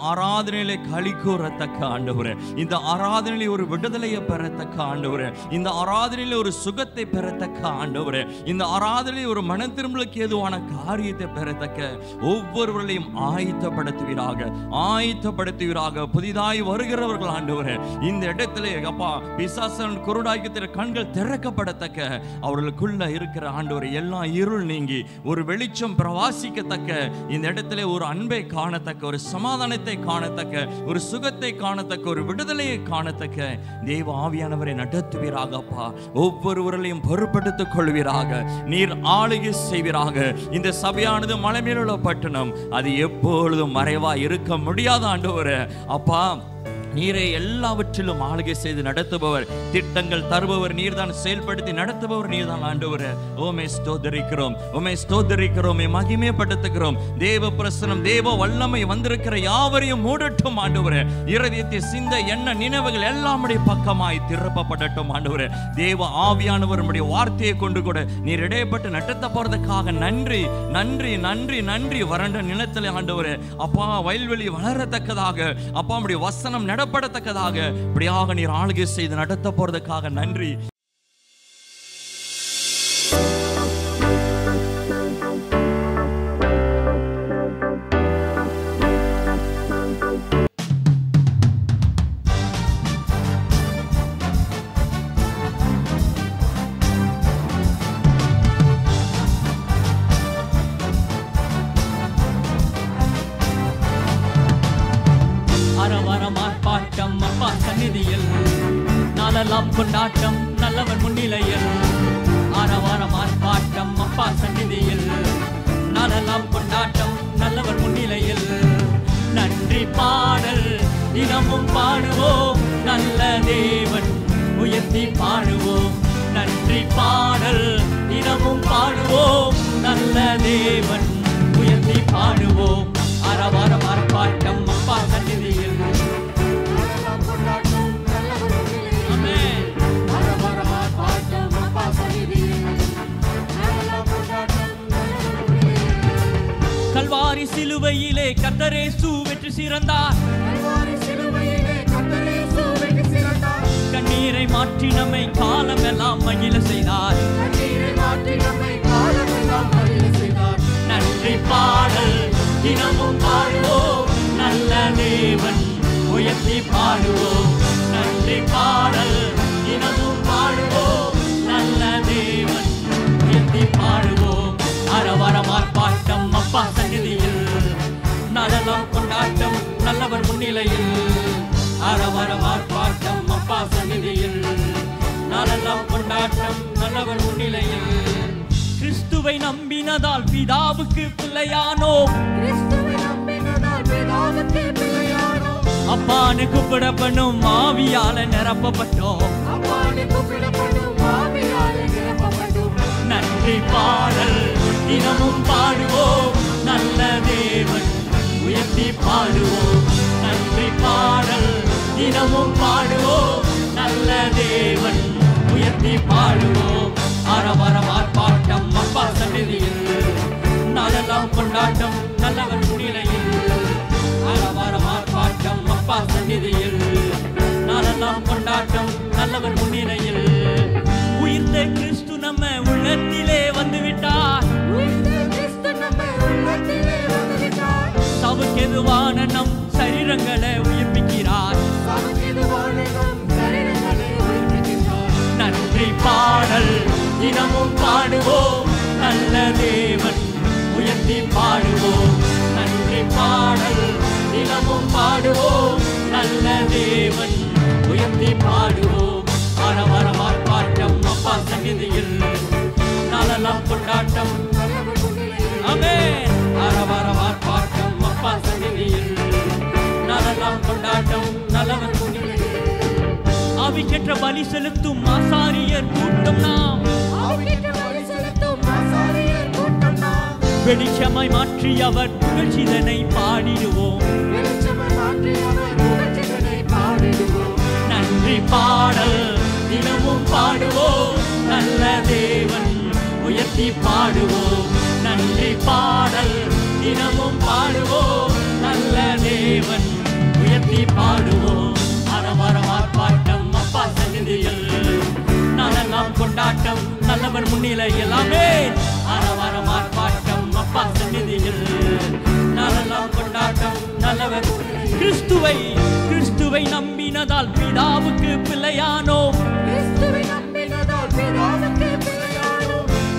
ஆராதனையிலே களி கூறத்தக்க ஆண்டவரே, இந்த ஆராதனையிலே ஒரு விடுதலையை பெறத்தக்க ஆண்டவரே, இந்த ஆராதனையிலே ஒரு சுகத்தை பெறத்தக்க ஆண்டவரே, இந்த ஆராதனையிலே ஒரு மன திரும்பலுக்கு ஏதுவான காரியத்தை பெறத்தக்க ஒவ்வொருவர்களையும் ஆயத்தப்படுத்துவீராக. புதிதாய் வருகிறவர்கள் ஆண்டவரே, இந்த இடத்திலே அப்பா பிசாசன் குருடாய்க்கு கண்கள் திறக்கப்படத்தக்க, அவர்களுக்குள்ள இருக்கிற ஆண்டவரே எல்லா இருள் நீங்கி ஒரு வெளிச்சம் பிரவாசிக்கத்தக்க, இந்த இடத்திலே ஒரு அன்பை காணத்தக்க, ஒரு சமாதானத்தை காணத்தக்க, ஒரு சுகத்தை காணத்தக்க, ஒரு விடுதலையை காணத்தக்க தேவ ஆவியானவரை நடத்துவீராக. அப்பா ஒவ்வொருவர்களையும் பொறுப்படுத்திக் கொள்வீராக. நீர் ஆளுகை செய்வீராக. இந்த சபையானது மலை மேலுள்ள பட்டணம், அது எப்பொழுதும் மறைவா இருக்க முடியாத ஆண்டவரே. அப்பா நீரை எல்லாவற்றிலும் ஆளுகை செய்து நடத்துபவர், திட்டங்கள் தருபவர் நீர்தான், செயல்படுத்தி நடத்துபவர் நீர்தான் ஆண்டவரே. உம்மை ஸ்தோத்திரிக்கிறோம், உம்மை ஸ்தோத்திரிக்கிறோம், மகிமைப்படுத்துகிறோம். தேவ பிரசன்னம், தேவ வல்லமை வந்திருக்கிற யாவரையும் மூடட்டும் ஆண்டவரே. இருதயத்தை சிந்த எண்ண நினைவுகள் எல்லாமுடைய பக்கமாய் திறப்பப்படட்டும் ஆண்டவரே. தேவ ஆவியானவர் நம்முடைய வார்த்தையை கொண்டு கூட நீர் இடைப்பட்டு நடத்த போறதுக்காக நன்றி நன்றி நன்றி நன்றி. வறண்ட நிலத்திலே ஆண்டவரே அப்பா வயல்வெளி வளரத்தக்கதாக, அப்பா நம்முடைய வசனம் நடப்படத்தக்கதாக இப்படியாக நீர் ஆளுகை செய்து நடத்த போறதுக்காக நன்றி. கொண்டாட்டம் நல்லவர் முன்னிலையில், ஆரவாரம் ஆர்ப்பாட்டம் அப்பா சந்நிதியில், நாளெல்லாம் கொண்டாட்டம் நல்லவர் முன்னிலையில். நன்றி பாடல் தினமும் பாடுவோம், நல்ல தேவன் உயர்த்தி பாடுவோம். நன்றி பாடல் தினமும் பாடுவோம், நல்ல தேவன் உயர்த்தி பாடுவோம். ஆரவாரம் ஆர்ப்பாட்டம் அப்பா சந்நிதியில், கல்வாரி சிலுவையிலே கர்த்தரேசு வெற்றி சிறந்தார். கண்ணீரை மாற்றி நம்மை காலமெல்லாம் மகிழ செய்தார். நன்றி பாடல் தினமும் பாடுவோம், நல்ல தேவன் உயர்த்தி பாடுவோம். நன்றி பாடல் தினமும் பாடுவோம், நல்ல தேவன் உயர்த்தி பாடுவோம். அரவரம் ஆர்ப்பாட்டம் அப்பா சந்நிதியில், நடனம் கொண்டாட்டம் நல்லவர் முன்னிலையில். அரவரம் ஆர்ப்பாட்டம் அப்பா சந்நிதியில், நடனம் கொண்டாட்டம் நல்லவர் முன்னிலையில். கிறிஸ்துவை நம்பினதால் பிதாவுக்கு பிள்ளையானோம், அப்பானு கூப்பிடப்படும் ஆவியால நிரப்பப்பட்டோம். நன்றி பாடல் தினமும் பாடுவோம், நல்ல தேவன் உயர்த்தி பாடுவோம். நன்றி பாடல் தினமும் பாடுவோம், நல்ல தேவன் உயர்த்தி பாடுவோம். அரவரம் ஆர்ப்பாட்டம் அப்பா சந்நிதியில், நாளெல்லாம் கொண்டாட்டம் நல்லவர் முன்னிலையில். அரவரம் ஆர்ப்பாட்டம் அப்பா சந்நிதியில், நாளெல்லாம் கொண்டாட்டம் நல்லவர் முன்னிலையில். உயிர்த்த கிறிஸ்து நம்ம உள்ளத்திலே வந்துவிட்டார், சவுக்கெதுவான நம் சரீரங்களை உயிர்ப்பிக்கிறார். நன்றி பாடல் தினமும் பாடுவோம், நல்ல தேவன் உயர்த்தி பாடுவோம். நன்றி பாடல் தினமும் பாடுவோம், நல்ல தேவன் உயர்த்தி பாடுவோம். ஆரவாரம் ஆர்ப்பாட்டம் அப்பா சந்நிதியில், நாளெல்லாம் கொண்டாட்டம். ஆமென். ஆரவாரம் ஆர்ப்பாட்டம் அப்பா சந்நிதியில், நாளெல்லாம் கொண்டாட்டம் நல்லவர் முன்னிலையில். ஆவிக்கேற்ற பலி செலுத்தும் ஆசாரியர் கூட்டம் நாம், வெளிச்சமாய் மாற்றி அவர் புகழ்ச்சிதனை பாடிடுவோம். நன்றி பாடல் தினமும் பாடுவோம், நல்ல தேவன் உயர்த்தி பாடுவோம். நன்றி பாடல் தினமும் பாடுவோம், நல்ல தேவன் உயர்த்தி பாடுவோம். அரவரம் ஆர்ப்பாட்டம் அப்பா சந்நிதியில், நாளெல்லாம் கொண்டாட்டம் நல்லவர் முன்னிலையில். ஆமென். அரவரம் ஆர்ப்பாட்டம் அப்பா சந்நிதியில், நாளெல்லாம் கொண்டாட்டம் நல்லவர். கிறிஸ்துவை நம்பினதால் பிதாவுக்கு பிள்ளையானோம்.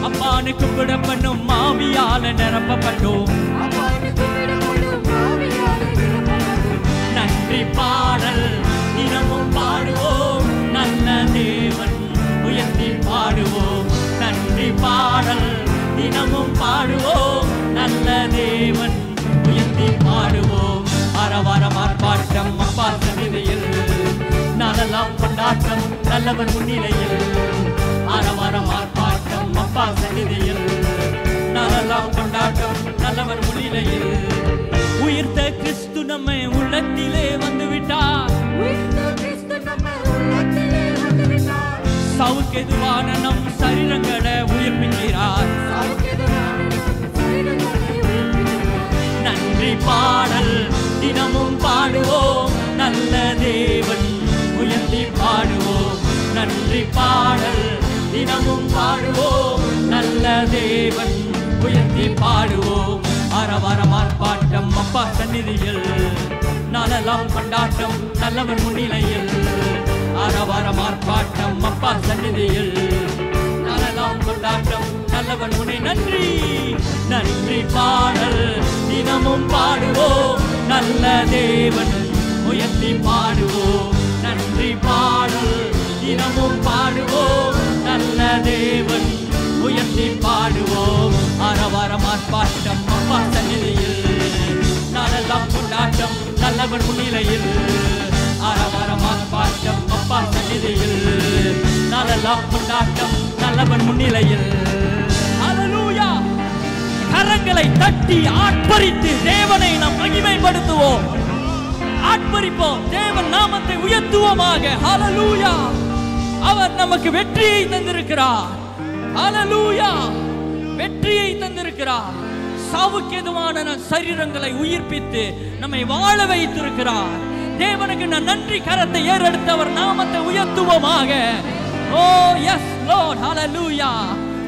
அப்பானுக்கு விடப்படும் ஆவியால நிரப்பப்பட்டோம். நன்றி பாடல் தினமும் பாடுவோம். நல்ல தேவன் உயர்த்தி பாடுவோம். நன்றி பாடல் தினமும் பாடுவோம். நல்ல தேவன் உயர்த்தி பாடுவோம். அரவரம் ஆர்ப்பாட்டம் அப்பா சந்நிதியில், நாளெல்லாம் கொண்டாட்டம் நல்லவர் முன்னிலையில். அரவரம் ஆர்ப்பாட்டம் அப்பா சந்நிதியில், நாளெல்லாம் கொண்டாட்டம் நல்லவர் முன்னிலையில். உயிர்த்த கிறிஸ்து நம்மை உள்ளத்திலே வந்துவிட்டார். சவுக்கெதுவான நம் சரீரங்களை உயிர்ப்பிக்கிறார். நன்றி பாடல் தினமும் பாடுவோம். நல்ல தேவன் உயர்த்தி பாடுவோம். நன்றி பாடல் தினமும் பாடுவோம். நல்ல தேவன் உயர்த்தி பாடுவோம். அரவரம் ஆர்ப்பாட்டம் அப்பா சந்நிதியில், நாளெல்லாம் கொண்டாட்டம் நல்லவன் முன்னிலையில். அரவரம் ஆர்ப்பாட்டம் அப்பா சந்நிதியில், நாளெல்லாம் கொண்டாட்டம் நல்லவன் முன்னே. நன்றி நன்றி பாடல் தினமும் பாடுவோம். நல்ல தேவன் உயர்த்தி பாடுவோம். நன்றி பாடல் தினமும் பாடுவோம். நல்ல தேவன் உயர்த்தி பாடுவோம். அரவரம் ஆர்ப்பாட்டம் அப்பா சந்நிதியில், நாளெல்லாம் கொண்டாட்டம் நல்லவன் முன்னிலையில். அரவரம் ஆர்ப்பாட்டம் அப்பா சந்நிதியில், நாளெல்லாம் கொண்டாட்டம் நல்லவன் முன்னிலையில். ஹல்லேலூயா. கரங்களை தட்டி ஆர்ப்பரித்து தேவனை நாம் மகிமைப்படுத்துவோம். ஆர்ப்பரிப்போம், தேவன் நாமத்தை உயர்த்துவோமாக. ஹல்லேலூயா. அவர் நமக்கு வெற்றியை தந்திருக்கிறார். ஹல்லேலூயா. வெற்றியை தந்திருக்கிறார். சாவுக்கேதுவான சரீரங்களை உயிர்ப்பித்து நம்மை வாழ வைத்திருக்கிறார். தேவனுக்கு நான் நன்றி கரத்தை ஏறெடுத்தவர் நாமத்தை உயர்த்துவோமாக. ஓ எஸ் லார்ட். ஹல்லேலூயா.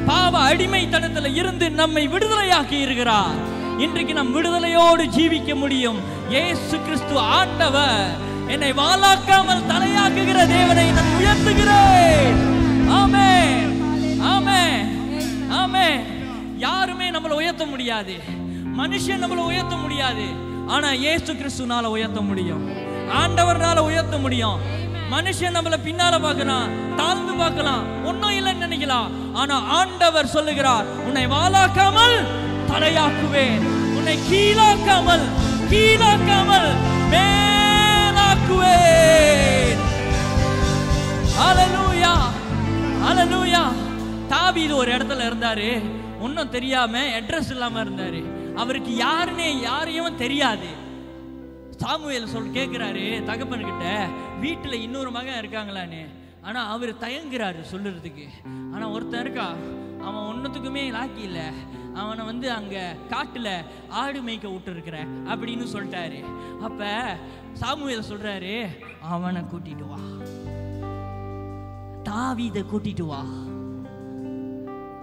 பாவ அடிமைத்தனத்தில் இருந்து நம்மை விடுதலையாக்கி இருக்கிறார். இன்றைக்கு நம் விடுதலையோடு ஜீவிக்க முடியும். இயேசு கிறிஸ்து ஆண்டவர். என்னை வாளாக்காமல் தலையாக்குகிற தேவனை நான் உயர்த்துகிறேன். ஆமென் ஆமென் ஆமென். யாருமே நம்மளை உயர்த்த முடியாது, மனுஷன் நம்மளை உயர்த்த முடியாது. ஆனா இயேசு கிறிஸ்துனால உயர்த்த முடியும், ஆண்டவர்னால உயர்த்த முடியும். மனுஷன் நம்மள பின்னால பார்க்கலாம், தாழ்ந்து பார்க்கலாம், ஒன்னும் இல்லைன்னு நினைக்கலாம். ஆனா ஆண்டவர் சொல்லுகிறார், உன்னை வாளாக்காமல் தலையாக்குவேன், உன்னை கீழாக்காமல் மேலாக்குவேன். ஹல்லேலூயா ஹல்லேலூயா. தாவீது ஒரு இடத்துல இருந்தாரு, ஒன்னும் தெரியாம அட்ரஸ் இல்லாம இருந்தாரு. அவருக்கு யாரையும் தெரியாது. சாமுவேல் கேட்கிறாரு தகப்பன்கிட்ட, வீட்டுல இன்னொரு மகன் இருக்காங்களான்னு. ஆனா அவர் தயங்குறாரு சொல்லுறதுக்கு. ஆனா ஒருத்தன் இருக்கா, அவன் ஒன்னுத்துக்குமே லாக்கி இல்ல, அவனை அங்க காட்டுல ஆடு மேய்க்க விட்டு இருக்கிற அப்படின்னு சொல்லிட்டாரு. அப்ப சாமுவேல் சொல்றாரு, அவனை கூட்டிட்டு வா, தாவீதை கூட்டிட்டு வா.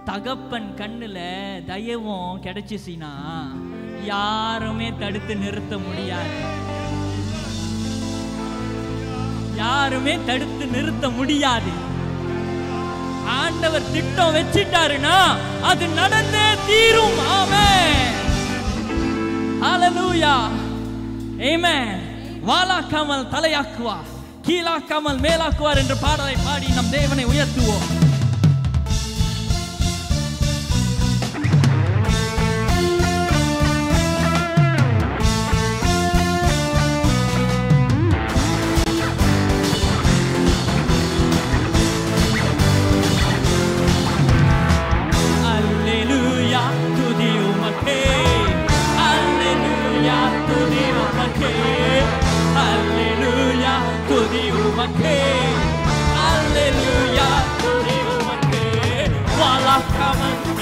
தகப்பன் கண்ணுல தயவும் கிடைச்சிச்சுனா யாருமே தடுத்து நிறுத்த முடியாது, யாருமே தடுத்து நிறுத்த முடியாது. ஆண்டவர் திட்டம் வச்சிட்டாருன்னா அது நடந்தே தீரும். ஆமென் ஹல்லேலூயா ஆமென். வாளாக்காமல் தலையாக்குவார், கீழாக்காமல் மேலாக்குவார் என்ற பாடலை பாடி நம் தேவனை உயர்த்துவோம்.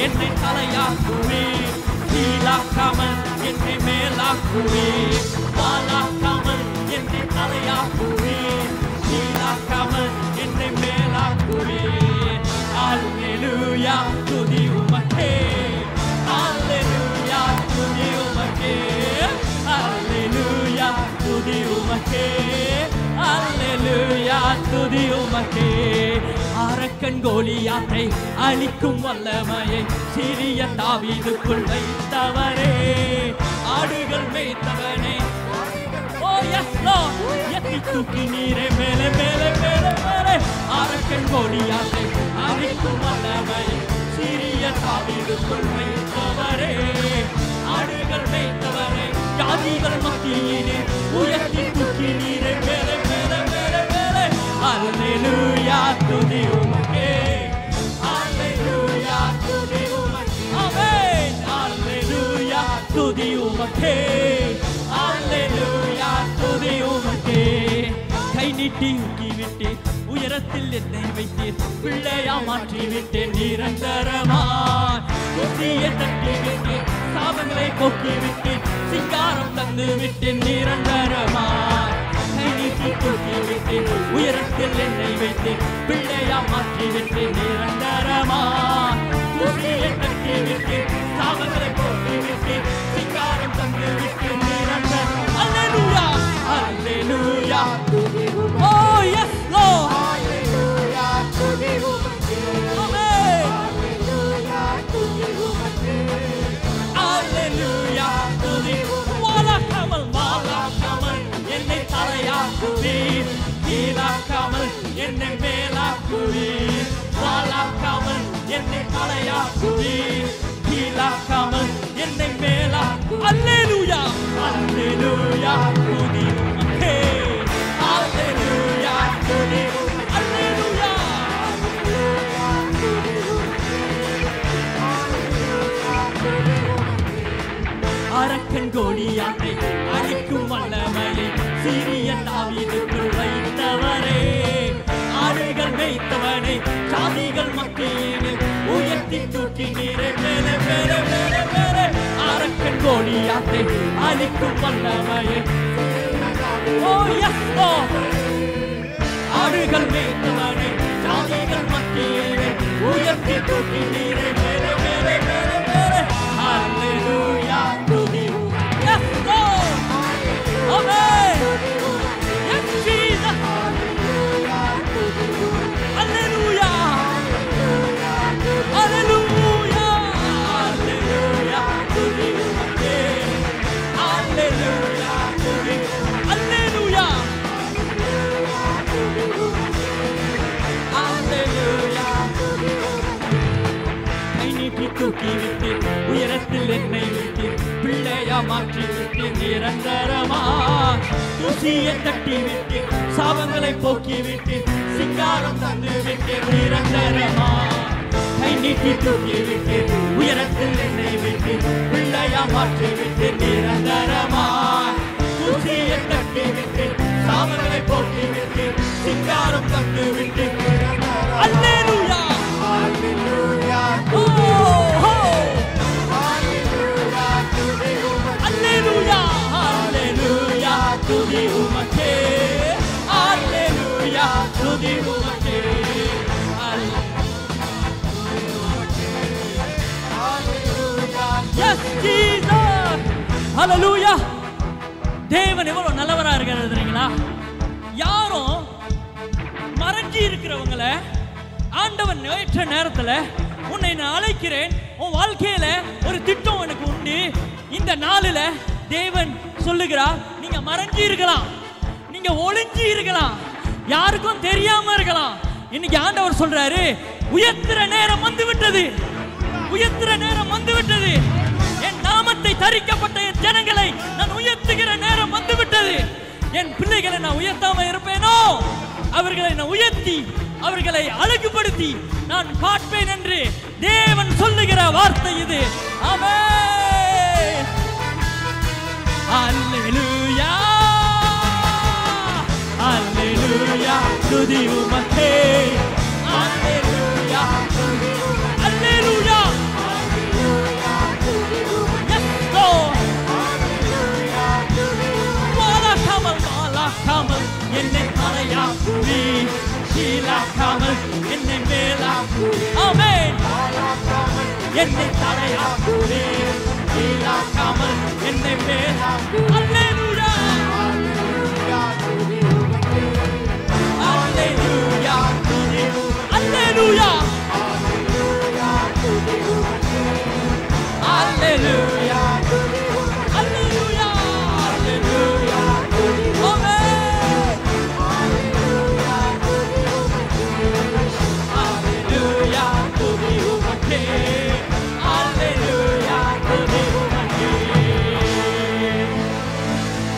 என்னை தலையாக்குவே, கீழாக்காமல் என்னை மேலாக்குவே. வாளாக்காமல் என்னை கீழாக்காமல் என்னை மேலாக்குவீர். அல்லேலூயா துதி உமக்கே, அல்லேலூயா துதி உமக்கே, அல்லேலூயா துதி உமக்கே, அல்லேலூயா துதி உமக்கே. அரக்கன் கோலியாத்தை அழிக்கும் வல்லமையை சிறிய தாவீதுக்குள் வைத்தவரே, ஆடுகள் மேய்த்தவனே, ஓ எஸ் லார்ட், எத்தி தூக்கி நீரே மேலே மேலே மேலே மேலே. அரக்கன் கோலியாத்தை அழிக்கும் வல்லமையை சிறிய தாவீதுக்குள் வைத்தவரே, ஆடுகள் மேய்த்தவரே, ஜாதிகள் மத்தியிலே உயர்த்தி தூக்கி நீரே மேலே மேலே மேலே மேலே. அல்லேலூயா துதி உமக்கே, அல்லேலூயா துதி உமக்கே, ஆமென். அல்லேலூயா துதி உமக்கே, அல்லேலூயா துதி உமக்கே. கை நீட்டி ஊக்கி விட்டு உயரத்தில் என்னை வைத்தீர், பிள்ளையா மாற்றி விட்டேன் நிரந்தரமாய். புத்தியை தட்டி விட்டேன், சாபங்களை போக்கி விட்டேன், சிங்காரம் தந்து விட்டேன் நிரந்தரமாய். கை நீட்டி தூக்கி விட்டேன், உயரத்தில் என்னை வைத்தேன், பிள்ளையா மாற்றி விட்டேன் நிரந்தரமாய். புத்தியை தட்டி விட்டேன், சாபங்களை போக்கி விட்டேன், சிங்காரம் தந்து விட்டேன் நிரந்தரம். அல்லேலூயா அல்லேலூயா. Oh yes Lord. Hallelujah to the Amen. Hallelujah to the Hallelujah to the wala kamal என்னை தலையாக்குவீர், கீழாக்காமல் என்னை மேலாக்குவீர். வாலாக்காமல் என்னை தலையாக்குவீர், கீழாக்காமல் என்னை மேலாக்கு. அல்லேலூயா அல்லேலூயா துதி உமக்கே, அல்லேலூயா துதி அல்லேலூயா. அரக்கன் கோலியாத்தை அழிக்கும் வல்லமையை சிறிய தாவீதுக்குள் வைத்தவரே, ஆடுகள் மேய்த்தவனே, சாதிகள் மத்தியிலே உயர்த்தி தூக்கி நீரே மேலே மேலே மேலே மேலே. அரக்கன் கோலியாத்தை அழிக்கும் வல்லமையை, ஓ எஸ் லார்ட், ஆடுகள் மேய்த்தவனே, சாதிகள் மத்தியிலே உயர்த்தி தூக்கி நீரே மேலே மேலே மேலே மேலே. அல்லேலூயா துதி எஸ் லார்ட், ஆமென். எஸ் ஜீசஸ், அல்லேலூயா அல்லேலூயா அல்லேலூயா துதி உமக்கே, அல்லேலூயா துதி அல்லேலூயா அல்லேலூயா. கை நீட்டி தூக்கி விட்டு உயரத்தில் என்னை விட்டு, பிள்ளையா மாற்றி விட்டு நிரந்தரமா. தூசியை தட்டி விட்டு, சாபங்களை போக்கி விட்டு, சிங்காரம் தந்து விட்டு நிரந்தரமா. கை நீட்டி தூக்கி விட்டு உயரத்தில் என்னை விட்டு, பிள்ளையா மாற்றி விட்டு நிரந்தரமா. தூசியை தட்டி விட்டு, சாபங்களை போக்கி விட்டு, சிங்காரம் தந்து விட்டு அல்லேலூயா அல்லேலூயா. அல்லேலூயா அல்லேலூயா துதி உமக்கே, அல்லேலூயா துதி உமக்கே. Yes Jesus. Hallelujah. தேவன் எவ்வளவு நல்லவரா இருக்காரு தெரியுங்களா? யாரும் மறைஞ்சி இருக்கிறவங்களை ஆண்டவன் ஏற்ற நேரத்துல உன்னை நான் அழைக்கிறேன், உன் வாழ்க்கையில ஒரு திட்டம் எனக்கு உண்டு. இந்த நாளில தேவன் சொல்லுகிறார், நீங்க மறைஞ்சி இருக்கலாம், நீங்க ஒளிஞ்சி இருக்கலாம், யாருக்கும் தெரியாம இருக்கலாம். இன்னைக்கு ஆண்டவர் சொல்றாரு, உயர்த்துற நேரம் வந்து விட்டது, உயர்த்துற நேரம் வந்து விட்டது. என் நாமத்தை தரிக்கப்பட்ட என் ஜனங்களை நான் உயர்த்துகிற நேரம் வந்து விட்டது. என் பிள்ளைகளை நான் உயர்த்தாம இருப்பேனோ? அவர்களை நான் உயர்த்தி அவர்களை அழகுபடுத்தி நான் காட்பேன் என்று தேவன் சொல்லுகிற வார்த்தை இது. ஆமென். அல்லேலூயா அல்லேலூயா துதி உமக்கே, அல்லேலூயா அல்லேலூயா என்னை தடையாக்குவே வீணாக்காமல் என்னை அல்லேலூயா அல்லேலூயா அல்லேலூயா அல்லேலூயா அல்லேலூயா அல்லேலூயா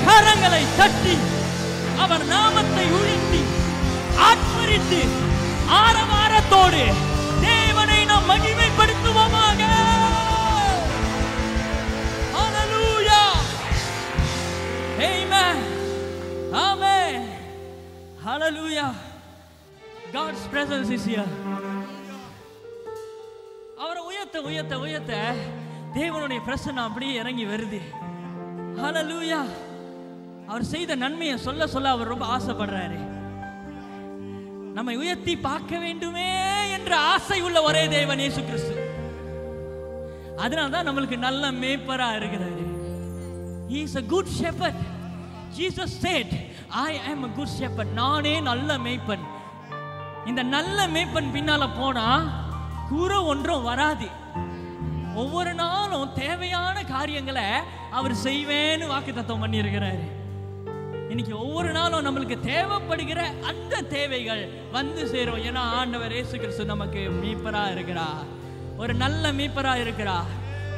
கரங்களை தட்டி அவர் நாமத்தை உயர்த்தி ஆர்ப்பரித்து ஆரவாரத்தோடு தேவனை நாம் மகிமைப்படுத்துவோமாக. ஹல்லேலூயா ஆமென் ஆமென் ஹல்லேலூயா. God's presence is here. அவரை உயர்த்த உயர்த்த உயர்த்த தேவனுடைய பிரசன்னம் அப்படியே இறங்கி வருது. ஹல்லேலூயா. அவர் செய்த நன்மையை சொல்ல சொல்ல அவர் ரொம்ப ஆசைப்படுறாரு. நம்மை உயர்த்தி பார்க்க வேண்டுமே என்ற ஆசை உள்ள ஒரே தேவன் இயேசு கிறிஸ்து. அதனால்தான் நம்மளுக்கு நல்ல மேய்ப்பரா இருக்கிறாரு. He is a good shepherd. Jesus said, I am a good shepherd. நானே நல்ல மேய்ப்பன். இந்த நல்ல மேய்ப்பன் பின்னால போனா குறை ஒன்றும் வராது. ஒவ்வொரு நாளும் தேவையான காரியங்களை அவர் செய்வேன்னு வாக்குத்தத்தம் பண்ணி இருக்கிறாரு. இன்னைக்கு ஒவ்வொரு நாளும் நம்மளுக்கு தேவைப்படுகிற அந்த தேவைகள் வந்து சேரும். ஏன்னா ஆண்டவர் இயேசு கிறிஸ்து நமக்கு மீட்பரா இருக்கிறார். ஒரு நல்ல மீட்பரா இருக்கிறார்.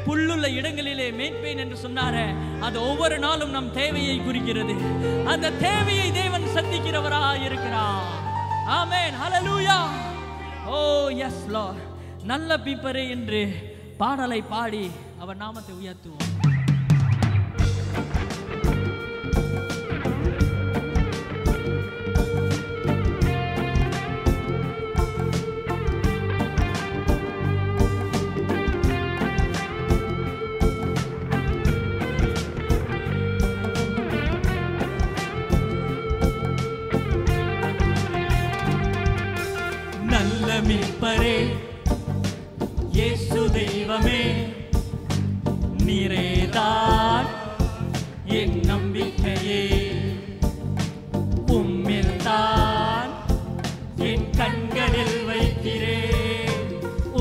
புல்லுள்ள இடங்களிலே மேய்ப்பேன் என்று சொன்னாரே, அது ஒவ்வொரு நாளும் நம் தேவையை குறிக்கிறது. அந்த தேவையை தேவன் சந்திக்கிறவரா இருக்கிறார். ஆமென் ஹல்லேலூயா. ஓ எஸ் லார்ட். நல்ல மீட்பரே என்று பாடலை பாடி அவர் நாமத்தை உயர்த்துவோம். நல்ல மீட்பரே இயேசு தெய்வமே, நீரேதான் என் நம்பிக்கையே. உம்மில்தான் என் கண்களில் வைக்கிறேன்.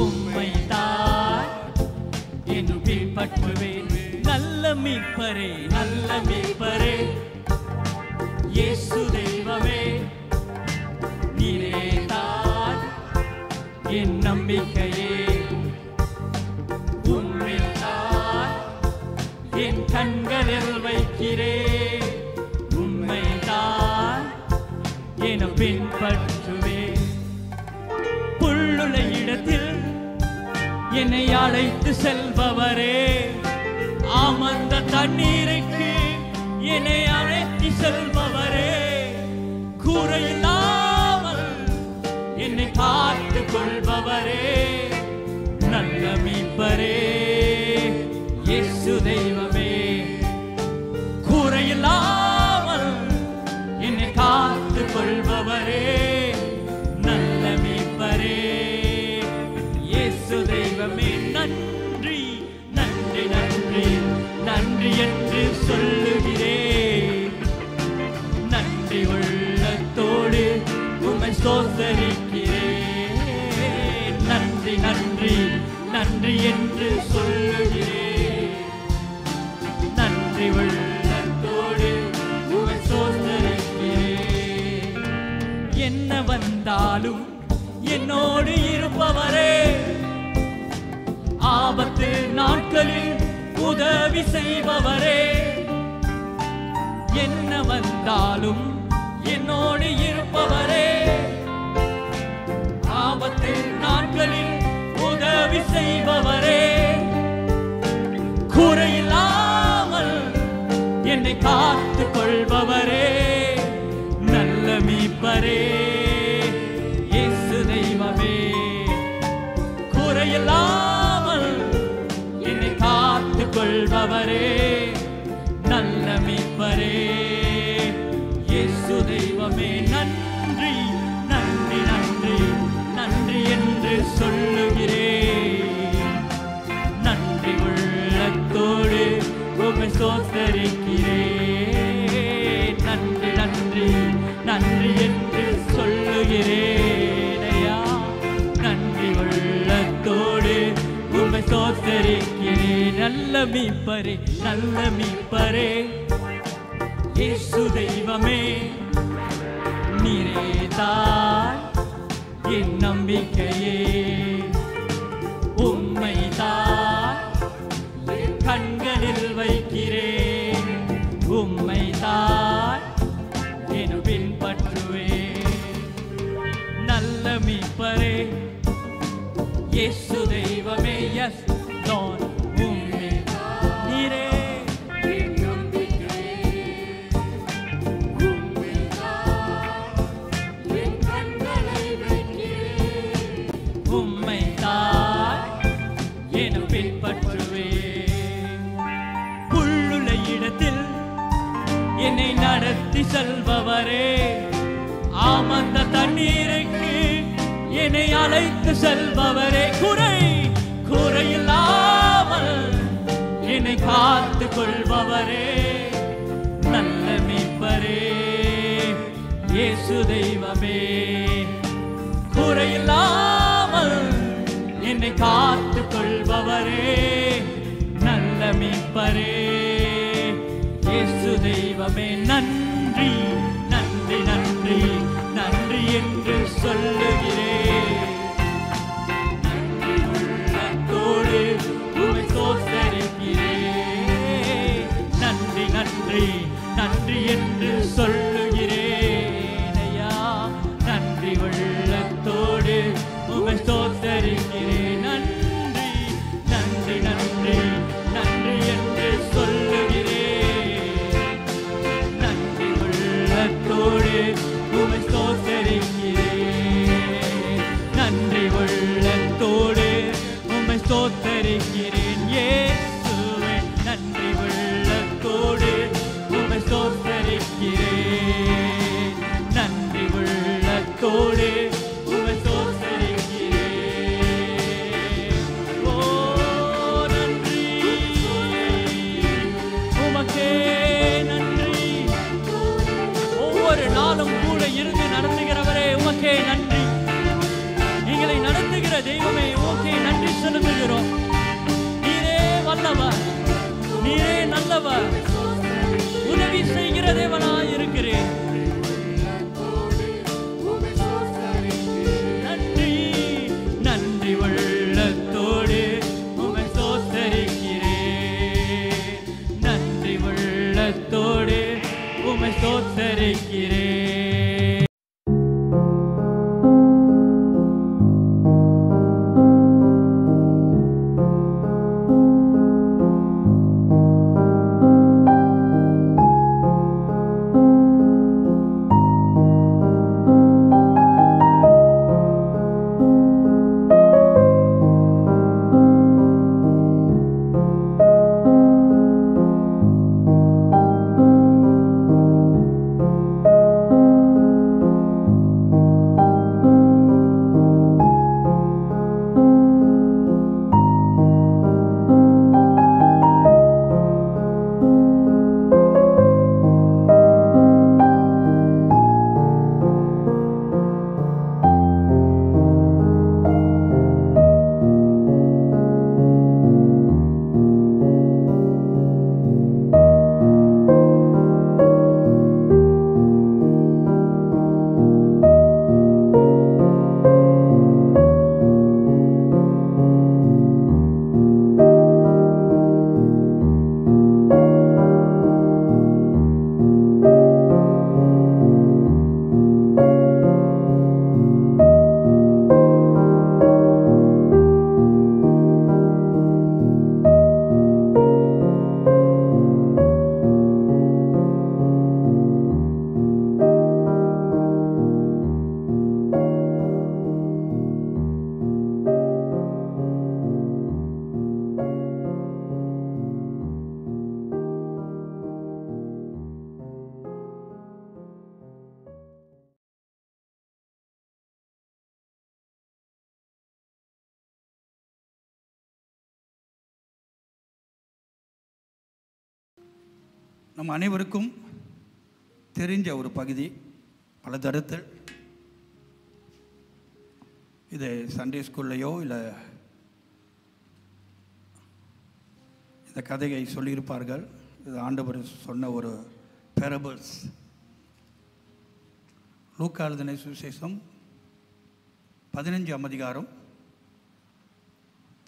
உம்மைதான் என் பின்பற்றுவேன். நல்ல மீட்பரே நல்ல மீட்பரே இயேசு தெய்வமே, நீரேதான் என் நம்பிக்கையே. உம்மில்தான் என் கண்களில் வைக்கிறேன். உம்மைதான் என பின்பற்றுவேன். புல்லுள்ள இடத்தில் என்னை அழைத்து செல்பவரே, அமர்ந்த தண்ணீருக்கு என்னை அழைத்து செல்பவரே, கூரையில்லாமல் என்னை காத்து கொள்பவரே, நல்ல மீட்பரே இயேசு தெய்வமே, கூரையில்லாமல் என்னை காத்து கொள்பவரே, நல்ல மீட்பரே இயேசு தெய்வமே. நன்றி நன்றி நன்றி நன்றி என்று சொல்லுகிறேன். நன்றி உள்ளத்தோடு உம்மை ஸ்தோத்தரிக்கிறேன். நன்றி நன்றி நன்றி என்று சொல்லுகிறேன். நன்றி உள்ளத்தோடு உம்மை ஸ்தோத்தரிக்கிறேன். என்ன வந்தாலும் என்னோடு இருப்பவரே, ஆபத்து நாட்களில் உதவி செய்பவரே, என்ன வந்தாலும் என்னோடு இருப்பவரே, ஆபத்து நாட்களில் உதவி செய்பவரே, குறையில்லாமல் என்னை காத்து கொள்பவரே, நல்ல மீட்பரே இயேசு தெய்வமே, குறையில்லாமல் என்னை காத்து கொள்பவரே, நல்ல மீட்பரே இயேசு தெய்வமே. நன்றி நன்றி நன்றி நன்றி என்று சொல்லுகிறேன். உம்மை ஸ்தோத்தரிக்கிறேன். நன்றி நன்றி நன்றி என்று சொல்லுகிறேன் ஐயா. நன்றி உள்ளத்தோடு உம்மை ஸ்தோத்தரிக்கிறேன். நல்ல மீட்பரே நல்ல மீட்பரே இயேசு தெய்வமே, நீரே தாய் என் நம்பிக்கையே. உம்மை தாய் கண்களில் வைக்கிறேன். உம்மை தாய் என் பின்பற்றுவேன். நல்ல மீட்பரே இயேசு தெய்வமே. எஸ் லார்ட், உம்மை நீரே என்னை நடத்தி செல்பவரே, ஆமந்த தண்ணீருக்கு என்னை அழைத்து செல்பவரே, குறையில்லாமல் என்னை காத்து கொள்பவரே, நல்ல மீட்பரே இயேசு தெய்வமே. குறையில்லாமல் என்னை காத்து கொள்பவரே, நல்ல மீட்பரே இயேசு தெய்வமே. நன்றி நன்றி நன்றி நன்றி என்று சொல்லுகிறேன். நன்றி உள்ளத்தோடு உம்மை ஸ்தோத்தரிக்கிறேன். நன்றி நன்றி நன்றி என்று சொல்லுகிறேன் ஐயா. நன்றி உள்ளத்தோடு உம்மை ஸ்தோத்தரிக்கிறேன். நன்றி நன்றி நன்றி நன்றி என்று சொல்லுகிறேன். நன்றி உள்ளத்தோடு உம்மை ஸ்தோத்தரிக்கிறேன். நன்றி உள்ளத்தோடு உம்மை ஸ்தோத்தரிக்கிறேன். இயேசுவே நன்றி உள்ளத்தோடு உம்மை ஸ்தோத்தரிக்கிறேன். நன்றி உள்ளத்தோடு உம்மை ஸ்தோத்தரிக்கிறேன். ஓ நன்றி, உமக்கே நன்றி. ஒவ்வொரு நாளும் கூட இருந்து நடத்துகிறவரே உமக்கே நன்றி. எங்களை நடத்துகிற தெய்வமே உமக்கே நன்றி செலுத்துகிறோம். நீரே வல்லவர், நீரே நல்லவர், உதவி செய்கிற தேவனாய் இருக்கிறேன். நன்றி நன்றி உள்ளத்தோடு உம்மை ஸ்தோத்தரிக்கிறேன். நன்றி உள்ளத்தோடு உம்மை ஸ்தோத்தரிக்கிறேன். நம்ம அனைவருக்கும் தெரிஞ்ச ஒரு பகுதி. பல தரத்தில் இது சண்டே ஸ்கூல்லையோ இல்லை இந்த கதையை சொல்லியிருப்பார்கள். இது ஆண்டவர் சொன்ன ஒரு பேரபிள்ஸ். லூக்கா எழுதின சுவிசேஷம் 15ஆம் அதிகாரம்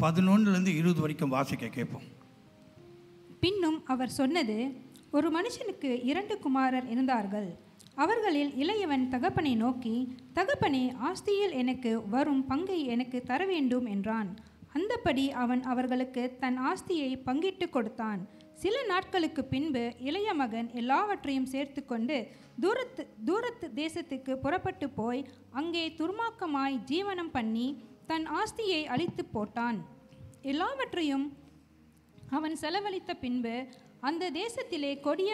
11லேருந்து 20 வரைக்கும் வாசிக்க கேட்போம். பின்னும் அவர் சொன்னது, ஒரு மனுஷனுக்கு 2 குமாரர் இருந்தார்கள். அவர்களில் இளையவன் தகப்பனை நோக்கி, தகப்பனே, ஆஸ்தியில் எனக்கு வரும் பங்கை எனக்கு தர வேண்டும் என்றான். அந்தபடி அவன் அவர்களுக்கு தன் ஆஸ்தியை பங்கிட்டு கொடுத்தான். சில நாட்களுக்கு பின்பு இளைய மகன் எல்லாவற்றையும் சேர்த்து கொண்டு தூரத்து தேசத்துக்கு புறப்பட்டு போய் அங்கே துர்மார்க்கமாய் ஜீவனம் பண்ணி தன் ஆஸ்தியை அழித்து போட்டான். எல்லாவற்றையும் அவன் செலவழித்த பின்பு அந்த தேசத்திலே கொடிய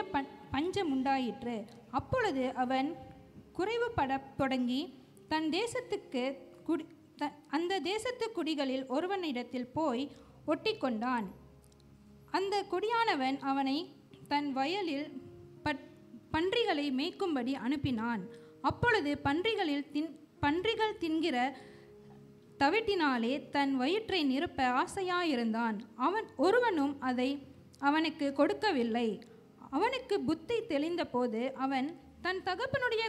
பஞ்சம் உண்டாயிற்று. அப்பொழுது அவன் குறைவுபட தொடங்கி அந்த தேசத்து குடிகளில் ஒருவனிடத்தில் போய் ஒட்டி கொண்டான். அந்த குடியானவன் அவனை தன் வயலில் பன்றிகளை மேய்க்கும்படி அனுப்பினான். அப்பொழுது பன்றிகள் தின்கிற தவிட்டினாலே தன் வயிற்றை நிரப்ப ஆசையாயிருந்தான். ஒருவனும் அதை அவனுக்கு கொடுக்கவில்லை. அவனுக்கு புத்தி தெளிந்த போது அவன் தன் தகப்பனுடைய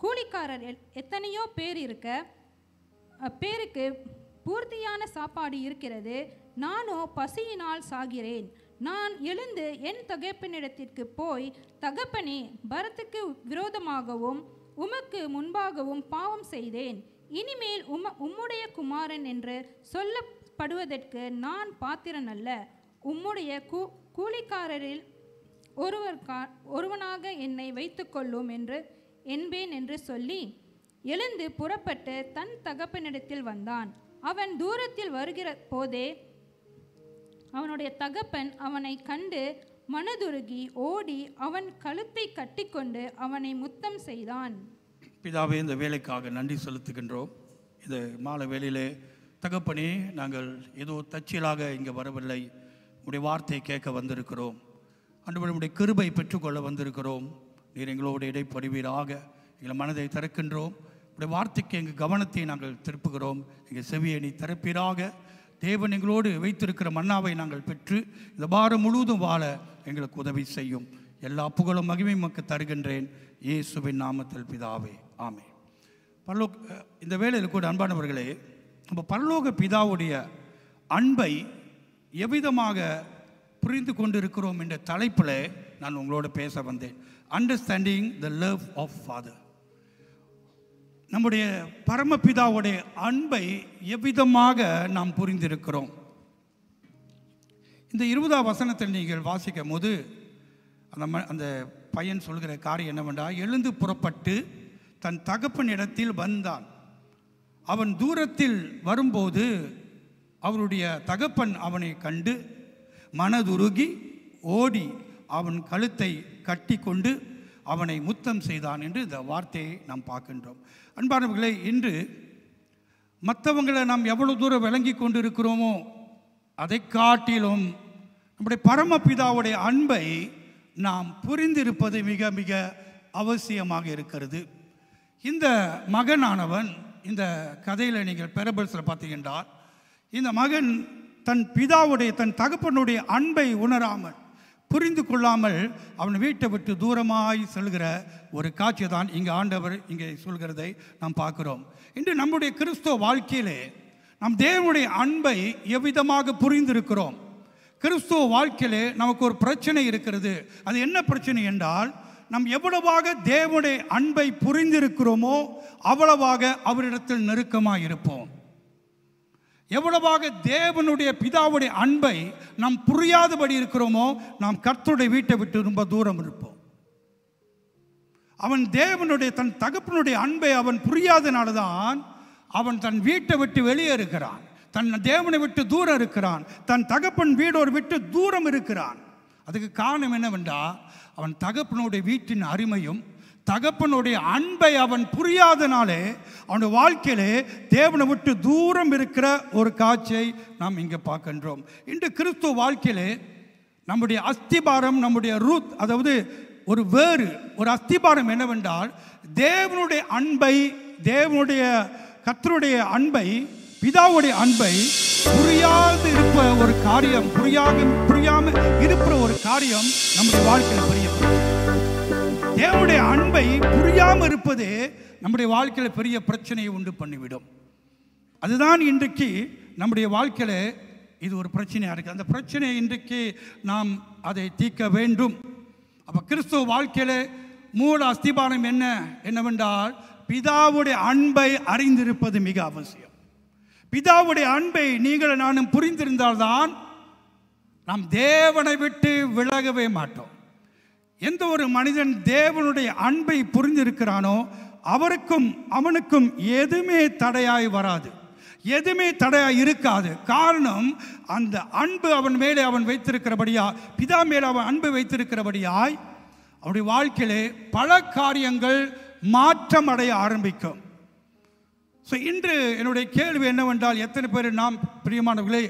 கூலிக்காரர் எத்தனையோ பேருக்கு பூர்த்தியான சாப்பாடு இருக்கிறது, நானோ பசியினால் சாகிறேன். நான் எழுந்து என் தகப்பனிடத்திற்கு போய், தகப்பனே, பரத்துக்கு விரோதமாகவும் உமக்கு முன்பாகவும் பாவம் செய்தேன். இனிமேல் உம்முடைய குமாரன் என்று சொல்லப்படுவதற்கு நான் பாத்திரன் அல்ல. உம்முடைய கூலிக்காரரில் ஒருவனாக என்னை வைத்துக்கொள்ளும் என்பேன் என்று சொல்லி எழுந்து புறப்பட்டு தன் தகப்பனிடத்தில் வந்தான். அவன் தூரத்தில் வருகிற போதே அவனுடைய தகப்பன் அவனை கண்டு மனதுருகி ஓடி அவன் கழுத்தை கட்டிக்கொண்டு அவனை முத்தம் செய்தான். பிதாவே, இந்த வேலைக்காக நன்றி செலுத்துகின்றோம். இந்த மாலை வேளையிலே தகப்பனே, நாங்கள் ஏதோ தச்சிலாக இங்கே வரவில்லை, உடைய வார்த்தையை கேட்க வந்திருக்கிறோம். ஆண்டவருடைய கிருபை பெற்றுக்கொள்ள வந்திருக்கிறோம். நீர் எங்களோடு இடைப்படுவீராக. எங்கள் மனதை திறக்கின்றோம். உடைய வார்த்தைக்கு எங்கள் கவனத்தை நாங்கள் திருப்புகிறோம். எங்கள் செவியை நீ திறப்பீராக. தேவன் எங்களோடு வைத்திருக்கிற மன்னாவை நாங்கள் பெற்று இந்த வாரம் முழுவதும் வாழ எங்களுக்கு உதவி செய்யும். எல்லா புகழும் மகிமையும் மக்கு தருகின்றேன் இயேசுவின் நாமத்தில் பிதாவே, ஆமென். இந்த வேளையில் கூட அன்பானவர்களே, நம்ம பரலோக பிதாவுடைய அன்பை எவ்விதமாக புரிந்து கொண்டிருக்கிறோம் என்ற தலைப்பில் நான் உங்களோட பேச வந்தேன். Understanding the love of father. நம்முடைய பரமபிதாவுடைய அன்பை எவ்விதமாக நாம் புரிந்திருக்கிறோம். இந்த 20ஆம் வசனத்தில் நீங்கள் வாசிக்கும் போது அந்த பையன் சொல்கிற காரியம் என்னவென்றால், எழுந்து புறப்பட்டு தன் தகப்பன் இடத்தில் வந்தான். அவன் தூரத்தில் வரும்போது அவருடைய தகப்பன் அவனை கண்டு மனதுருகி ஓடி அவன் கழுத்தை கட்டி கொண்டு அவனை முத்தம் செய்தான் என்று இந்த வார்த்தையை நாம் பார்க்கின்றோம். அன்பானவர்களே, இன்று மற்றவங்களை நாம் எவ்வளவு தூரம் விளங்கி கொண்டு இருக்கிறோமோ அதை காட்டிலும் நம்முடைய பரமபிதாவுடைய அன்பை நாம் புரிந்திருப்பது மிக மிக அவசியமாக இருக்கிறது. இந்த மகனானவன், இந்த கதையில் நீங்கள் பேரபிள்ஸில் பார்த்தீங்கன்னா, இந்த மகன் தன் தகப்பனுடைய அன்பை உணராமல் புரிந்து கொள்ளாமல் அவன் வீட்டை விட்டு தூரமாய் செல்கிற ஒரு காட்சி தான் இங்கே ஆண்டவர் இங்கே சொல்கிறதை நாம் பார்க்கிறோம். இன்று நம்முடைய கிறிஸ்துவ வாழ்க்கையிலே நாம் தேவனுடைய அன்பை எவ்விதமாக புரிந்திருக்கிறோம். கிறிஸ்துவ வாழ்க்கையிலே நமக்கு ஒரு பிரச்சனை இருக்கிறது. அது என்ன பிரச்சனை என்றால், நாம் எவ்வளவாக தேவனுடைய அன்பை புரிந்திருக்கிறோமோ அவ்வளவாக அவரிடத்தில் நெருக்கமாக இருப்போம். எவ்வளவாக தேவனுடைய பிதாவுடைய அன்பை நாம் புரியாதபடி இருக்கிறோமோ நாம் கர்த்தருடைய வீட்டை விட்டு ரொம்ப தூரம் இருப்போம். அவன் தேவனுடைய தன் தகப்பனுடைய அன்பை அவன் புரியாதனால்தான் அவன் தன் வீட்டை விட்டு வெளியே இருக்கிறான், தன் தேவனை விட்டு தூரம் இருக்கிறான், தன் தகப்பன் வீடோடு விட்டு தூரம் இருக்கிறான். அதுக்கு காரணம் என்னவென்றால், அவன் தகப்பனுடைய வீட்டின் அருமையும் தகப்பனுடைய அன்பை அவன் புரியாதனாலே அவனுடைய வாழ்க்கையிலே தேவனை விட்டு தூரம் இருக்கிற ஒரு காட்சியை நாம் இங்கே பார்க்கின்றோம். இன்று கிறிஸ்துவ வாழ்க்கையிலே நம்முடைய அஸ்திபாரம், நம்முடைய ரூத், அதாவது ஒரு வேறு ஒரு அஸ்திபாரம் என்னவென்றால் தேவனுடைய அன்பை, தேவனுடைய கர்த்தருடைய அன்பை, பிதாவுடைய அன்பை புரியாது இருப்ப ஒரு காரியம், புரியாம இருப்ப ஒரு காரியம் நம்முடைய வாழ்க்கையில் பெரிய தேவனுடைய அன்பை புரியாமல் இருப்பதே நம்முடைய வாழ்க்கையில் பெரிய பிரச்சனையை உண்டு பண்ணிவிடும். அதுதான் இன்றைக்கு நம்முடைய வாழ்க்கையில் இது ஒரு பிரச்சனையாக இருக்குது. அந்த பிரச்சனையை இன்றைக்கு நாம் அதை தீர்க்க வேண்டும். அப்போ கிறிஸ்துவ வாழ்க்கையில் மூல அஸ்திபாரம் என்னவென்றால் பிதாவுடைய அன்பை அறிந்திருப்பது மிக அவசியம். பிதாவுடைய அன்பை நீங்கள் நானும் புரிந்திருந்தால்தான் நாம் தேவனை விட்டு விலகவே மாட்டோம். எந்த ஒரு மனிதன் தேவனுடைய அன்பை புரிந்திருக்கிறானோ அவனுக்கும் எதுவுமே தடையாய் வராது, எதுவுமே தடையாய் இருக்காது. காரணம் அந்த அன்பு அவன் மேலே அவன் வைத்திருக்கிறபடியா, பிதா மேலே அவன் அன்பு வைத்திருக்கிறபடியாய் அவருடைய வாழ்க்கையிலே பல காரியங்கள் மாற்றம் அடைய ஆரம்பிக்கும். ஸோ இன்று என்னுடைய கேள்வி என்னவென்றால், எத்தனை பேர் நாம் பிரியமானவர்களே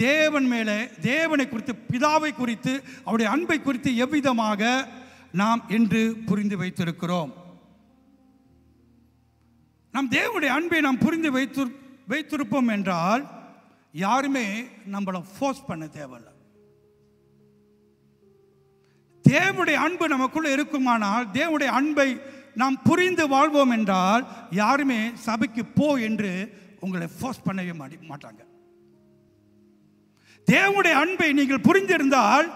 தேவன் மேலே, தேவனை குறித்து, பிதாவை குறித்து, அவருடைய அன்பை குறித்து எவ்விதமாக நாம் இன்று புரிந்து வைத்திருக்கிறோம்? நாம் தேவனுடைய அன்பை நாம் புரிந்து வைத்திருப்போம் என்றால் யாருமே நம்மளை ஃபோர்ஸ் பண்ண தேவையில்லை. தேவனுடைய அன்பு நமக்குள்ள இருக்குமானால், தேவனுடைய அன்பை நாம் புரிந்து வாழ்வோம் என்றால் யாருமே சபைக்கு போ என்று உங்களை ஃபோர்ஸ் பண்ணவே மாட்டாங்க. தேவனுடைய அன்பை நீங்கள் புரிந்திருந்தால்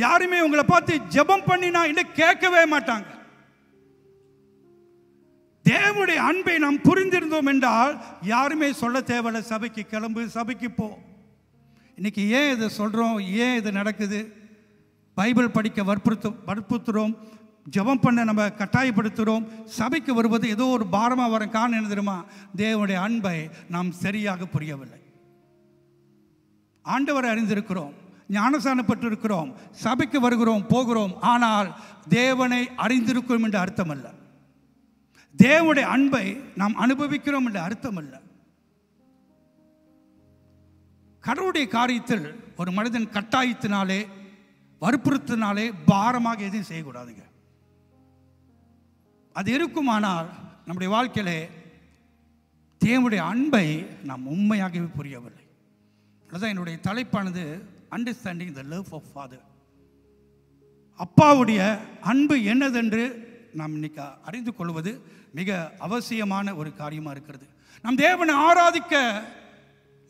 யாருமே உங்களை பார்த்து ஜெபம் பண்ணினா என்று கேட்கவே மாட்டாங்க. தேவனுடைய அன்பை நாம் புரிந்திருந்தோம் என்றால் யாருமே சொல்ல தேவையில்லை, சபைக்கு கிளம்பு, சபைக்கு போ. இன்னைக்கு ஏன் இதை சொல்கிறோம், ஏன் இது நடக்குது? பைபிள் படிக்க வற்புறுத்துகிறோம், ஜெபம் பண்ண நம்ம கட்டாயப்படுத்துகிறோம். சபைக்கு வருவது ஏதோ ஒரு பாரமாக வர காரணம் என்ன தெரியுமா? தேவனுடைய அன்பை நாம் சரியாக புரியவில்லை. ஆண்டவரை அறிந்திருக்கிறோம், ஞானசானப்பட்டு இருக்கிறோம், சபைக்கு வருகிறோம், போகிறோம், ஆனால் தேவனை அறிந்திருக்கிறோம் என்று அர்த்தம் அல்ல. தேவனுடைய அன்பை நாம் அனுபவிக்கிறோம் என்று அர்த்தம் அல்ல. கடவுளுடைய காரியத்தில் ஒரு மனிதன் கட்டாயத்தினாலே, வற்புறுத்தினாலே பாரமாக எதையும் செய்யக்கூடாதுங்க. அது இருக்குமானால் நம்முடைய வாழ்க்கையிலே தேவனுடைய அன்பை நாம் உண்மையாகவே புரியவில்லை. அதுதான் என்னுடைய தலைப்பானது understanding the love of father. அப்பாவுடைய அன்பு என்னதென்று நாம் இன்னைக்கு அறிந்து கொள்வது மிக அவசியமான ஒரு காரியமாக இருக்கிறது. நம் தேவனை ஆராதிக்க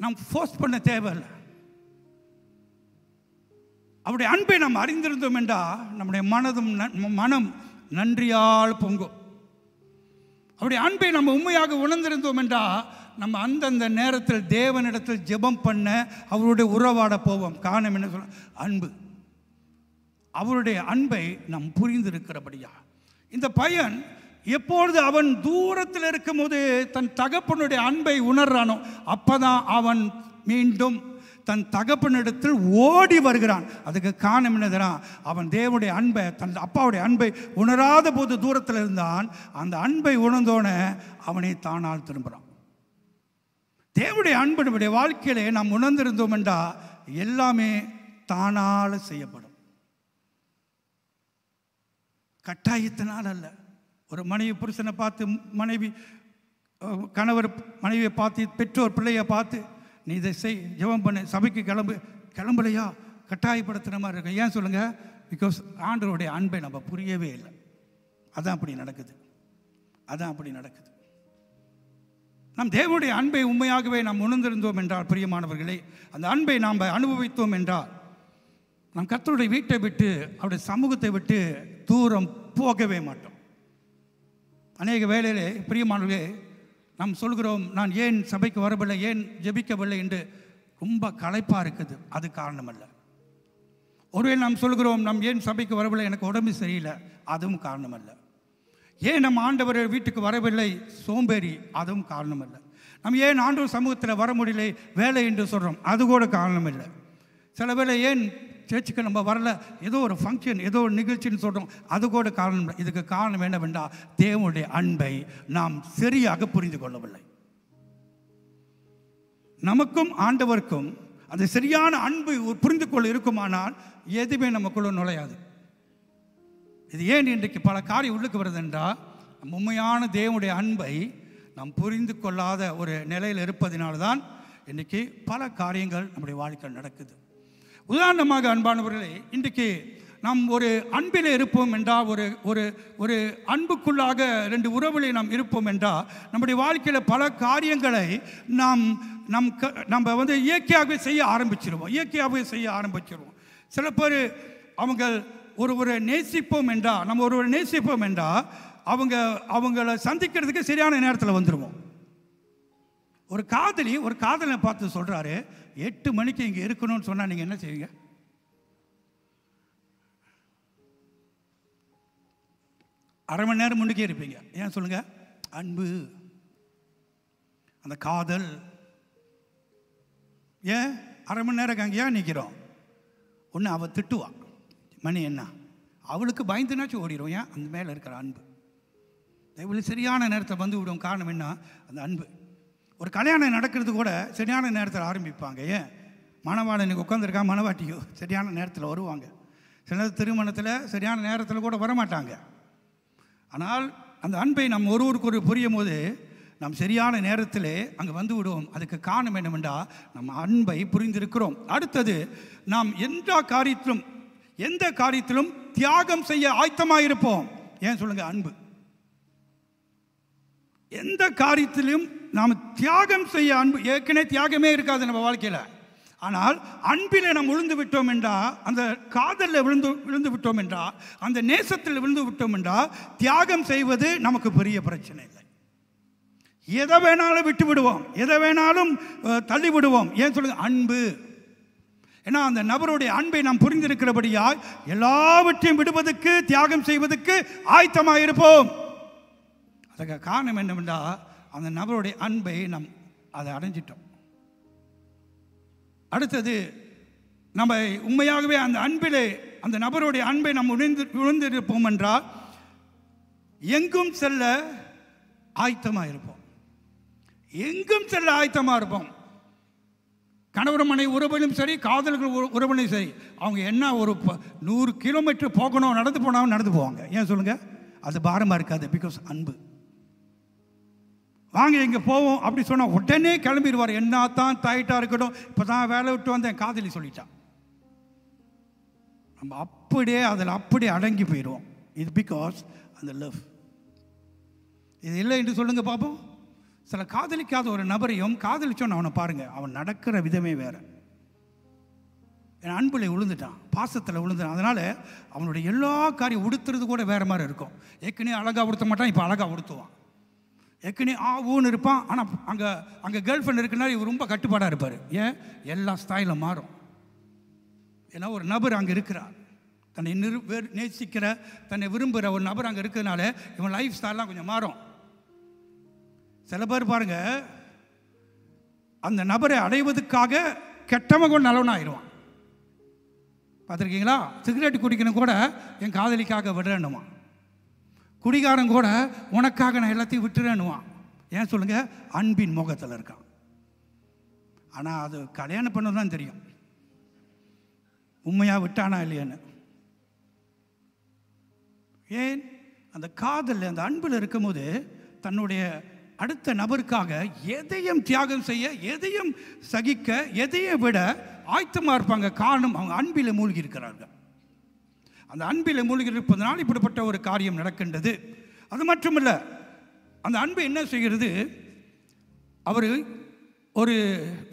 நாம் ஃபோர்ஸ் பண்ண தேவையில்லை. அவருடைய அன்பை நாம் அறிந்திருந்தோம் என்றால் நம்முடைய மனம் நன்றியால் பொங்கும். அவருடைய அன்பை நம்ம உண்மையாக உணர்ந்திருந்தோம் என்றால் நம்ம அந்தந்த நேரத்தில் தேவனிடத்தில் ஜெபம் பண்ண, அவருடைய உறவாட போவோம். காரணம் என்ன சொல்ல? அன்பு. அவருடைய அன்பை நாம் புரிந்திருக்கிறபடியா. இந்த பையன் எப்பொழுது அவன் தூரத்தில் இருக்கும்போது தன் தகப்பனுடைய அன்பை உணர்றானோ அப்பதான் அவன் மீண்டும் தன் தகப்பனிடத்தில் ஓடி வருகிறான். அதுக்கு காரணம் என்னதுன்னா, அவன் தேவனுடைய அன்பை, தன் அப்பாவுடைய அன்பை உணராத போது தூரத்தில் இருந்தான். அந்த அன்பை உணர்ந்தோன அவனை தானால் திரும்புகிறான். தேவனுடைய அன்பு நம்முடைய வாழ்க்கையிலே நாம் உணர்ந்திருந்தோம் என்றால் எல்லாமே தானால் செய்யப்படும், கட்டாயத்தினால் அல்ல. ஒரு மனைவி புருஷனை பார்த்து, கணவர் மனைவியை பார்த்து, பெற்றோர் பிள்ளையை பார்த்து, நீ இதை செய், ஜெபம் பண்ணு, சபைக்கு கிளம்பலையா கட்டாயப்படுத்துகிற மாதிரி இருக்கும். ஏன் சொல்லுங்கள்? பிகாஸ் ஆண்டவருடைய அன்பை நம்ம புரியவே இல்லை. அதான் அப்படி நடக்குது. நம் தேவனுடைய அன்பை உண்மையாகவே நாம் உணர்ந்திருந்தோம் என்றால் பிரியமானவர்களே, அந்த அன்பை நாம் அனுபவித்தோம் என்றால் நாம் கர்த்தருடைய வீட்டை விட்டு, அவருடைய சமூகத்தை விட்டு தூரம் போகவே மாட்டோம். அநேக வேளையிலே பிரியமானவர்களே நாம் சொல்கிறோம், நான் ஏன் சபைக்கு வரவில்லை, ஏன் ஜெபிக்கவில்லை என்று ரொம்ப களைப்பாக இருக்குது. அது காரணம் அல்ல. ஒருவேளை நாம் சொல்கிறோம், நாம் ஏன் சபைக்கு வரவில்லை, எனக்கு உடம்பு சரியில்லை, அதுவும் காரணம் அல்ல. ஏன் நம்ம ஆண்டவர் வீட்டுக்கு வரவில்லை, சோம்பேறி, அதுவும் காரணம் அல்ல. நம்ம ஏன் ஆண்டவர் சமூகத்தில் வர முடியல, வேலை என்று சொல்கிறோம், அது கூட காரணம் இல்லை. சில வேளை ஏன் சர்ச்சுக்கு நம்ம வரல, ஏதோ ஒரு ஃபங்க்ஷன், ஏதோ ஒரு நிகழ்ச்சின்னு சொல்கிறோம், அது கூட காரணம் இல்லை. இதுக்கு காரணம் என்னவென்றால் தேவனுடைய அன்பை நாம் சரியாக புரிந்து கொள்ளவில்லை. நமக்கும் ஆண்டவருக்கும் அந்த சரியான அன்பு புரிந்து கொள்ள இருக்குமானால் எதுவுமே நமக்குள்ள நுழையாது. இது ஏன் இன்றைக்கு பல காரியம் உள்ளுக்கு வருது என்றால், உண்மையான தேவனுடைய அன்பை நாம் புரிந்து கொள்ளாத ஒரு நிலையில் இருப்பதினால்தான் இன்றைக்கி பல காரியங்கள் நம்முடைய வாழ்க்கையில் நடக்குது. உதாரணமாக அன்பானவர்களே, இன்றைக்கு நாம் ஒரு அன்பில் இருப்போம் என்றால், ஒரு ஒரு ஒரு அன்புக்குள்ளாக ரெண்டு உறவுகளை நாம் இருப்போம் என்றால், நம்முடைய வாழ்க்கையில் பல காரியங்களை நம்ம இயற்கையாகவே செய்ய ஆரம்பிச்சிருவோம். சில பேர் ஒருவரை நேசிப்போம் என்றால், நம்ம ஒருவரை நேசிப்போம் என்றால் அவங்கள சந்திக்கிறதுக்கு சரியான நேரத்தில் வந்துடுவோம். ஒரு காதலை பார்த்து சொல்கிறாரு, 8 மணிக்கு இங்கே இருக்கணும்னு சொன்னால் நீங்கள் என்ன செய்வீங்க? அரை மணி நேரம் முன்னுக்கே இருப்பீங்க. ஏன் சொல்லுங்க? அன்பு, அந்த காதல். ஏன் அரை மணி நேரம் அங்கே ஏன் நிற்கிறோம்? ஒன்று அவள் திட்டுவா, மணி என்ன, அவளுக்கு பயந்துனாச்சும் ஓடிடும். ஏன்? அந்த மேலே இருக்கிற அன்பு. இவளுக்கு சரியான நேரத்தில் வந்து விடும். காரணம் என்ன? அந்த அன்பு. ஒரு கல்யாணம் நடக்கிறது கூட சரியான நேரத்தில் ஆரம்பிப்பாங்க. ஏன்? மணவாளனுக்கு உட்காந்துருக்கா, மணவாட்டியோ சரியான நேரத்தில் வருவாங்க. சில திருமணத்தில் சரியான நேரத்தில் கூட வரமாட்டாங்க. ஆனால் அந்த அன்பை நாம் ஒருவருக்கு புரியும் போது நாம் சரியான நேரத்தில் அங்கே வந்து விடுவோம். அதுக்கு காரணம் என்னவென்றால், நம்ம அன்பை புரிந்திருக்கிறோம். அடுத்தது, நாம் எந்த காரியத்திலும் தியாகம் செய்ய ஆயத்தமாக இருப்போம். ஏன் சொல்லுங்க? அன்பு. எந்த காரியத்திலும் நாம் தியாகம் செய்ய அன்பு. ஏற்கனவே தியாகமே இருக்காது நம்ம வாழ்க்கையில். ஆனால் அன்பில் நாம் விழுந்து விட்டோம் என்றால், அந்த காதலில் விழுந்து விட்டோம் என்றால், அந்த நேசத்தில் விழுந்து விட்டோம் என்றால், தியாகம் செய்வது நமக்கு பெரிய பிரச்சனை இல்லை. எதை வேணாலும் விட்டு விடுவோம், எதை வேணாலும் தள்ளி விடுவோம். ஏன் சொல்லுங்க? அன்பு. ஏன்னா அந்த நபருடைய அன்பை நாம் புரிந்திருக்கிறபடியால் எல்லாவற்றையும் விடுவதற்கு, தியாகம் செய்வதற்கு ஆயத்தமாக இருப்போம். அதுக்கு காரணம் என்னவென்றால், அந்த நபருடைய அன்பை நாம் அதை அடைஞ்சிட்டோம். அடுத்தது, நம்ம உண்மையாகவே அந்த அன்பிலே, அந்த நபருடைய அன்பை நாம் விழுந்திருப்போம் என்றால், எங்கும் செல்ல ஆயத்தமாக இருப்போம். எங்கும் செல்ல ஆயத்தமாக இருப்போம். கணவன் மனைவி உறவிலும் சரி, காதல்கள் உறவிலும் சரி, அவங்க என்ன ஒரு 100 கிலோமீட்டர் போகணும், நடந்து போனாலும் நடந்து போவாங்க. ஏன் சொல்லுங்க? அது பாரமாக இருக்காது. பிகாஸ் அன்பு. வாங்க இங்கே போவோம் அப்படி சொன்னால் உடனே கிளம்பிடுவார். என்ன தான் டைட்டாக இருக்கட்டும், இப்போ தான் வேலை விட்டு வந்தேன், காதலி சொல்லிட்டான். நம்ம அப்படியே அடங்கி போயிடுவோம். இது பிகாஸ் அந்த லவ். இது இல்லை என்று சொல்லுங்க பார்ப்போம். சில காதலிக்காத ஒரு நபரையும் காதலிச்சோன்னு அவனை பாருங்க, அவன் நடக்கிற விதமே வேறு. அன்பில் விழுந்துட்டான், பாசத்தில் விழுந்துட்டான். அதனால் அவனுடைய எல்லா காரியம் உடுத்துறது கூட வேறு மாதிரி இருக்கும். ஏற்கனவே அழகாக உடுத்த மாட்டான், இப்போ அழகாக உடுத்துவான். ஏற்கனவே ஊன்னு இருப்பான், ஆனால் அங்கே கேர்ள் ஃப்ரெண்ட் இருக்குன்னா இவர் ரொம்ப கட்டுப்பாடாக இருப்பார். ஏன்? எல்லா ஸ்டைலும் மாறும். ஏன்னா ஒரு நபர் அங்கே இருக்கிறார், தன்னை நேசிக்கிற, தன்னை விரும்புகிற ஒரு நபர் அங்கே இருக்கிறதுனால இவன் லைஃப் ஸ்டைல்லாம் கொஞ்சம் மாறும். சில பேர் பாருங்க, அந்த நபரை அடைவதற்காக கெட்டவன் கூட நல்லவன் ஆயிடுவான். பார்த்துருக்கீங்களா? சிகரெட் குடிக்கணும் கூட என் காதலிக்காக விடுறேன்னுமா. குடிகாரன் கூட உனக்காக நான் எல்லாத்தையும் விட்டுறேன்னுவான். ஏன் சொல்லுங்க? அன்பின் முகத்தில் இருக்கான். ஆனால் அது கல்யாணம் பண்ணது தான் தெரியும் உண்மையாக விட்டானா இல்லையான்னு. ஏன்? அந்த காதல், அந்த அன்பில் இருக்கும்போது தன்னுடைய அடுத்த நபருக்காக எதையும் தியாகம் செய்ய, எதையும் சகிக்க, எதையும் விட ஆயத்தமாக இருப்பாங்க. காரணம், அவங்க அன்பில் மூழ்கி இருக்கிறார்கள். அந்த அன்பில் மூழ்கி இருப்பதனால் இப்படிப்பட்ட ஒரு காரியம் நடக்கின்றது. அது மட்டுமல்ல, அந்த அன்பு என்ன செய்கிறது? அவர் ஒரு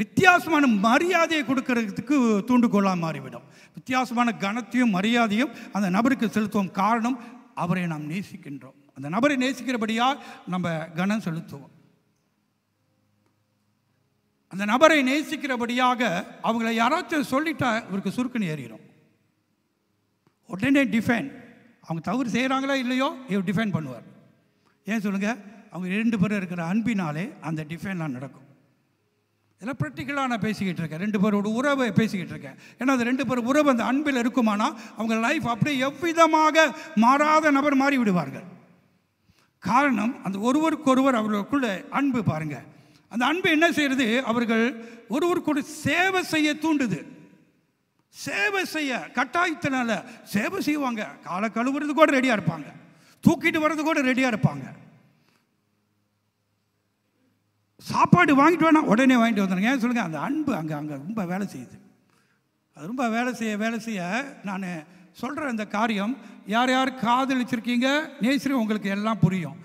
வித்தியாசமான மரியாதையை கொடுக்கறதுக்கு தூண்டுகோலாக மாறிவிடும். வித்தியாசமான கனத்தையும் மரியாதையும் அந்த நபருக்கு செலுத்துவோம். காரணம், அவரை நாம் நேசிக்கின்றோம். அந்த நபரை நேசிக்கிறபடியால் நம்ம கனம் செலுத்துவோம். அந்த நபரை நேசிக்கிறபடியாக அவங்கள யாராச்சும் சொல்லிட்டா இவருக்கு சுருக்குன்னு ஏறிடும். உடனே டிஃபைன். அவங்க தவறு செய்கிறாங்களோ இல்லையோ இவர் டிஃபைன் பண்ணுவார். ஏன் சொல்லுங்க? அவங்க 2 பேரும் இருக்கிற அன்பினாலே அந்த டிஃபைன்லாம் நடக்கும். இதெல்லாம் ப்ராக்டிக்கலாக நான் பேசிக்கிட்டு இருக்கேன். 2 பேரோட உறவை பேசிக்கிட்டு இருக்கேன். ஏன்னா அந்த 2 பேர் உறவு அந்த அன்பில் இருக்குமானா அவங்க லைஃப் அப்படியே எவ்விதமாக மாறாத நபர் மாறி விடுவார்கள். காரணம், அந்த ஒருவருக்கொருவர் அவர்களுக்குள்ள அன்பு பாருங்க. அந்த அன்பு என்ன செய்யறது? அவர்கள் ஒருவருக்கொரு சேவை செய்ய தூண்டுது. சேவை செய்ய கட்டாயத்தினால சேவை செய்வாங்க. காலை கழுவுறது கூட ரெடியாக இருப்பாங்க, தூக்கிட்டு வர்றது கூட ரெடியாக இருப்பாங்க. சாப்பாடு வாங்கிட்டு வேணா உடனே வாங்கிட்டு வந்துடுங்க. ஏன் சொல்லுங்கள், அந்த அன்பு அங்கே ரொம்ப வேலை செய்யுது. அது ரொம்ப வேலை செய்ய நான் சொல்கிற இந்த காரியம் யார் யார் காதலிச்சிருக்கீங்க நேசிரி உங்களுக்கு எல்லாம் புரியும்.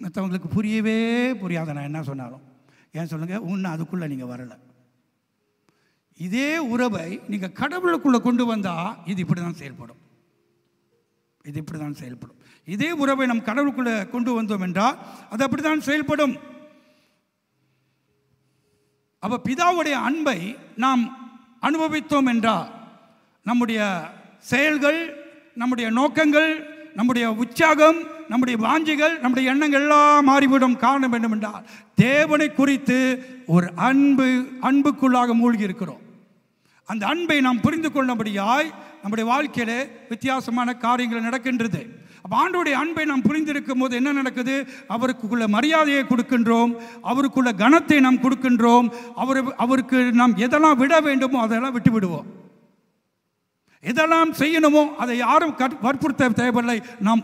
மற்றவங்களுக்கு புரியவே புரியாத நான் என்ன சொன்னாலும். ஏன் சொல்லுங்கள், இன்னும் அதுக்குள்ளே நீங்கள் வரலை. இதே உறவை நீங்கள் கடவுளுக்குள்ளே கொண்டு வந்தால் இது இப்படி தான் செயல்படும். இது இப்படி தான் செயல்படும். இதே உறவை நம் கடவுளுக்குள்ளே கொண்டு வந்தோம் என்றால் அது அப்படி தான் செயல்படும். அப்போ பிதாவுடைய அன்பை நாம் அனுபவித்தோம் என்றால் நம்முடைய செயல்கள், நம்முடைய நோக்கங்கள், நம்முடைய உற்சாகம், நம்முடைய வாஞ்சிகள், நம்முடைய எண்ணங்கள் எல்லாம் மாறிவிடும். காரணம் என்னவென்றால் தேவனை குறித்து ஒரு அன்புக்குள்ளாக மூழ்கி இருக்கிறோம். அந்த அன்பை நாம் புரிந்து கொள்ளும்படியாய் நம்முடைய வாழ்க்கையில வித்தியாசமான காரியங்கள் நடக்கின்றது. அப்போ ஆண்டவருடைய அன்பை நாம் புரிந்திருக்கும் போது என்ன நடக்குது? அவருக்குள்ள மரியாதையை கொடுக்கின்றோம், அவருக்குள்ள கனத்தை நாம் கொடுக்கின்றோம். அவருக்கு நாம் எதெல்லாம் விட வேண்டுமோ அதெல்லாம் விட்டு விடுவோம். எதெல்லாம் செய்யணுமோ அதை யாரும் வற்புறுத்த தேவையில்லை, நாம்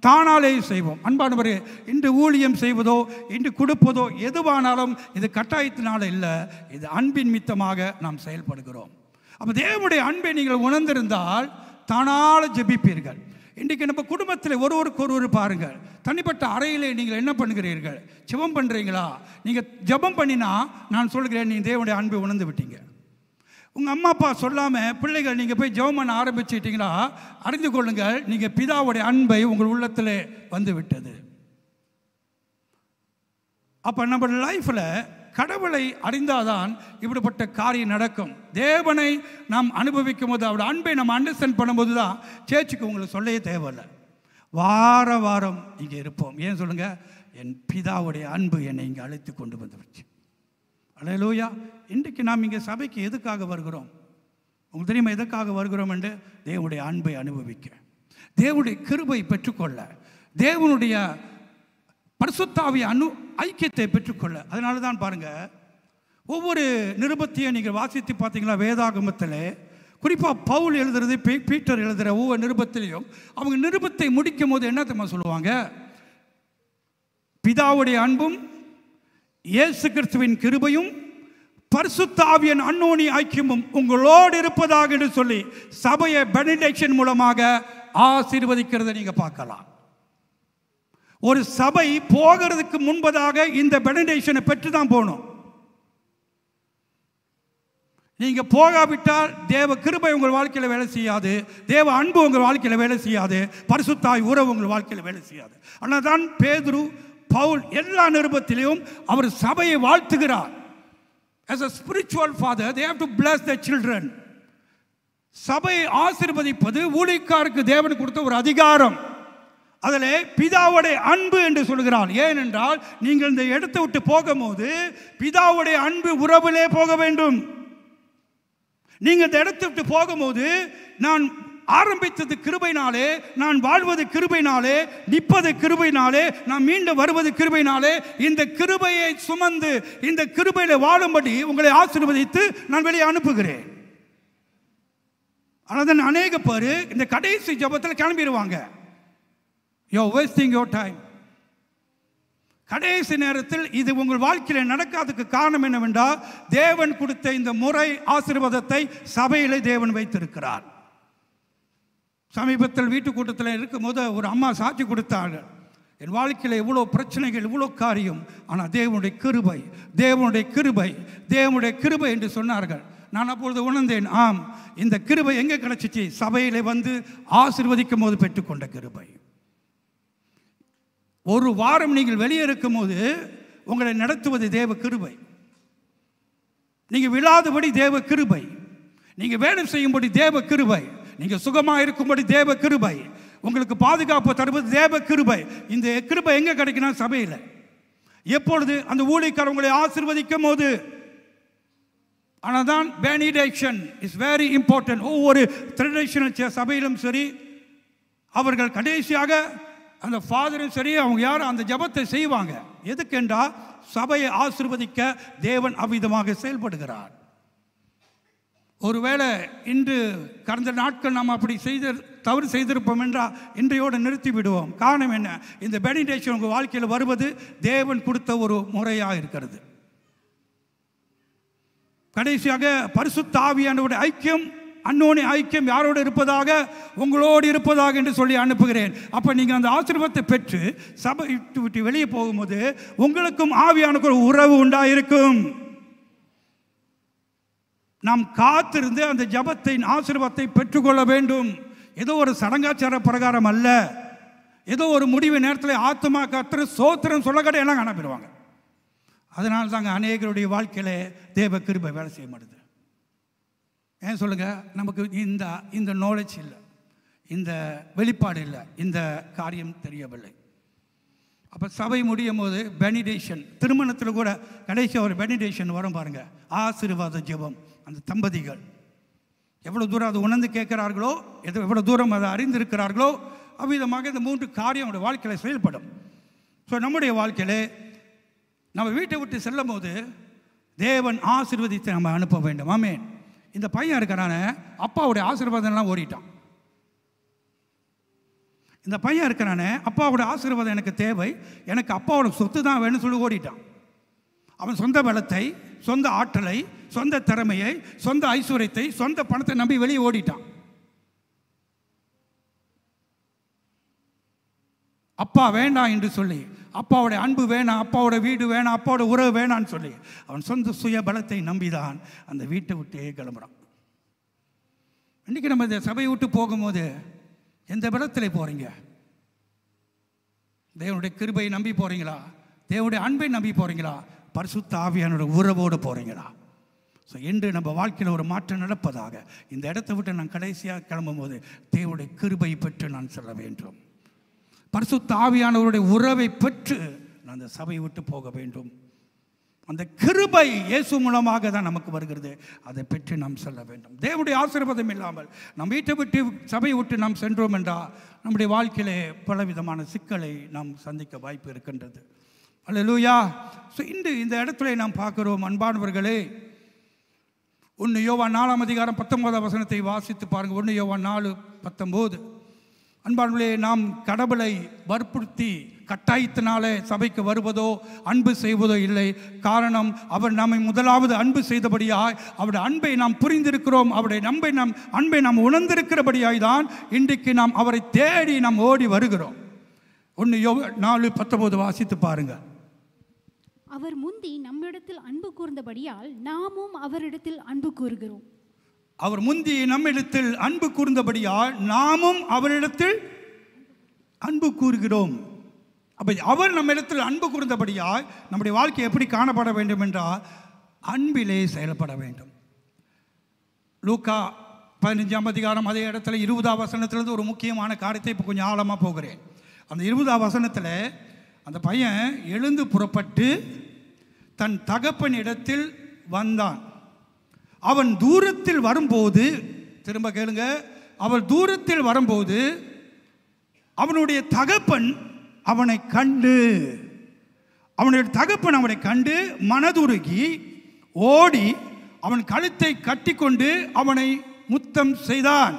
தானாலே செய்வோம். அன்பானவரே, இன்று ஊழியம் செய்வதோ இன்று கொடுப்பதோ எதுவானாலும் இது கட்டாயத்தினால இல்லை, இது அன்பின் மித்தமாக நாம் செயல்படுகிறோம். அப்போ தேவனுடைய அன்பை நீங்கள் உணர்ந்திருந்தால் தானால ஜெபிப்பீர்கள். இன்றைக்கு நம்ம குடும்பத்தில் ஒருவருக்கு பாருங்கள், தனிப்பட்ட அறையிலே நீங்கள் என்ன பண்ணுகிறீர்கள்? ஜெபம் பண்ணுறீங்களா? நீங்கள் ஜெபம் பண்ணினா நான் சொல்கிறேன், நீங்கள் தேவனுடைய அன்பை உணர்ந்து விட்டீங்க. உங்கள் அம்மா அப்பா சொல்லாமல் பிள்ளைகள் நீங்கள் போய் ஜெபம் பண்ண ஆரம்பிச்சிட்டிங்களா, அறிந்து கொள்ளுங்கள், நீங்கள் பிதாவுடைய அன்பை உங்கள் உள்ளத்தில் வந்து விட்டது. அப்போ நம்ம லைஃப்பில் கடவுளை அறிந்தாதான் இப்படிப்பட்ட காரியம் நடக்கும். தேவனை நாம் அனுபவிக்கும் போது, அவருடைய அன்பை நம்ம அண்டர்ஸ்டாண்ட் பண்ணும்போது தான் சேர்ச்சுக்கு உங்களுக்கு சொல்லவே தேவையில்லை, வாரம் இங்கே இருப்போம். ஏன் சொல்லுங்கள், என் பிதாவுடைய அன்பு என்னை இங்கே அழைத்து கொண்டு வந்துருச்சு. அல்லேலூயா. இன்றைக்கு நாம் இங்கே சபைக்கு எதுக்காக வருகிறோம்? உங்களுக்கு தெரியுமா எதுக்காக வருகிறோம் என்று? தேவனுடைய அன்பை அனுபவிக்க, தேவனுடைய கிருபை பெற்றுக்கொள்ள, தேவனுடைய பரிசுத்தாவிய ஐக்கியத்தை பெற்றுக்கொள்ள. அதனால தான் பாருங்கள், ஒவ்வொரு நிருபத்தையும் நீங்கள் வாசித்து பார்த்தீங்களா, வேதாகமத்தில் குறிப்பாக பவுல் எழுதுறது, பீட்டர் எழுதுகிற ஒவ்வொரு நிருபத்திலையும் அவங்க நிருபத்தை முடிக்கும் போது என்ன தெரியுமா சொல்லுவாங்க? பிதாவுடைய அன்பும் இயேசு கிறிஸ்துவின் கிருபையும் பரிசுத்த ஆவியின் அன்னோனி ஐக்கியமும் உங்களோடு இருப்பதாக என்று சொல்லி சபையை பெனிடிக்ஷன் மூலமாக ஆசீர்வதிக்கிறதை நீங்க பார்க்கலாம். ஒரு சபை போகிறதுக்கு முன்பதாக இந்த பெனிடிக்ஷனை பெற்று தான் போகணும். நீங்க போகாவிட்டால் தேவ கிருபை உங்கள் வாழ்க்கையில் வேலை செய்யாது, தேவ அன்பு உங்கள் வாழ்க்கையில் வேலை செய்யாது, பரிசுத்தாய் உறவு உங்கள் வாழ்க்கையில் வேலை செய்யாது. ஆனால் தான் பேதுரு, பவுல் எல்லா நிருபத்திலும் அவர் சபையை வாழ்த்துகிறார். As a spiritual father, they have to bless their children. சபையை ஆசீர்வதிப்பது ஊழியக்காரருக்கு தேவன் கொடுத்த ஒரு அதிகாரம். அதில் பிதாவுடைய அன்பு என்று சொல்கிறார். ஏனென்றால் நீங்கள் இந்த இடத்தை விட்டு போகும்போது பிதாவுடைய அன்பு உறவிலே போக வேண்டும். நீங்கள் இந்த இடத்தை விட்டு போகும்போது நான் ஆரம்பித்தது கிருபையினாலே, நான் வாழ்வது கிருபையினாலே, நிற்பது கிருபையினாலே, நான் மீண்டும் வருவது கிருபையினாலே, இந்த கிருபையை சுமந்து இந்த கிருபையில வாழும்படி உங்களை ஆசீர்வதித்து நான் வெளியே அனுப்புகிறேன். ஆனால் அநேக பேர் இந்த கடைசி ஜெபத்தில் கிளம்பிடுவாங்க. You're wasting your time. கடைசி நேரத்தில் இது உங்கள் வாழ்க்கையில் நடக்காததுக்கு காரணம் என்னவென்றால் தேவன் கொடுத்த இந்த முறை ஆசீர்வாதத்தை சபையிலே தேவன் வைத்திருக்கிறார். சமீபத்தில் வீட்டு கூட்டத்தில் இருக்கும்போது ஒரு அம்மா சாட்சி கொடுத்தாங்க, என் வாழ்க்கையில் இவ்வளோ பிரச்சனைகள், இவ்வளோ காரியம், ஆனால் தேவனுடைய கிருபை, தேவனுடைய கிருபை, தேவனுடைய கிருபை என்று சொன்னார்கள். நான் அப்பொழுது உணர்ந்தேன், ஆம், இந்த கிருபை எங்கே கிடைச்சிச்சு? சபையிலே வந்து ஆசீர்வதிக்கும் போது பெற்றுக்கொண்ட கிருபை. ஒரு வாரம் நீங்கள் வெளியே இருக்கும் போது உங்களை நடத்துவது தேவ கிருபை. நீங்கள் விழாதபடி தேவ கிருபை, நீங்கள் வேலை செய்யும்படி தேவ கிருபை, நீங்கள் சுகமாக இருக்கும்படி தேவ கிருபை, உங்களுக்கு பாதுகாப்பு தருவது தேவ கிருபை. இந்த கிருபை எங்கே கிடைக்கணும்? சபையில். எப்பொழுது? அந்த ஊழியக்காரர் உங்களை ஆசீர்வதிக்கும் போது. ஆனால் தான் பெனிடிக்ஷன் இஸ் வெரி இம்பார்ட்டன்ட். ஒவ்வொரு ட்ரெடிஷனல் சபையிலும் சரி, அவர்கள் கடைசியாக அந்த ஃபாதரும் சரி, அவங்க யாரும் அந்த ஜபத்தை செய்வாங்க. எதுக்கென்றால் சபையை ஆசீர்வதிக்க தேவன் அவ்விதமாக செயல்படுகிறார். ஒருவேளை இன்று கடந்த நாட்கள் நாம் அப்படி தவறு செய்திருப்போம் என்றால் இன்றையோடு நிறுத்தி விடுவோம். காரணம் என்ன? இந்த பெனிடேஷன் உங்கள் வாழ்க்கையில் வருவது தேவன் கொடுத்த ஒரு முறையாக இருக்கிறது. கடைசியாக பரிசுத்த ஆவியானவருடைய ஐக்கியம், அன்னோனி ஐக்கியம் யாரோடு இருப்பதாக, உங்களோடு இருப்பதாக என்று சொல்லி அனுப்புகிறேன். அப்போ நீங்கள் அந்த ஆசீர்வாதத்தை பெற்று சபை விட்டு வெளியே போகும்போது உங்களுக்கும் ஆவியானுக்கு ஒரு உறவு உண்டாயிருக்கும். நாம் காத்திருந்து அந்த ஜபத்தின் ஆசீர்வாதத்தை பெற்றுக்கொள்ள வேண்டும். ஏதோ ஒரு சடங்காச்சார பிரகாரம் அல்ல, ஏதோ ஒரு முடிவு நேரத்தில் ஆத்மா கர்த்தர் சோத்திரம் சொல்ல கடை எல்லாம் காணப்படுவாங்க. அதனால தாங்க அநேகருடைய வாழ்க்கையில் தேவ கிருபை வேலை செய்ய மாட்டுது. ஏன் சொல்லுங்க? நமக்கு இந்த நாலேஜ் இல்லை, இந்த வெளிப்பாடு இல்லை, இந்த காரியம் தெரியவில்லை. அப்போ சபை முடியும் போது பெனிடேஷன், திருமணத்தில் கூட கடைசி ஒரு பெனிடேஷன் வரும் பாருங்க, ஆசீர்வாத ஜெபம். அந்த தம்பதிகள் எவ்வளோ தூரம் அதை உணர்ந்து கேட்கிறார்களோ, எவ்வளோ தூரம் அதை அறிந்திருக்கிறார்களோ, அவ்விதமாக இந்த 3 காரியம் நம்முடைய வாழ்க்கையில் செயல்படும். ஸோ நம்முடைய வாழ்க்கையில் நம்ம வீட்டை விட்டு செல்லும் போது தேவன் ஆசீர்வதித்து நம்ம அனுப்ப வேண்டும். ஆமென். இந்த பையன் இருக்கிறான அப்பாவுடைய ஆசீர்வாதம்லாம் ஓடிட்டான். இந்த பையன் இருக்கிறானே அப்பாவோட ஆசீர்வாதம் எனக்கு தேவை, எனக்கு அப்பாவோட சொத்து தான் வேணும்னு சொல்லி ஓடிட்டான். அவன் சொந்த பலத்தை, சொந்த ஆற்றலை, சொந்த திறமையை, சொந்த ஐஸ்வர்யத்தை, சொந்த பணத்தை நம்பி வெளியே ஓடிட்டான். அப்பா வேண்டாம் என்று சொல்லி, அப்பாவுடைய அன்பு வேணாம், அப்பாவோட வீடு வேணாம், அப்பாவோட உறவு வேணான்னு சொல்லி அவன் சொந்த சுய பலத்தை நம்பிதான் அந்த வீட்டை விட்டே கிளம்புறான். இன்றைக்கி நம்ம இந்த சபையை விட்டு போகும்போது எந்த பலத்தில் போகிறீங்க? தேவனுடைய கிருபையை நம்பி போகிறீங்களா? தேவனுடைய அன்பை நம்பி போகிறீங்களா? பரிசுத்த ஆவியானோட உறவோடு போகிறீங்களா? ஸோ இன்று நம்ம வாழ்க்கையில் ஒரு மாற்றம் நடப்பதாக இந்த இடத்தை விட்டு நான் கடைசியாக கிளம்பும்போது தேவனுடைய கிருபை பெற்று நான் செல்ல வேண்டும். பரிசுத்த ஆவியானவருடைய உறவை பெற்று நான் அந்த சபையை விட்டு போக வேண்டும். அந்த கிருபை இயேசு மூலமாக தான் நமக்கு வருகிறது. அதை பெற்று நாம் செல்ல வேண்டும். தேவனுடைய ஆசீர்வாதம் இல்லாமல் நம் வீட்டை விட்டு சபையை விட்டு நாம் சென்றோம் என்றால் நம்முடைய வாழ்க்கையிலே பலவிதமான சிக்கலை நாம் சந்திக்க வாய்ப்பு இருக்கின்றது. அல்லேலூயா. ஸோ இன்று இந்த இடத்துல நாம் பார்க்கிறோம் அன்பானவர்களே, 1 யோவான் 4ஆம் அதிகாரம் 19ஆம் வசனத்தை வாசித்து பாருங்கள். 1 யோவான் 4:19. அன்பானவர்களே, நாம் கடவுளை வற்புறுத்தி கட்டாயத்தினாலே சபைக்கு வருவதோ அன்பு செய்வதோ இல்லை. காரணம், அவர் நம்மை முதலாவது அன்பு செய்தபடியாய், அவருடைய அன்பை நாம் புரிந்திருக்கிறோம், அவருடைய அன்பை நாம் உணர்ந்திருக்கிறபடியாய் தான் இன்றைக்கு நாம் அவரை தேடி நாம் ஓடி வருகிறோம். 1 யோவான் 4:19 வாசித்து பாருங்கள். அவர் முந்தி நம்மிடத்தில் அன்பு கூர்ந்தபடியால் நாமும் அவரிடத்தில் அன்பு கூறுகிறோம். அவர் முந்தி நம்மிடத்தில் அன்பு கூர்ந்தபடியால் நாமும் அவரிடத்தில் அன்பு கூறுகிறோம். அப்போ அவர் நம்மிடத்தில் அன்பு கூர்ந்தபடியால் நம்முடைய வாழ்க்கை எப்படி காணப்பட வேண்டும் என்றால் அன்பிலே செயல்பட வேண்டும். லூக்கா 15ஆம் அதிகாரம் அதே இடத்துல 20ஆம் வசனத்திலிருந்து ஒரு முக்கியமான காரியத்தை இப்போ கொஞ்சம் ஆழமாக போகிறேன். அந்த 20ஆம் வசனத்தில் அந்த பையன் எழுந்து புறப்பட்டு தன் தகப்பன் இடத்தில் வந்தான். அவன் தூரத்தில் வரும்போது, திரும்ப கேளுங்க, அவன் தூரத்தில் வரும்போது அவனுடைய தகப்பன் அவனை கண்டு மனதுருகி ஓடி அவன் கழுத்தை கட்டிக்கொண்டு அவனை முத்தம் செய்தான்.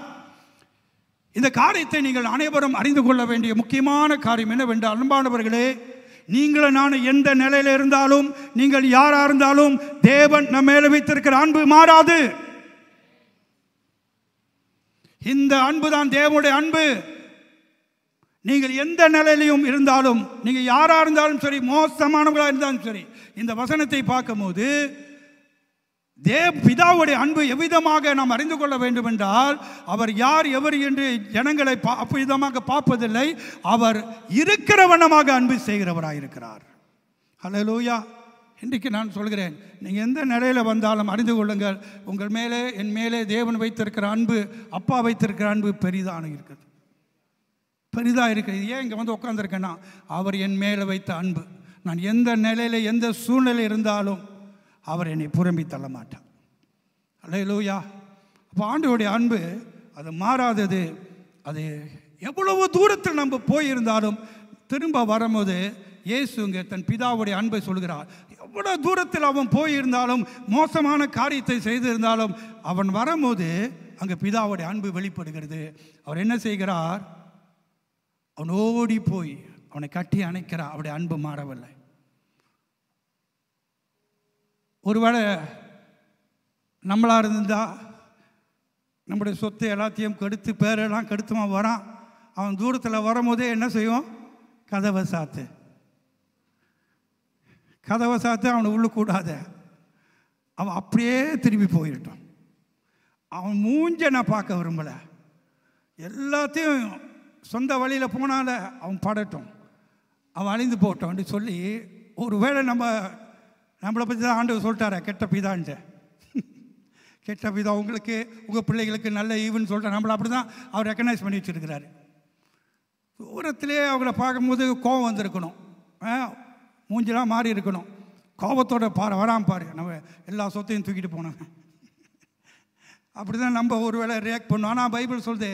இந்த காரியத்தை நீங்கள் அனைவரும் அறிந்து கொள்ள வேண்டிய முக்கியமான காரியம் என்னவென்றால், அன்பானவர்களே, நீங்களும் நானும் எந்த நிலையில் இருந்தாலும், நீங்கள் யாரா இருந்தாலும், தேவன் நம்ம மேல வைத்திருக்கிற அன்பு மாறாது. இந்த அன்பு தான் தேவனுடைய அன்பு. நீங்கள் எந்த நிலையிலும் இருந்தாலும், நீங்க யாரா இருந்தாலும் சரி, மோசமானவர்களா இருந்தாலும் சரி, இந்த வசனத்தை பார்க்கும்போது பிதாவுடைய அன்பு எவ்விதமாக நாம் அறிந்து கொள்ள வேண்டும் என்றால், அவர் யார் எவர் என்று ஜனங்களை அவ்விதமாக பார்ப்பதில்லை, அவர் இருக்கிற வண்ணமாக அன்பு செய்கிறவராக இருக்கிறார். ஹல்லேலூயா. இன்றைக்கு நான் சொல்கிறேன், நீங்கள் எந்த நிலையில் வந்தாலும் அறிந்து கொள்ளுங்கள், உங்கள் மேலே என் மேலே தேவன் வைத்திருக்கிற அன்பு, அப்பா வைத்திருக்கிற அன்பு பெரிதாக இருக்குது. ஏன் இங்கே வந்து உட்காந்துருக்கேன்னா, அவர் என் மேலே வைத்த அன்பு. நான் எந்த நிலையில் எந்த சூழ்நிலை இருந்தாலும் அவர் என்னை புறம்பி தள்ள மாட்டார். அல்லேலூயா. அப்போ ஆண்டவருடைய அன்பு அது மாறாதது. அது எவ்வளவு தூரத்தில் நம்ம போயிருந்தாலும் திரும்ப வரும்போது இயேசுங்க தன் பிதாவுடைய அன்பை சொல்கிறார். எவ்வளோ தூரத்தில் அவன் போயிருந்தாலும், மோசமான காரியத்தை செய்திருந்தாலும், அவன் வரும்போது அங்கே பிதாவுடைய அன்பு வெளிப்படுகிறது. அவர் என்ன செய்கிறார்? அவன் ஓடி போய் அவனை கட்டி அணைக்கிறார். அவருடைய அன்பு மாறவில்லை. ஒருவேளை நம்மளாக இருந்தா நம்முடைய சொத்து எல்லாத்தையும் கெடுத்து, பேரெல்லாம் கெடுத்துமா வரான். அவன் தூரத்தில் வரும்போதே என்ன செய்வோம்? கதவை சாத்து, கதவை சாத்து, அவனை உள்ள கூடாத. அவன் அப்படியே திரும்பி போயிட்டான். அவன் மூஞ்ச நான் பார்க்க விரும்பலை. எல்லாத்தையும் சொந்த வழியில் போனால அவன் படட்டும், அவன் அழிந்து போட்டோம் அப்படின்னு சொல்லி, ஒரு வேளை நம்மளை பற்றி தான் ஆண்டவர் சொல்லிட்டார கெட்ட பிதான்ட்டு. கெட்ட பிதா உங்களுக்கு, உங்கள் பிள்ளைகளுக்கு நல்ல ஈவுன்னு சொல்லிட்டு நம்மளை அப்படி தான் அவர் ரெக்கக்னைஸ் பண்ணி வச்சுருக்கிறாரு. தூரத்திலே அவங்கள பார்க்கும்போது கோபம் வந்திருக்கணும், மூஞ்செல்லாம் மாறி இருக்கணும். கோபத்தோட வராமல் பாரு, நம்ம எல்லா சொத்தையும் தூக்கிட்டு போனாங்க. அப்படி தான் நம்ம ஒரு வேளை ரியாக்ட் பண்ணோம். ஆனால் பைபிள் சொல்லுது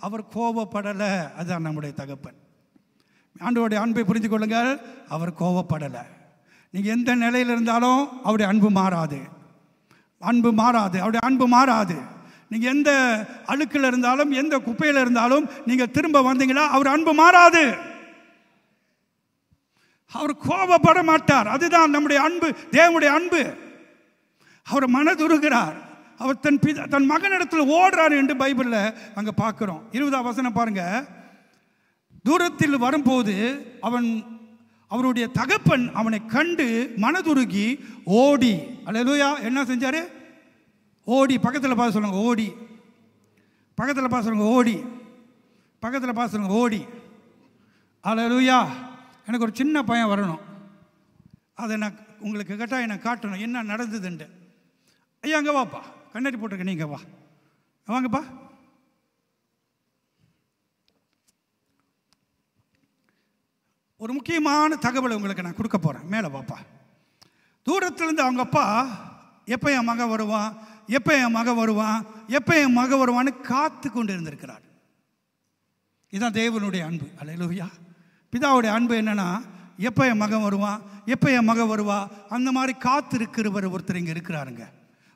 அவர் கோபப்படலை. அதுதான் நம்முடைய தகப்பன். ஆண்டவருடைய அன்பை புரிஞ்சு கொள்ளுங்கள். அவர் கோபப்படலை. நீங்கள் எந்த நிலையில் இருந்தாலும் அவருடைய அன்பு மாறாது. அன்பு மாறாது. அவருடைய அன்பு மாறாது. நீங்கள் எந்த அழுக்கில் இருந்தாலும், எந்த குப்பையில் இருந்தாலும் நீங்கள் திரும்ப வந்தீங்களா, அவர் அன்பு மாறாது. அவர் கோபப்பட மாட்டார். அதுதான் நம்முடைய அன்பு, தேவனுடைய அன்பு. அவர் மனதுருகிறார். அவர் தன் மகனிடத்தில் ஓடுறார் என்று பைபிளில் அங்கே பார்க்குறோம். 20ஆம் வசனம் பாருங்க. தூரத்தில் வரும்போது அவருடைய தகப்பன் அவனை கண்டு மனதுருகி ஓடி, அல்லேலூயா, என்ன செஞ்சாரு? ஓடி. பக்கத்தில் பார்த்து சொல்லுங்க, ஓடி. பக்கத்தில் பார்த்து சொல்லுங்க, ஓடி. பக்கத்தில் பார்த்து சொல்லுங்க, ஓடி. அல்லேலூயா. எனக்கு ஒரு சின்ன பையன் வரணும். அதை நான் உங்களுக்கு கட்டாயம் நான் காட்டணும் என்ன நடந்ததுண்டு. ஐயா அங்கே வாப்பா, கண்ணாடி போட்டிருக்க, நீங்கள் வா, வாங்கப்பா. ஒரு முக்கியமான தகவலை உங்களுக்கு நான் கொடுக்க போகிறேன். மேலே வாப்பா. தூரத்துலேருந்து அவங்க அப்பா எப்போ என் மகன் வருவான், எப்போ என் மகன் வருவான், எப்போ என் மகன் வருவான்னு காத்து கொண்டு இருந்திருக்கிறார். இதுதான் தேவனுடைய அன்பு. அல்லேலூயா. பிதாவுடைய அன்பு என்னன்னா, எப்போ என் மகன் வருவான், எப்போ என் மகன் வருவா, அந்த மாதிரி காத்து இருக்கிறவர் ஒருத்தர் இங்கே இருக்கிறாருங்க.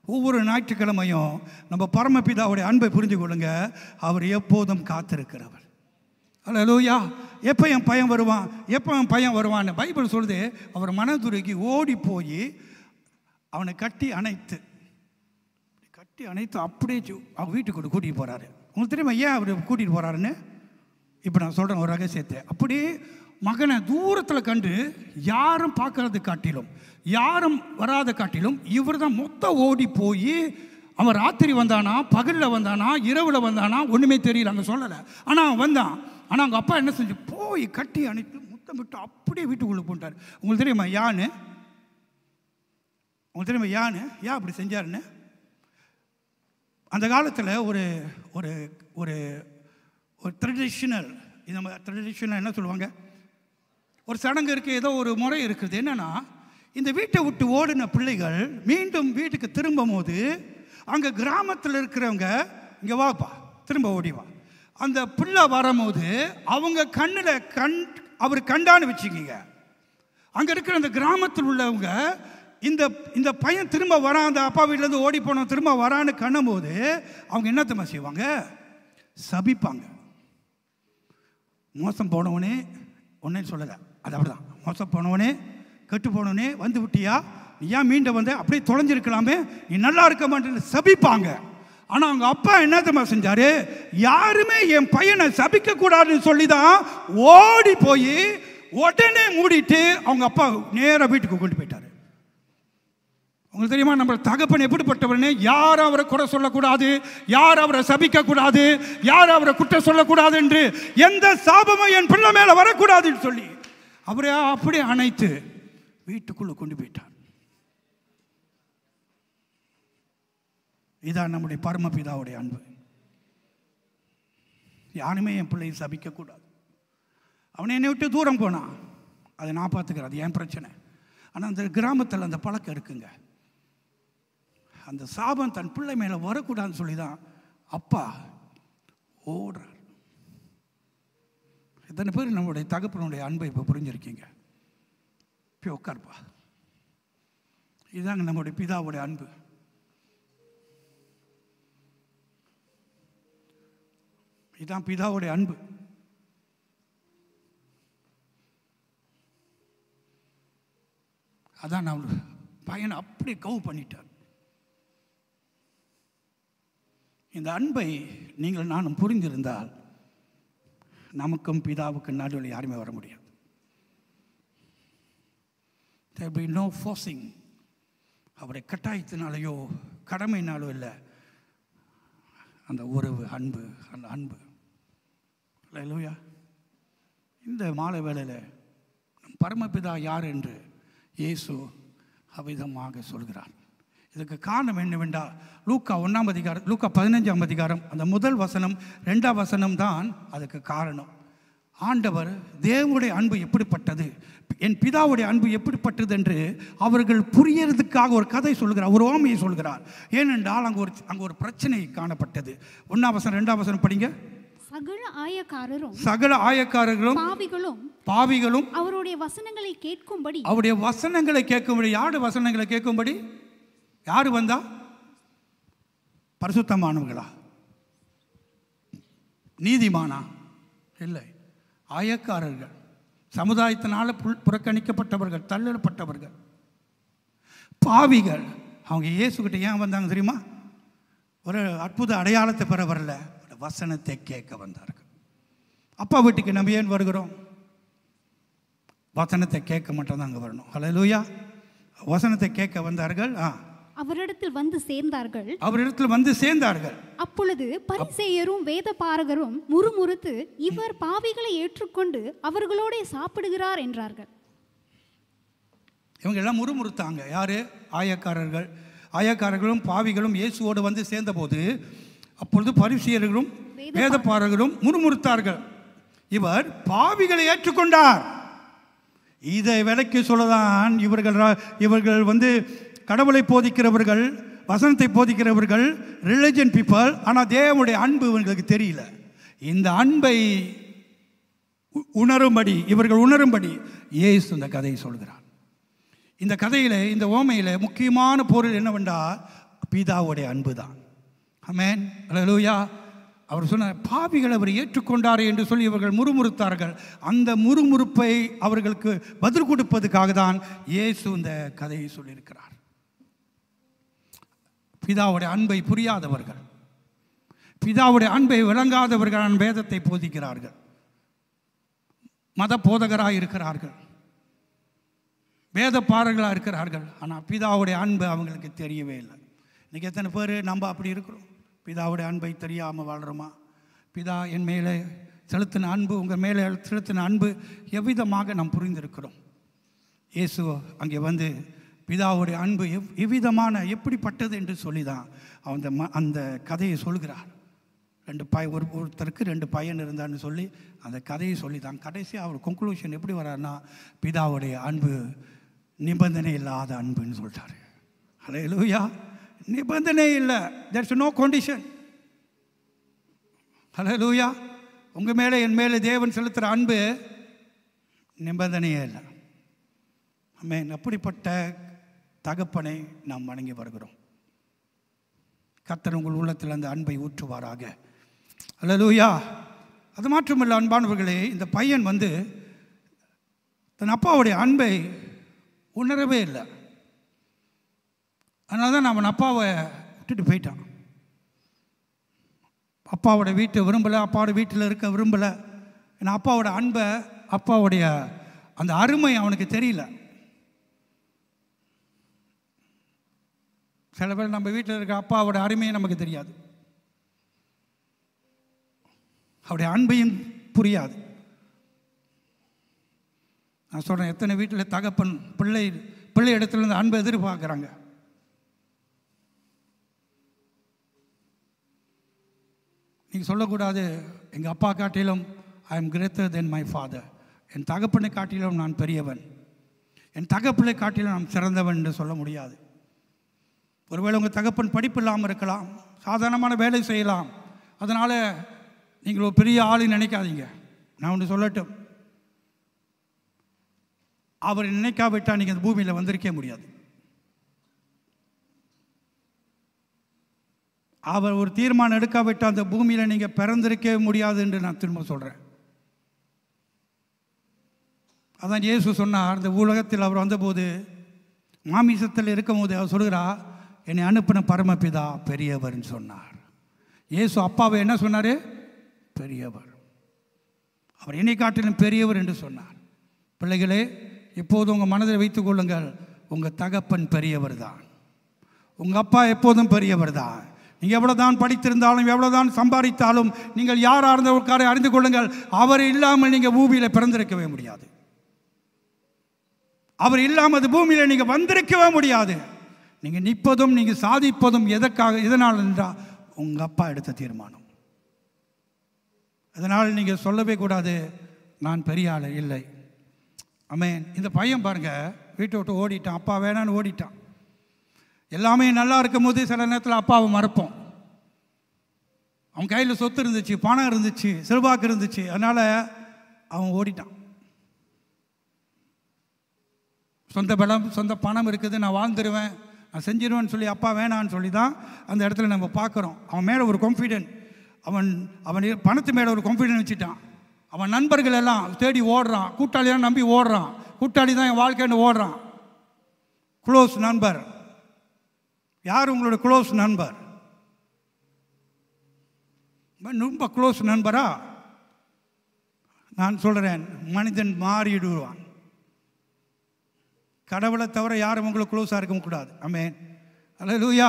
ஒவ்வொரு ஞாயிற்றுக்கிழமையும் நம்ம பரமபிதாவுடைய அன்பை புரிஞ்சு கொள்ளுங்க. அவர் எப்போதும் காத்திருக்கிறவர். அல்லேலூயா. எப்போ என் பையன் வருவான், எப்போ என் பையன் வருவான்னு பைபிள் சொல்லுது. அவர் மனதுருகி ஓடி போய் அவனை கட்டி அணைத்து அப்படியே அவங்க வீட்டுக்கு கூட்டிகிட்டு போகிறாரு. உங்களுக்கு தெரியுமா ஏன் அவர் கூட்டிகிட்டு போகிறாருன்னு? இப்போ நான் சொல்கிறேன் ஒரு ரகசியத்தை. அப்படியே மகனை தூரத்தில் கண்டு யாரும் பார்க்கறது காட்டிலும், யாரும் வராத காட்டிலும் இவர் தான் மொத்தம் ஓடி போய், அவன் ராத்திரி வந்தானா, பகலில் வந்தானா, இரவில் வந்தானா, ஒன்றுமே தெரியல, அங்கே சொல்லலை. ஆனால் அவன் வந்தான். ஆனால் அவங்க அப்பா என்ன செஞ்சு போய் கட்டி அணைத்து முத்தமிட்டு அப்படியே வீட்டுக்குள்ளே போட்டார். உங்களுக்கு தெரியுமா யான்னு? உங்களுக்கு தெரியுமா யான்னு ஏன் அப்படி செஞ்சாருன்னு? அந்த காலத்தில் ஒரு ஒரு ஒரு ஒரு ட்ரெடிஷ்னல், இந்த ட்ரெடிஷ்னல் என்ன சொல்லுவாங்க, ஒரு சடங்கு இருக்குது, ஏதோ ஒரு முறை இருக்குது. என்னென்னா, இந்த வீட்டை விட்டு ஓடின பிள்ளைகள் மீண்டும் வீட்டுக்கு திரும்பும் போது அங்கே கிராமத்தில் இருக்கிறவங்க, இங்கே வாப்பா, திரும்ப ஓடி வா, அந்த பிள்ளை வரும்போது அவங்க கண்ணில் அவர் கண்டான்னு வச்சுக்கிங்க. அங்கே இருக்கிற அந்த கிராமத்தில் உள்ளவங்க இந்த பையன் திரும்ப வரான், அந்த அப்பா வீட்டிலேருந்து ஓடி போனோம் திரும்ப வரான்னு கண்ணும் போது அவங்க என்னத்தம்மா செய்வாங்க? சபிப்பாங்க. மோசம் போனவனே, ஒன்னே சொல்லலை, அது அப்படிதான். மோசம் போனவனே, கெட்டு போனவனே, வந்து விட்டியா, நீ ஏன் மீண்டும் வந்து அப்படியே தொலைஞ்சிருக்கலாமே, நீ நல்லா இருக்க மாட்டேன்னு சபிப்பாங்க. ஆனால் அவங்க அப்பா என்னத்தம்மா செஞ்சாரு? யாருமே என் பையனை சபிக்க கூடாதுன்னு சொல்லி தான் ஓடி போய் உடனே மூடிட்டு அவங்க அப்பா நேராக வீட்டுக்கு கொண்டு போயிட்டாரு. உங்களுக்கு தெரியுமா நம்ம தகப்பன் எப்படிப்பட்டவனே? யாரும் அவரை குறை சொல்லக்கூடாது, யார் அவரை சபிக்க கூடாது, யார் அவரை குற்றம் சொல்லக்கூடாது என்று, எந்த சாபமும் என் பிள்ளை மேல வரக்கூடாதுன்னு சொல்லி அவரை அப்படியே அணைத்து வீட்டுக்குள்ள கொண்டு போயிட்டார். இதான் நம்முடைய பரமபிதாவுடைய அன்பு. யாருமே என் பிள்ளையை சபிக்க கூடாது. அவனை என்னை விட்டு தூரம் போனான், அதை நான் பார்த்துக்கிறேன், அது என் பிரச்சனை. ஆனால் அந்த கிராமத்தில் அந்த பழக்கம் இருக்குங்க. அந்த சாபம் தன் பிள்ளை மேலே வரக்கூடாதுன்னு சொல்லி தான் அப்பா ஓடுறார். எத்தனை பேர் நம்முடைய தகப்பனுடைய அன்பை இப்போ புரிஞ்சிருக்கீங்க? போய் உட்கார்ப்பா, இதுதாங்க நம்முடைய பிதாவுடைய அன்பு. இதுதான் பிதாவுடைய அன்பு. அதான் நான் பையனை அப்படி கவு பண்ணிட்டார். இந்த அன்பை நீங்கள் நானும் புரிந்திருந்தால் நமக்கும் பிதாவுக்கும் நடுவில் யாருமே வர முடியாது. There will be no forcing. அவரை கட்டாயத்தினாலேயோ கடமையினாலோ இல்லை, அந்த உறவு அன்பு, அந்த அன்பு. அல்லேலூயா. இந்த மாலை வேளையில் நம் பரமபிதா யார் என்று இயேசு அவ்விதமாக சொல்கிறார். இதுக்கு காரணம் என்னவென்றால் லூக்கா 1ஆம் அதிகாரம், லூக்கா 15ஆம் அதிகாரம் அந்த முதல் வசனம் 2ஆம் வசனம் தான் அதுக்கு காரணம். ஆண்டவர் தேவனுடைய அன்பு எப்படிப்பட்டது, என் பிதாவுடைய அன்பு எப்படிப்பட்டது என்று அவர்கள் புரியறதுக்காக ஒரு கதை சொல்கிறார், ஒரு ஓமையை சொல்கிறார். ஏனென்றால் அங்கே ஒரு பிரச்சனை காணப்பட்டது. 1ஆம் வசனம் 2ஆம் வசனம் படிங்க. சகல ஆயக்காரர்களும் பாவிகளும் அவருடைய வசனங்களை கேட்கும்படி, அவருடைய வசனங்களை கேட்கும்படி. யாருடைய வசனங்களை கேட்கும்படி? யாரு வந்தா? பரிசுத்தமானவர்களா? நீதிமானா? இல்லை, ஆயக்காரர்கள், சமுதாயத்தினால புறக்கணிக்கப்பட்டவர்கள், தள்ளப்பட்டவர்கள், பாவிகள். அவங்க இயேசுகிட்ட ஏன் வந்தாங்க தெரியுமா? ஒரு அற்புத அடையாளத்தை பெற வரல, வசனத்தை கேட்க வந்தார்கள். அப்பா வீட்டுக்கு நம்ம ஏன் வருகிறோம்? வசனத்தை கேட்க மட்டும் தான் அங்கே வரணும். ஹல்லேலூயா. வசனத்தை கேட்க வந்தார்கள். அவரிடத்தில் வந்து சேர்ந்தார்கள். அவரிடத்தில் வந்து சேர்ந்தார்கள். அப்பொழுது பரிசேயரும் வேதபாரகரும் முறுமுறுத்து, இவர் பாவிகளை ஏற்றுக்கொண்டு அவர்களோட சாப்பிடுகிறார் என்றார்கள். இவங்க எல்லாம் முறுமுறுத்தாங்க. யாரு? ஆயக்காரர்கள். ஆயக்காரர்களும் பாவிகளும் இயேசுவோடு வந்து சேர்ந்தபோது அப்பொழுது பரிசேயர்களும் வேதபாரகரும் முறுமுறுத்தார்கள். இவர் பாவிகளை ஏற்றுக்கொண்டார். இதை விலைக்கு சொல்லதான் இவர்கள் வந்து கடவுளை போதிக்கிறவர்கள், வசனத்தை போதிக்கிறவர்கள், ரிலிஜன் பீப்புள். ஆனால் தேவனுடைய அன்பு இவங்களுக்கு தெரியல. இந்த அன்பை உணரும்படி, இவர்கள் உணரும்படி இயேசு இந்த கதையை சொல்கிறார். இந்த கதையில், இந்த ஓமையில் முக்கியமான பொருள் என்னவென்றால் பிதாவுடைய அன்பு தான். ஆமென். அல்லேலூயா. அவர் சொன்ன பாவிகள் அவர் ஏற்றுக்கொண்டார் என்று சொல்லி இவர்கள் முறுமுறுத்தார்கள். அந்த முறுமுறுப்பை அவர்களுக்கு பதில் கொடுப்பதற்காக தான் இயேசு இந்த கதையை சொல்லியிருக்கிறார். பிதாவுடைய அன்பை புரியாதவர்கள், பிதாவுடைய அன்பை விளங்காதவர்கள் வேதத்தை போதிக்கிறார்கள், மத போதகராக இருக்கிறார்கள், வேத பாரர்களாக இருக்கிறார்கள். ஆனால் பிதாவுடைய அன்பு அவங்களுக்கு தெரியவே இல்லை. இன்றைக்கி எத்தனை பேர் நம்ம அப்படி இருக்கிறோம்? பிதாவுடைய அன்பை தெரியாமல் வாழ்கிறோமா? பிதா என் மேலே செலுத்தின அன்பு, உங்கள் மேலே செலுத்தின அன்பு எவ்விதமாக நாம் புரிந்திருக்கிறோம்? இயேசு அங்கே வந்து பிதாவுடைய அன்பு எவ்விதமான எப்படிப்பட்டது என்று சொல்லி தான் அந்த கதையை சொல்கிறார். ஒருத்தருக்கு 2 பையன் இருந்தான்னு சொல்லி அந்த கதையை சொல்லி தான் கடைசியாக அவர் கன்க்ளூஷன் எப்படி வர்றாருன்னா, பிதாவுடைய அன்பு நிபந்தனை இல்லாத அன்புன்னு சொல்லிட்டாரு. ஹல்லேலூயா. நிபந்தனை இல்லை, தேர்ஸ் நோ கண்டிஷன். ஹல்லேலூயா. உங்கள் மேலே என் மேலே தேவன் செலுத்துகிற அன்பு நிபந்தனையே இல்லை. ஆமென். அப்படிப்பட்ட தகப்பனை நாம் வணங்கி வருகிறோம். கர்த்தர் உங்கள் உள்ளத்தில் அந்த அன்பை ஊற்றுவாராக. அல்லேலூயா. அது மாற்றமல்ல அன்பானவர்களே, இந்த பையன் வந்து தன் அப்பாவுடைய அன்பை உணரவே இல்லை. அதனால தான் அவன் அப்பாவை விட்டுட்டு போயிட்டான். அப்பாவோட வீட்டை விரும்பலை, அப்பாவோட வீட்டில் இருக்க விரும்பலை. ஏன்னா அப்பாவோட அன்பை, அப்பாவுடைய அந்த அருமை அவனுக்கு தெரியல. சில பேர் நம்ம வீட்டில் இருக்க அப்பாவோட அருமையை நமக்கு தெரியாது, அவருடைய அன்பையும் புரியாது. நான் சொல்கிறேன், எத்தனை வீட்டில் தகப்பன் பிள்ளை இடத்துல இருந்து அன்பை எதிர்பார்க்குறாங்க. நீங்கள் சொல்லக்கூடாது, எங்கள் அப்பா காட்டிலும் I am greater than my father. என் தகப்பனை காட்டிலும் நான் பெரியவன், என் தகப்பனை காட்டிலும் நான் சிறந்தவன் என்று சொல்ல முடியாது. ஒருவேளை உங்கள் தகப்பன் படிப்பு இல்லாமல் இருக்கலாம், சாதாரணமான வேலை செய்யலாம். அதனால் நீங்கள் ஒரு பெரிய ஆளு நினைக்காதீங்க. நான் ஒன்று சொல்லட்டும், அவர் நினைக்காவிட்டால் நீங்கள் இந்த பூமியில் வந்திருக்கே முடியாது. அவர் ஒரு தீர்மானம் எடுக்காவிட்டு அந்த பூமியில் நீங்கள் பிறந்திருக்கவே முடியாது என்று நான் திரும்ப சொல்கிறேன். அதான் இயேசு சொன்னார், இந்த உலகத்தில் அவர் வந்தபோது மாமிசத்தில் இருக்கும்போது அவர் சொல்கிறார், என்னை அனுப்பின பரமபிதா பெரியவர்னு சொன்னார். இயேசு அப்பாவை என்ன சொன்னார்? பெரியவர். அவர் என்னை காட்டிலும் பெரியவர் என்று சொன்னார். பிள்ளைகளே, இப்போது உங்கள் மனதில் வைத்துக் கொள்ளுங்கள், உங்கள் தகப்பன் பெரியவர் தான். உங்கள் அப்பா எப்போதும் பெரியவர் தான். நீங்கள் எவ்வளோதான் படித்திருந்தாலும் எவ்வளோதான் சம்பாதித்தாலும் நீங்கள் யாராக இருந்தவர்காரை அறிந்து கொள்ளுங்கள், அவர் இல்லாமல் நீங்கள் பூமியில் பிறந்திருக்கவே முடியாது. அவர் இல்லாமல் பூமியில் நீங்கள் வந்திருக்கவே முடியாது. நீங்கள் நிற்பதும் நீங்கள் சாதிப்பதும் எதனால் என்றால் உங்கள் அப்பா எடுத்த தீர்மானம். அதனால் நீங்கள் சொல்லவே கூடாது நான் பெரிய ஆள் இல்லை. ஆமென். இந்த பையன் பாருங்க, வீட்டை விட்டு ஓடிட்டான், அப்பா வேணான்னு ஓடிட்டான். எல்லாமே நல்லா இருக்கும் போது சில நேரத்தில் அப்பாவை மறப்போம். அவன் கையில் சொத்து இருந்துச்சு, பணம் இருந்துச்சு, செல்வாக்கு இருந்துச்சு, அதனால் அவன் ஓடிட்டான். சொந்த பலம் சொந்த பணம் இருக்குது, நான் வாழ்ந்துருவேன், நான் செஞ்சிருவேன்னு சொல்லி அப்பா வேணான்னு சொல்லி தான் அந்த இடத்துல நம்ம பார்க்குறோம். அவன் மேலே ஒரு கான்ஃபிடென்ட், அவன் பணத்து மேலே ஒரு கான்ஃபிடென்ட் வச்சுட்டான். அவன் நண்பர்கள் எல்லாம் தேடி ஓடுறான், கூட்டாளியெல்லாம் நம்பி ஓடுறான். கூட்டாளி தான் என் வாழ்க்கைன்னு ஓடுறான். க்ளோஸ் நண்பர் யார்? உங்களோட க்ளோஸ் நண்பர் ரொம்ப க்ளோஸ் நண்பரா? நான் சொல்கிறேன், மனிதன் மாறிடுவான். கடவுளை தவிர யாரும் உங்களுக்கு க்ளோஸாக இருக்க கூடாது. ஆமென். அல்லேலூயா.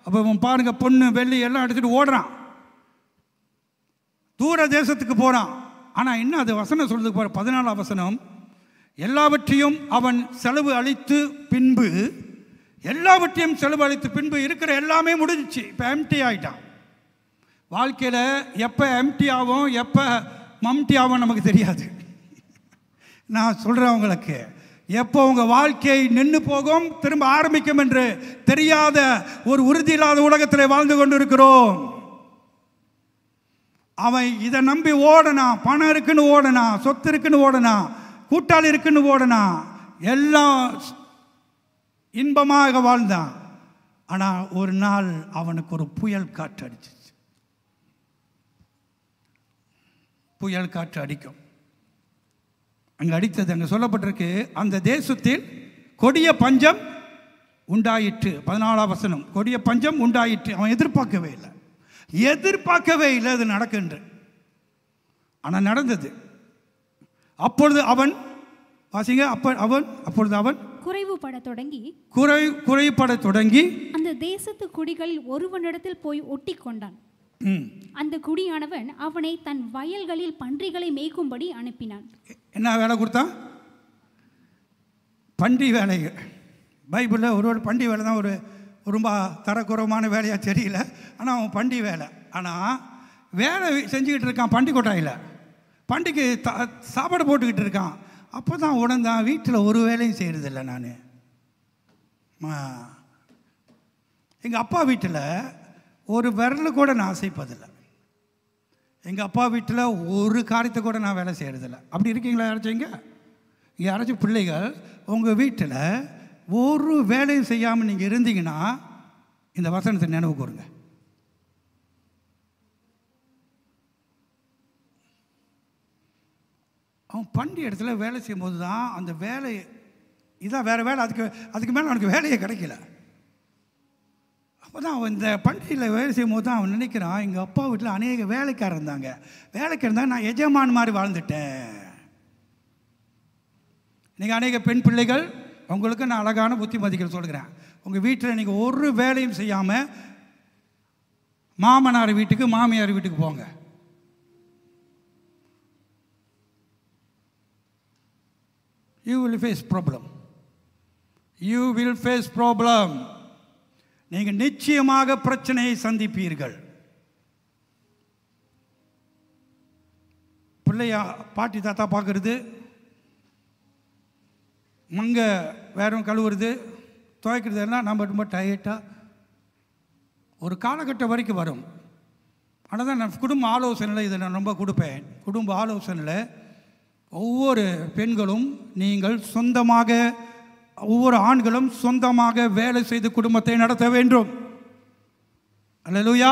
அப்போ பாருங்க, பொண்ணு வெள்ளி எல்லாம் எடுத்துகிட்டு ஓடுறான், தூர தேசத்துக்கு போகிறான். ஆனால் இன்னும் அது வசனம் சொல்றதுக்கு போகிற 14ஆம் வசனம், எல்லாவற்றையும் அவன் செலவு அளித்து பின்பு, எல்லாவற்றையும் செலவு அளித்து பின்பு இருக்கிற எல்லாமே முடிஞ்சிச்சு. இப்போ எம்டி ஆகிட்டான். வாழ்க்கையில் எப்போ எம்டி ஆகும் எப்போ மம்டி ஆகும் நமக்கு தெரியாது. நான் சொல்கிறேன் உங்களுக்கு, எப்போ உங்கள் வாழ்க்கை நின்று போகும் திரும்ப ஆரம்பிக்கும் என்று தெரியாத ஒரு உறுதி இல்லாத உலகத்தில் வாழ்ந்து கொண்டு இருக்கிறோம். அவன் இதை நம்பி ஓடனா, பணம் இருக்குன்னு ஓடனா, சொத்து இருக்குன்னு ஓடனா, கூட்டாளி இருக்குன்னு ஓடனா, எல்லாம் இன்பமாக வாழ்ந்தான். ஆனால் ஒரு நாள் அவனுக்கு ஒரு புயல் காற்று அடிச்சிச்சு. புயல் காற்று அடிக்கும். அங்கே அடித்தது, அங்கே சொல்லப்பட்டிருக்கு, அந்த தேசத்தில் கொடிய பஞ்சம் உண்டாயிற்று. 14ஆம் வசனம், கொடிய பஞ்சம் உண்டாயிற்று. அவன் எதிர்பார்க்கவே இல்லை, அது நடக்கின்ற. ஆனால் நடந்தது. அப்பொழுது அவன் வாசிங்க, அப்பொழுது அவன் குறைபட தொடங்கி அந்த தேசத்து குடிகளில் ஒருவனிடத்தில் போய் ஒட்டி கொண்டான். அந்த குடியானவன் அவனை தன் வயல்களில் பன்றிகளை மேய்க்கும்படி அனுப்பினான். என்ன வேலை கொடுத்தான்? பன்றி வேலை. பைபிளில் ஒரு பன்றி வேலை தான் ஒரு ரொம்ப தரக்குறமான வேலையாக தெரியல. ஆனால் அவன் பன்றி வேலை. ஆனால் வேலை செஞ்சுக்கிட்டு இருக்கான் பன்றி கொட்டாயில். பண்டிக்கு சாப்பாடு போட்டுக்கிட்டு இருக்கான். அப்போ தான் உடந்தான், வீட்டில் ஒரு வேலையும் செய்கிறதில்ல நான். எங்கள் அப்பா வீட்டில் ஒரு விரல் கூட நான் அசைப்பதில்லை. எங்கள் அப்பா வீட்டில் ஒரு காரியத்தை கூட நான் வேலை செய்கிறதில்ல. அப்படி இருக்கீங்களா யாராச்சும்? யாராச்சும் பிள்ளைகள் உங்கள் வீட்டில் ஒரு வேலையும் செய்யாமல் நீங்கள் இருந்தீங்கன்னா இந்த வசனத்தை நினைவு கூறுங்க. அவன் பண்டி இடத்துல வேலை செய்யும்போது தான் அந்த வேலை இதான் வேறு வேலை, அதுக்கு மேலே அவனுக்கு வேலையே கிடைக்கல. அப்போ தான் அவன் இந்த பண்டிகையில் வேலை செய்யும் போது தான் அவன் நினைக்கிறான், எங்கள் அப்பா வீட்டில் அநேக வேலைக்காரர் இருந்தாங்க, நான் எஜமான் மாதிரி வாழ்ந்துட்டேன். நீங்கள் அநேக பெண் பிள்ளைகள், உங்களுக்கு நான் அழகான புத்திமதிகள் சொல்கிறேன். உங்கள் வீட்டில் நீங்கள் ஒரு வேலையும் செய்யாமல் மாமனார் வீட்டுக்கு மாமியார் வீட்டுக்கு போங்க. You will face problem. You will face problem. நீங்கள் நிச்சயமாக பிரச்சனையை சந்திப்பீர்கள். பிள்ளையா பாட்டி தாத்தா பார்க்கறது, மங்க வேறும் கழுவுறது, துவைக்கிறது எல்லாம் நம்ம ரொம்ப டயட்டாக ஒரு காலகட்டம் வரைக்கும் வரும். ஆனால் தான் நான் குடும்ப ஆலோசனையில் இதை நான் ரொம்ப கொடுப்பேன். குடும்ப ஆலோசனையில் ஒவ்வொரு பெண்களும் நீங்கள் சொந்தமாக, ஒவ்வொரு ஆண்களும் சொந்தமாக வேலை செய்து குடும்பத்தை நடத்த வேண்டும். அல்லேலூயா.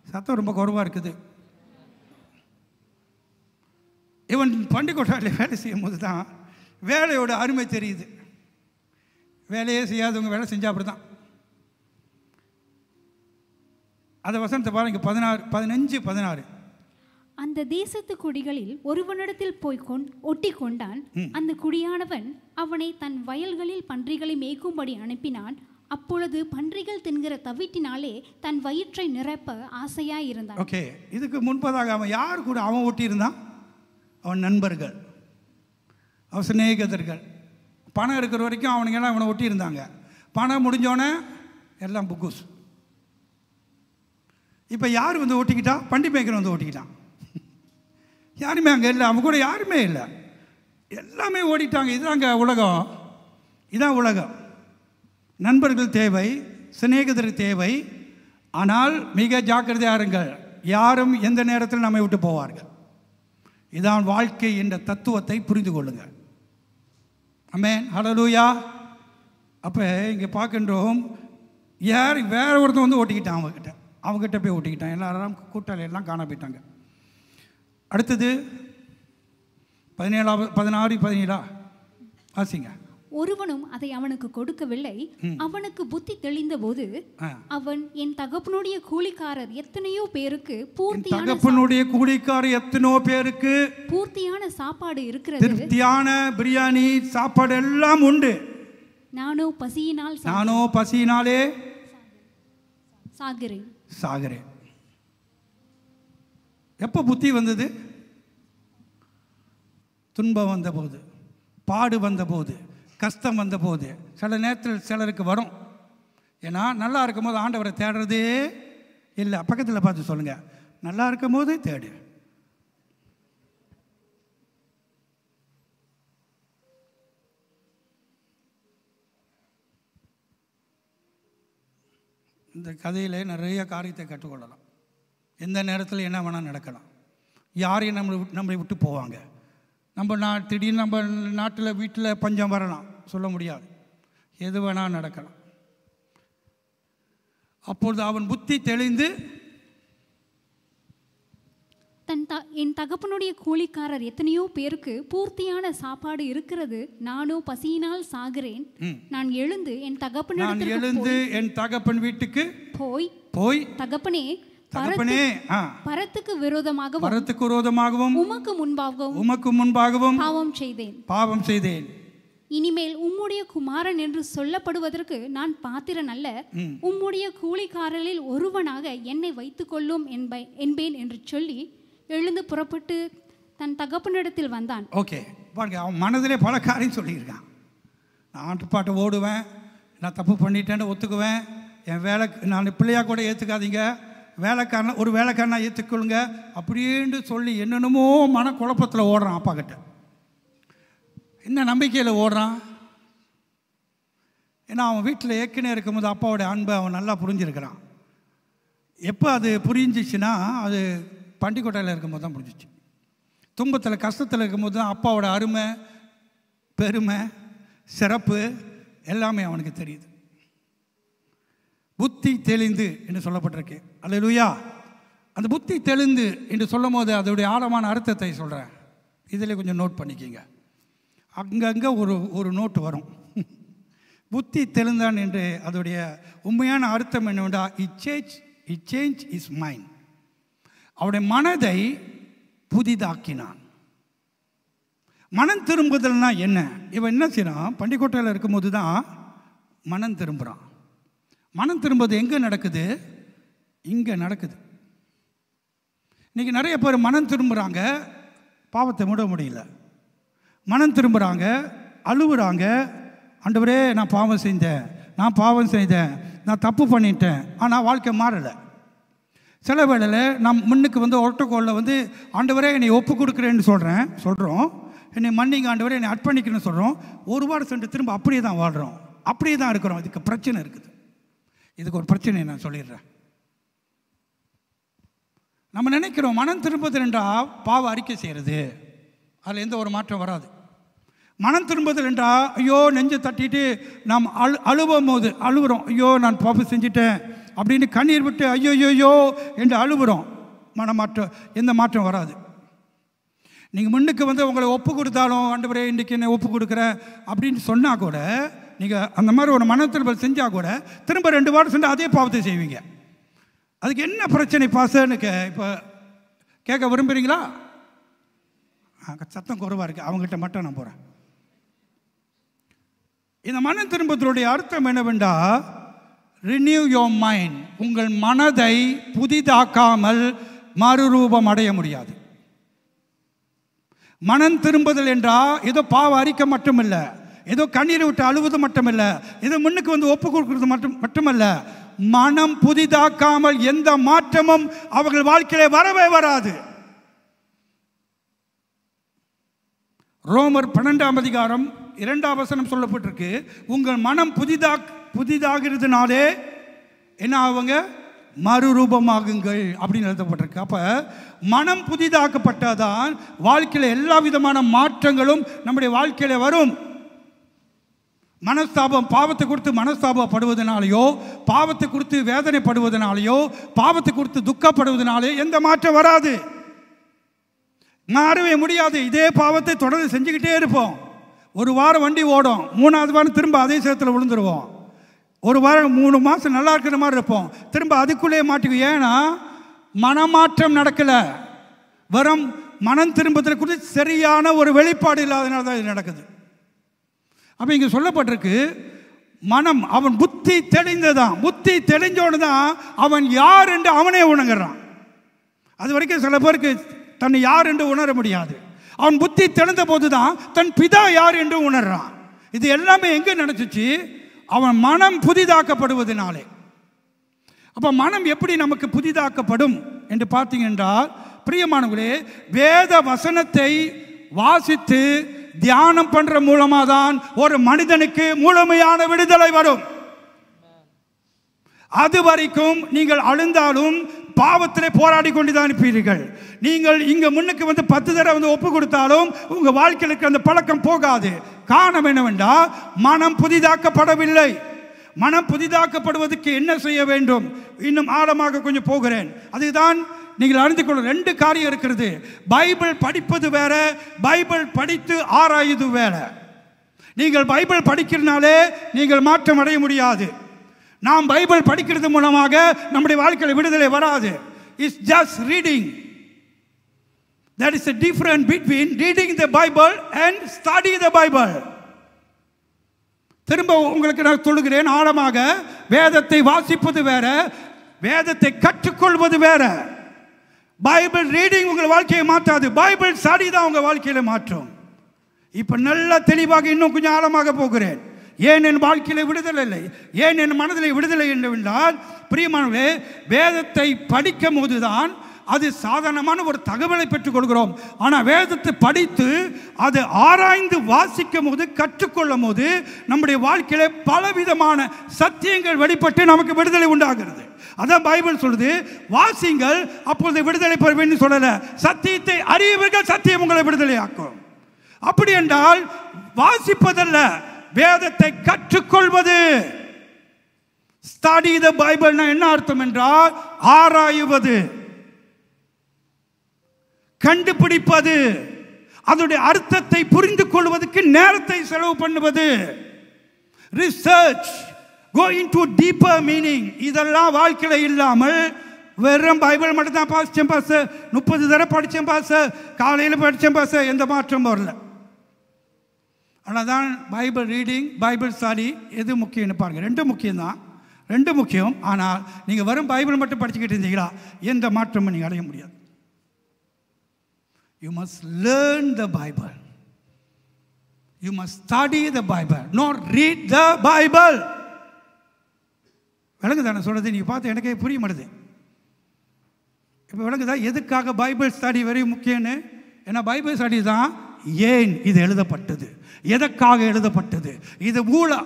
சத்தம் ரொம்ப குறைவாக இருக்குது. இவன் பண்டிகோட்டாவில் வேலை செய்யும் போது தான் வேலையோட அருமை தெரியுது. வேலையே செய்யாதவங்க வேலை செஞ்சால் அப்படி தான். அந்த வசனத்தை பாருங்க, 15-16. அந்த தேசத்து குடிகளில் ஒருவனிடத்தில் போய் ஒட்டி கொண்டான். அந்த குடியானவன் அவனை தன் வயல்களில் பன்றிகளை மேய்க்கும்படி அனுப்பினான். அப்பொழுது பன்றிகள் தின்கிற தவிட்டினாலே தன் வயிற்றை நிரப்ப ஆசையாய் இருந்தான். ஓகே, இதுக்கு முன்பதாக அவன் யார் கூட அவன் ஒட்டி இருந்தான்? அவன் நண்பர்கள், அவன் சிநேகிதர்கள். பணம் இருக்கிற வரைக்கும் அவனுங்கெல்லாம் அவனை ஒட்டி இருந்தாங்க. பணம் முடிஞ்சோடனே எல்லாம் புக்கூஸ். இப்போ யார் வந்து ஓட்டிக்கிட்டா? பண்டி மேய்க்கிற வந்து ஓட்டிக்கிட்டான். யாருமே அங்கே இல்லை, அவங்க கூட யாருமே இல்லை, எல்லாமே ஓடிட்டாங்க. இதுதாங்க உலகம், இதான் உலகம். நண்பர்கள் தேவை, சிநேகிதர் தேவை. ஆனால் மிக ஜாக்கிரதையாக இருங்கள், யாரும் எந்த நேரத்தில் நம்மை விட்டு போவார்கள். இதான் வாழ்க்கை என்ற தத்துவத்தை புரிந்து கொள்ளுங்கள். ஆமென், ஹல்லேலூயா. அப்போ இங்கே பார்க்கின்றோம், யார் வேற ஒருத்தன் வந்து ஓட்டிக்கிட்டான், அவங்ககிட்ட போய் ஓட்டிக்கிட்டான். எல்லாரும் கூட்டாளி எல்லாம் காண போயிட்டாங்க. அடுத்தது 16-17 வாசிங்க. ஒருவனும் அதை அவனுக்கு கொடுக்கவில்லை. அவனுக்கு புத்தி தெளிந்த போது அவன், என் தகப்பனுடைய கூலிக்காரர் எத்தனையோ பேருக்கு பூர்த்தியான சாப்பாடு இருக்கிறது, திருப்தியான பிரியாணி சாப்பாடு எல்லாம் உண்டு, நானோ பசியினாலே சாகிறேன். எப்போ புத்தி வந்தது? துன்பம் வந்தபோது, பாடு வந்தபோது, கஷ்டம் வந்தபோது. சில நேரத்தில் சிலருக்கு வரும். ஏன்னா நல்லா இருக்கும் போது ஆண்டவரை தேடுறதே இல்லை. பக்கத்தில் பார்த்து சொல்லுங்க, நல்லா இருக்கும் போது தேடு. இந்த கதையில் நிறைய காரியத்தை கற்றுக்கொள்ளலாம். எந்த நேரத்தில் என்ன வேணால் நடக்கலாம். யாரையும் நம்மளை விட்டு போவாங்க. திடீர்னு நம்ம நாட்டில் வீட்டில் பஞ்சம் வரலாம், சொல்ல முடியாது. எது வேணால் நடக்கலாம். அப்பொழுது அவன் புத்தி தெளிந்து, என் தகப்பனுடைய கூலிக்காரர் எத்தனையோ பேருக்கு பூர்த்தியான சாப்பாடு இருக்கிறது, நானோ பசியினால் சாகிறேன். நான் எழுந்து என் தகப்பன் வீட்டுக்கு போய் தகப்பனே பரத்துக்கு விரோதமாகவும் உமக்கு முன்பாகவும் பாவம் செய்தேன். இனிமேல் உம்முடைய குமாரன் என்று சொல்லப்படுவதற்கு நான் பாத்திரன் அல்ல. உம்முடைய கூலிக்காரரில் ஒருவனாக என்னை வைத்துக் கொள்ளும் என்பேன் என்று சொல்லி எழுந்து புறப்பட்டு தன் தகப்பனிடத்தில் வந்தான். ஓகே, பாருங்க, அவன் மனதிலே பல காரியம் சொல்லியிருக்கான். நான் ஆட்டுப்பாட்டை ஓடுவேன், நான் தப்பு பண்ணிட்டேன்னு ஒத்துக்குவேன், என் வேலை நான் பிள்ளையாக கூட ஏற்றுக்காதீங்க, ஒரு வேலைக்காரனா ஏற்றுக்கொள்ளுங்க அப்படின்னு சொல்லி என்னென்னமோ மனக்குழப்பத்தில் ஓடுறான். அப்பா கிட்ட என்ன நம்பிக்கையில் ஓடுறான்? ஏன்னா அவன் வீட்டில் ஏற்கனவே இருக்கும்போது அப்பாவோடைய அன்பை அவன் நல்லா புரிஞ்சிருக்கிறான். எப்போ அது புரிஞ்சிச்சுன்னா, அது பண்டிகோட்டையில் இருக்கும்போது தான் புரிஞ்சிச்சு. துன்பத்தில் கஷ்டத்தில் இருக்கும்போது தான் அப்பாவோட அருமை, பெருமை, சிறப்பு எல்லாமே அவனுக்கு தெரியுது. புத்தி தெளிந்து என்று சொல்லப்பட்டிருக்கு. அல்லேலூயா. அந்த புத்தி தெளிந்து என்று சொல்லும் போது அதோடைய ஆழமான அர்த்தத்தை சொல்கிறேன். இதில் கொஞ்சம் நோட் பண்ணிக்கிங்க. அங்கங்கே ஒரு நோட்டு வரும். புத்தி தெளிந்தான் என்று அதோடைய உண்மையான அர்த்தம் என்னவென்றா, இட் சேஞ்ச் இஸ் மைண்ட். அவருடைய மனதை புதிதாக்கினான். மனம் திரும்புதல்னா என்ன? இவன் என்ன செய்யறான்? பண்டிகோட்டையில் இருக்கும்போது தான் மனம் திரும்புகிறான். மனம் திரும்புவது எங்கே நடக்குது? இங்கே நடக்குது. இன்றைக்கி நிறைய பேர் மனம் திரும்புகிறாங்க, பாவத்தை மூட முடியல. மனம் திரும்புகிறாங்க, அழுவுறாங்க, ஆண்டவரே நான் பாவம் செய்தேன், நான் தப்பு பண்ணிட்டேன். ஆனால் வாழ்க்கை மாறலை. சில வேளையில் நாம் முன்னுக்கு வந்து ஒட்டக்கோளில் வந்து ஆண்டவரே என்னை ஒப்பு கொடுக்குறேன்னு சொல்கிறோம், என்னை மன்னிங்க ஆண்டவரே, என்னை அர்ப்பணிக்கிறேன்னு சொல்கிறோம். ஒரு வாரம் சென்று திரும்ப அப்படியே தான் வாழ்கிறோம், அப்படியே தான் இருக்கிறோம். இதுக்கு பிரச்சனை இருக்குது. இதுக்கு ஒரு பிரச்சனையை நான் சொல்லிடுறேன். நம்ம நினைக்கிறோம் மனம் திரும்புதல் என்றால் பாவ அறிக்கை செய்கிறது, அதில் எந்த ஒரு மாற்றம் வராது. மனம் திரும்புதல் என்றால் ஐயோ நெஞ்சை தட்டிட்டு நாம் அழுவும் போது அழுகுறோம், ஐயோ நான் பாவம் செஞ்சுட்டேன், அப்படின்னு கண்ணீர் விட்டு ஐயோயோயோ என்று அழுகுறோம். மனமாற்றம், எந்த மாற்றம் வராது. நீங்கள் முன்னுக்கு வந்து உங்களை ஒப்பு கொடுத்தாலும், ஆண்டவரே இன்றைக்கி என்ன ஒப்பு கொடுக்குறேன் அப்படின்னு சொன்னால் கூட, நீங்கள் அந்த மாதிரி ஒரு மன திரும்பல் செஞ்சால் கூட திரும்ப 2 வாரம் சென்று அதே பாவத்தை செய்வீங்க. அதுக்கு என்ன பிரச்சனை பாசன்னு இப்போ கேட்க விரும்புகிறீங்களா? சத்தம் குறைவாக இருக்குது, அவங்ககிட்ட மட்டும் நான் போகிறேன். இந்த மன திரும்பத்தினுடைய அர்த்தம் என்னவென்றால், ரினியூ யோர் மைண்ட். உங்கள் மனதை புதிதாக்காமல் மறுரூபம் அடைய முடியாது. மனம் திரும்புதல் என்றால் ஏதோ பாவ அறிக்கை மட்டுமில்லை, ஏதோ கண்ணீரை விட்டு அழுவது மட்டுமல்ல, ஏதோ முன்னுக்கு வந்து ஒப்பு கொடுக்கிறது மட்டுமல்ல. மனம் புதிதாக்காமல் எந்த மாற்றமும் அவர்கள் வாழ்க்கையிலே வரவே வராது. ரோமர் 12ஆம் அதிகாரம் 2ஆம் வசனம் சொல்லப்பட்டிருக்கு, உங்கள் மனம் புதிதாகிறதுனாலே என்ன ஆகுங்க? மறுரூபமாகுங்கள் அப்படின்னு எழுதப்பட்டிருக்கு. அப்போ மனம் புதிதாக்கப்பட்டாதான் வாழ்க்கையில் எல்லா விதமான மாற்றங்களும் நம்முடைய வாழ்க்கையில் வரும். மனஸ்தாபம், பாவத்தை குறித்து மனஸ்தாபப்படுவதனாலேயோ, பாவத்தை குறித்து வேதனைப்படுவதனாலேயோ, பாவத்தை குறித்து துக்கப்படுவதனாலேயோ எந்த மாற்றம் வராது, மாறவே முடியாது. இதே பாவத்தை தொடர்ந்து செஞ்சுக்கிட்டே இருப்போம். ஒரு வாரம் வண்டி ஓடும், 3ஆவது வாரம் திரும்ப அதே சேத்துல விழுந்துருவோம். ஒரு வாரம் 3 மாதம் நல்லா இருக்கிற மாதிரி இருப்போம், திரும்ப அதுக்குள்ளேயே மாட்டிக்குவோம். ஏன்னா மனமாற்றம் நடக்கலை. வெறும் மனம் திரும்பத்தில் குறித்து சரியான ஒரு வெளிப்பாடு இல்லாதனால தான் இது நடக்குது. அப்போ இங்கே சொல்லப்பட்டிருக்கு, மனம் அவன் புத்தி தெளிந்ததான். புத்தி தெளிஞ்சோன்னு தான் அவன் யார் என்று அவனே உணர்கிறான். அது வரைக்கும் சில பேருக்கு தன்னை யார் என்று உணர முடியாது. அவன் புத்தி தெளிந்த போது தான் தன் பிதா யார் என்று உணர்றான். இது எல்லாமே எங்கே நடந்துச்சு? அவன் மனம் புதிதாக்கப்படுவதனாலே. அப்போ மனம் எப்படி நமக்கு புதிதாக்கப்படும் என்று பார்த்தீங்க என்றால், பிரியமானவர்களே, வேத வசனத்தை வாசித்து தியானம் பண்ற மூலமாக தான் ஒரு மனிதனுக்கு முழுமையான விடுதலை வரும். அது வரைக்கும் நீங்கள் அழுந்தாலும் பாவத்திலே போராடி கொண்டுதான் இருப்பீர்கள். நீங்கள் இங்க முன்னுக்கு வந்து 10 தடவை வந்து ஒப்பு கொடுத்தாலும் உங்க வாழ்க்கைக்கு அந்த பழக்கம் போகாது. காரணம் என்னவென்றால், மனம் புதிதாக்கப்படவில்லை. மனம் புதிதாக்கப்படுவதற்கு என்ன செய்ய வேண்டும்? இன்னும் ஆழமாக கொஞ்சம் போகிறேன். அதுதான் நீங்கள் அறிந்து கொள்ள 2 காரியம் இருக்கிறது. பைபிள் படிப்பது வேற, பைபிள் படித்து ஆராயுது வேற. நீங்கள் பைபிள் படிக்கிறதுனாலே நீங்கள் மாற்றம் அடைய முடியாது. நாம் பைபிள் படிக்கிறது மூலமாக நம்முடைய வாழ்க்கையில் விடுதலை வராது. It's just reading. That is a difference between reading the Bible and study the Bible. திரும்ப உங்களுக்கு நான் சொல்லுகிறேன், ஆழமாக வேதத்தை வாசிப்பது வேற, வேதத்தை கற்றுக்கொள்வது வேற. பைபிள் ரீடிங் உங்கள் வாழ்க்கையை மாற்றாது, பைபிள் ஸ்டடி தான் உங்கள் வாழ்க்கையில மாற்றும். இப்போ நல்ல தெளிவாக இன்னும் கொஞ்சம் ஆழமாக போகிறேன். ஏன் என் வாழ்க்கையில விடுதலை இல்லை, ஏன் என் மனதில் விடுதலை என்றால், பிரியமானவர்களே, வேதத்தை படிக்கும் போதுதான் அது சாதாரணமான ஒரு தகவலை பெற்றுக் கொள்கிறோம். ஆனால் வேதத்தை படித்து அது ஆராய்ந்து வாசிக்கும் போது, கற்றுக்கொள்ளும் போது நம்முடைய வாழ்க்கையில பலவிதமான சத்தியங்கள் வெளிப்பட்டு நமக்கு விடுதலை உண்டாகிறது. அதான் பைபிள் சொல்லுது, வாசிங்கள் அப்பொழுது விடுதலை பெறுவீர்கள் சொல்லல, சத்தியத்தை அறியவர்கள் சத்தியம் உங்களை விடுதலை ஆக்கும். அப்படி என்றால் வாசிப்பதல்ல, வேதத்தை கற்றுக்கொள்வது. ஸ்டடி த பைபிள் என்ன அர்த்தம் என்றால், ஆராயுவது, கண்டுபிடிப்பது, அதனுடைய அர்த்தத்தை புரிந்து கொள்வதற்கு நேரத்தை செலவு பண்ணுவது. Research, go into deeper meaning. இதெல்லாம் வாழ்க்கையில இல்லாமல் வெறும் பைபிள் மட்டும் தான் படிச்சேன் பாஸ், 30 தடவை படிச்சேன் பாஸ், காலையில் படிச்சேன் பாஸ், எந்த மாற்றம் வரல. ஆனால் தான் பைபிள் ரீடிங், பைபிள் ஸ்டடி எது முக்கியம்னு பாருங்கள். 2 முக்கியம்தான், 2 முக்கியம். ஆனால் நீங்கள் வெறும் பைபிள் மட்டும் படிச்சுக்கிட்டு இருந்தீங்களா, எந்த மாற்றமும் நீங்கள் அடைய முடியாது. You must learn the Bible. You must study the Bible, not read the Bible. விளங்குதா நான் சொல்றது? நீங்கள் பார்த்து எனக்கே புரிய மாட்டேது. இப்போ விளங்குதா எதுக்காக பைபிள் ஸ்டடி வெரி முக்கியம்னு? ஏன்னா பைபிள் ஸ்டடி தான் ஏன் இது எழுதப்பட்டது, எதற்காக எழுதப்பட்டது, இது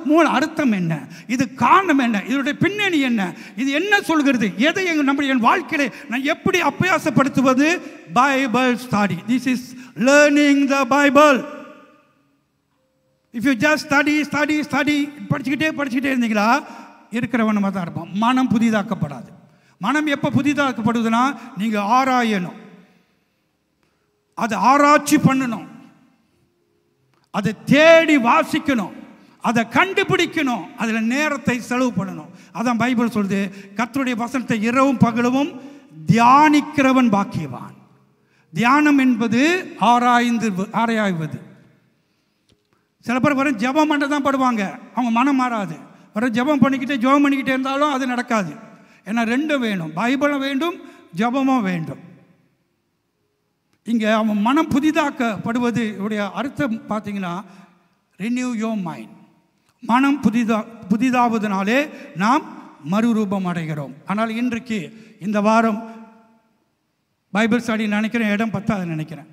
மூல அர்த்தம் என்ன, இது காரணம் என்ன, இதனுடைய பின்னணி என்ன, இது என்ன சொல்கிறது, எதை நம்முடைய வாழ்க்கையில நான் எப்படி அபியாசப்படுத்துவது. Bible study, this is learning the Bible. If you just study படிச்சுக்கிட்டே இருந்தீங்களா, இருக்கிறவனமாக தான் இருப்பான். மனம் புதிதாக்கப்படாது. மனம் எப்போ புதிதாக்கப்படுதுன்னா நீங்கள் ஆராயணும், அதை ஆராய்ச்சி பண்ணணும், அதை தேடி வாசிக்கணும், அதை கண்டுபிடிக்கணும், அதில் நேரத்தை செலவு பண்ணணும். அதான் பைபிள் சொல்லுது, கர்த்தருடைய வசனத்தை இரவும் பகலும் தியானிக்கிறவன் பாக்கியவான். தியானம் என்பது ஆராய்வது. சில பேர் வரும் ஜெபம் பண்ண தான் படுவாங்க, அவங்க மனம் மாறாது. வர ஜெபம் பண்ணிக்கிட்டே இருந்தாலும் அது நடக்காது. ஏன்னா ரெண்டும் வேணும், பைபிளும் வேண்டும், ஜெபமும் வேண்டும். இங்கே அவன் மனம் புதிதாக்கப்படுவது உடைய அர்த்தம் பார்த்தீங்கன்னா ரினியூ யோர் மைண்ட். மனம் புதிதாவதுனாலே நாம் மறுரூபம் அடைகிறோம். ஆனால் இன்றைக்கு இந்த வாரம் பைபிள் ஸ்டடி நினைக்கிறேன், இடம் பத்தாது நினைக்கிறேன்.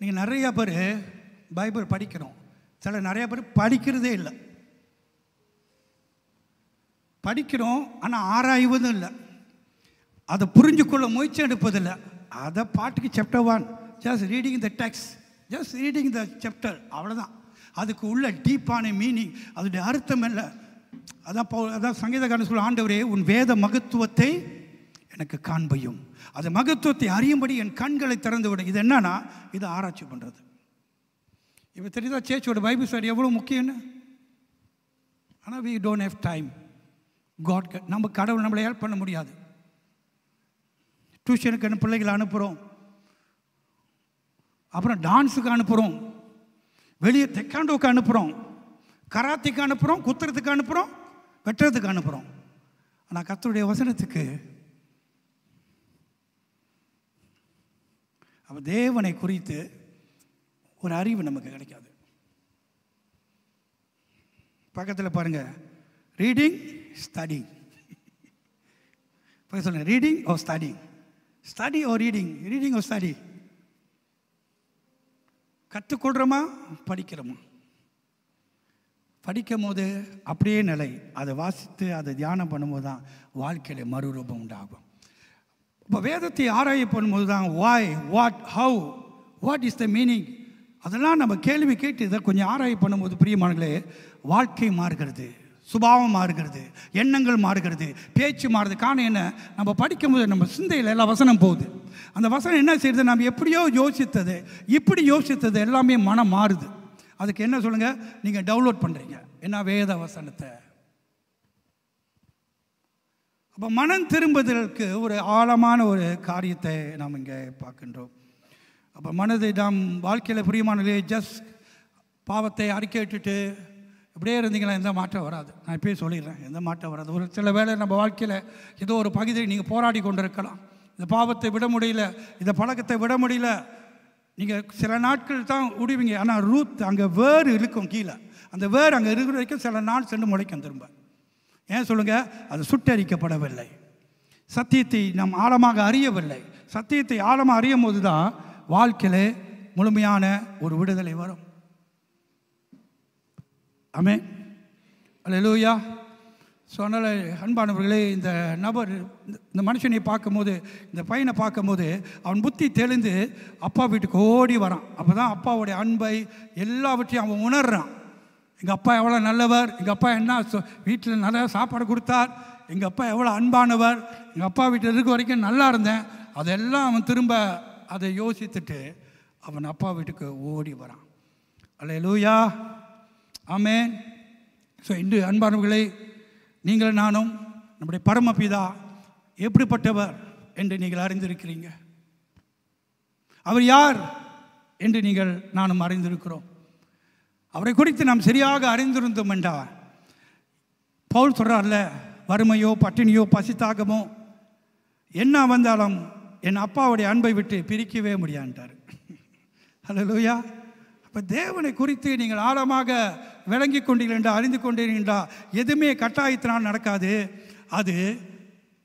நீங்கள் நிறைய பேர் பைபிள் படிக்கிறோம், நிறைய பேர் படிக்கிறதே இல்லை. படிக்கிறோம் ஆனால் ஆராய்வதும் இல்லை, அதை புரிஞ்சுக்கொள்ள முயற்சி எடுப்பதில்லை. அதை பாட்டுக்கு chapter 1 just reading the text, just reading the chapter, அவ்வளோதான். அதுக்கு உள்ள டீப்பான மீனிங், அதோடைய அர்த்தம் இல்லை. அதான் சங்கீதக்காரன் சொல்ல, ஆண்டவரே உன் வேத மகத்துவத்தை எனக்கு காண்பையும், அது மகத்துவத்தை அறியும்படி என் கண்களை திறந்து விடும். இது என்னன்னா, இது ஆராய்ச்சி பண்ணுறது. இப்போ தெரியுதா சேர்ச்சோட பைபிள் ஸ்டடி எவ்வளோ முக்கியம்னு? ஆனால் we don't have time. நம்ம கடவுள் நம்மளை ஹெல்ப் பண்ண முடியாது. டியூஷனுக்கு பிள்ளைகளை அனுப்புகிறோம், அப்புறம் டான்ஸுக்கு அனுப்புகிறோம், வெளியே தெக்காண்டோக்கு அனுப்புகிறோம், கராத்திக்கு அனுப்புகிறோம், குத்துறதுக்கு அனுப்புகிறோம், வெட்டுறதுக்கு அனுப்புகிறோம். ஆனால் கர்த்தருடைய வசனத்துக்கு, அப்போ தேவனை குறித்து ஒரு அறிவு நமக்கு கிடைக்காது. பக்கத்தில் பாருங்கள், ரீடிங் ஸ்டடி. இப்போ சொல்லுங்கள், ரீடிங் ஓ ஸ்டடி, ஸ்டடி ஓ ரீடிங், ரீடிங் ஓ ஸ்டடி. கற்றுக்கொள்கிறோமா படிக்கிறோமா? படிக்கும் போது அப்படியே நிலை, அதை வாசித்து அதை தியானம் பண்ணும்போது தான் வாழ்க்கையில் மறுரூபம் உண்டாகும். இப்போ வேதத்தை ஆராய பண்ணும்போது தான் why, what, how, what is the meaning, அதெல்லாம் நம்ம கேள்வி கேட்டு இதை கொஞ்சம் ஆராய பண்ணும்போது பிரியமானங்களே, வாழ்க்கை மாறுகிறது, சுபாவம் மாறுகிறது, எண்ணங்கள் மாறுகிறது, பேச்சு மாறுது. காரணம் என்ன? நம்ம படிக்கும்போது நம்ம சிந்தையில் எல்லா வசனம் போகுது. அந்த வசனம் என்ன செய்யுது? நம்ம எப்படியோ யோசித்தது, இப்படி யோசித்தது எல்லாமே மனம் மாறுது. அதுக்கு என்ன சொல்லுங்கள், நீங்கள் டவுன்லோட் பண்ணுறீங்க என்ன, வேத வசனத்தை. அப்போ மனம் திரும்புவதற்கு ஒரு ஆழமான ஒரு காரியத்தை நாம் இங்கே பார்க்கின்றோம். அப்போ மனதை நாம் வாழ்க்கையில் பிரியமானதே ஜஸ்ட் பாவத்தை அறிக்கையிட்டுட்டு இப்படியே இருந்தீங்களா எந்த மாற்றம் வராது. நான் இப்போயே சொல்லிடுறேன், எந்த மாற்றம் வராது. ஒரு சில வேளை நம்ம வாழ்க்கையில் ஏதோ ஒரு பகுதியை நீங்கள் போராடி கொண்டு இருக்கலாம். இந்த பாவத்தை விட முடியல, இந்த பழக்கத்தை விட முடியல. நீங்கள் சில நாட்கள் தான் விடுவீங்க, ஆனால் ரூத் அங்கே வேறு இருக்கும் கீழே. அந்த வேறு அங்கே இருக்கிற வரைக்கும் சில நாள் சென்று முளைக்கும் திரும்ப. ஏன் சொல்லுங்கள்? அது சுட்டரிக்கப்படவில்லை. சத்தியத்தை நாம் ஆழமாக அறியவில்லை. சத்தியத்தை ஆழமாக அறியும் போது தான் வாழ்க்கையில் முழுமையான ஒரு விடுதலை வரும். ஆமென், அல்லேலூயா. ஸோ அதனால் அன்பானவர்களே, இந்த நபர், இந்த மனுஷனை பார்க்கும்போது, இந்த பையனை பார்க்கும்போது அவன் புத்தி தெளிந்து அப்பா வீட்டுக்கு ஓடி வரான். அப்போ தான் அப்பாவுடைய அன்பை எல்லாவற்றையும் அவன் உணர்றான். எங்கள் அப்பா எவ்வளோ நல்லவர், எங்கள் அப்பா என்ன வீட்டில் நல்லா சாப்பாடு கொடுத்தார், எங்கள் அப்பா எவ்வளோ அன்பானவர், எங்கள் அப்பா வீட்டில் இருக்க வரைக்கும் நல்லா இருந்தேன். அதெல்லாம் அவன் திரும்ப அதை யோசித்துட்டு அவன் அப்பா வீட்டுக்கு ஓடி வரான். அல்லேலூயா, ஆமென். ஸோ இன்று அன்பானவர்களே, நீங்கள் நானும் நம்முடைய பரமபிதா எப்படிப்பட்டவர் என்று நீங்கள் அறிந்திருக்கிறீங்க. அவர் யார் என்று நீங்கள் நானும் அறிந்திருக்கிறோம். அவரை குறித்து நாம் சரியாக அறிந்திருந்தோம் என்றால், பவுல் சொல்கிறார்ல, வறுமையோ பட்டினியோ பசித்தாகமோ என்ன வந்தாலும் என் அப்பாவுடைய அன்பை விட்டு பிரிக்கவே முடியான்ட்டார். அல்லேலூயா. அப்போ தேவனை குறித்து நீங்கள் ஆழமாக விளங்கி கொண்டீர்களா, அறிந்து கொண்டீர்களா, எதுவுமே கட்டாயத்தினால் நடக்காது, அது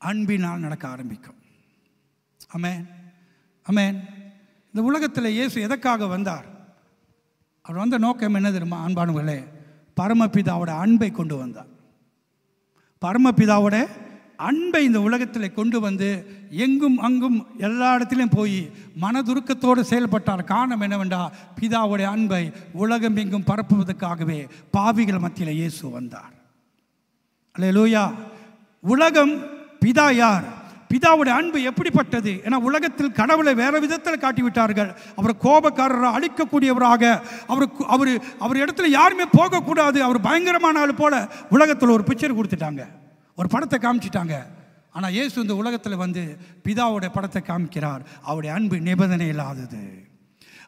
அன்பினால் நடக்க ஆரம்பிக்கும். ஆமென், ஆமென். இந்த உலகத்தில் இயேசு எதற்காக வந்தார்? அவர் வந்த நோக்கம் என்ன தெரியுமா அன்பானவர்களே? பரமபிதாவோட அன்பை கொண்டு வந்தார். பரமபிதாவோட அன்பை இந்த உலகத்தில் கொண்டு வந்து எங்கும் அங்கும் எல்லா இடத்துலையும் போய் மனதுருக்கத்தோடு செயல்பட்டார். காரணம் என்னவென்றால் பிதாவுடைய அன்பை உலகம் எங்கும் பரப்புவதற்காகவே பாவிகள் மத்தியில் இயேசு வந்தார். அல்லேலூயா. உலகம் பிதா யார்? பிதாவுடைய அன்பு எப்படிப்பட்டது? ஏன்னா உலகத்தில் கடவுளை வேற விதத்தில் காட்டிவிட்டார்கள். அவர் கோபக்காரராக, அழிக்கக்கூடியவராக, அவர் இடத்துல யாருமே போகக்கூடாது, அவர் பயங்கரமான ஆள் போல உலகத்தில் ஒரு பிக்சர் கொடுத்துட்டாங்க, ஒரு படத்தை காமிச்சிட்டாங்க. ஆனால் இயேசு இந்த உலகத்தில் வந்து பிதாவுடைய படத்தை காமிக்கிறார். அவருடைய அன்பு நிபந்தனை இல்லாதது.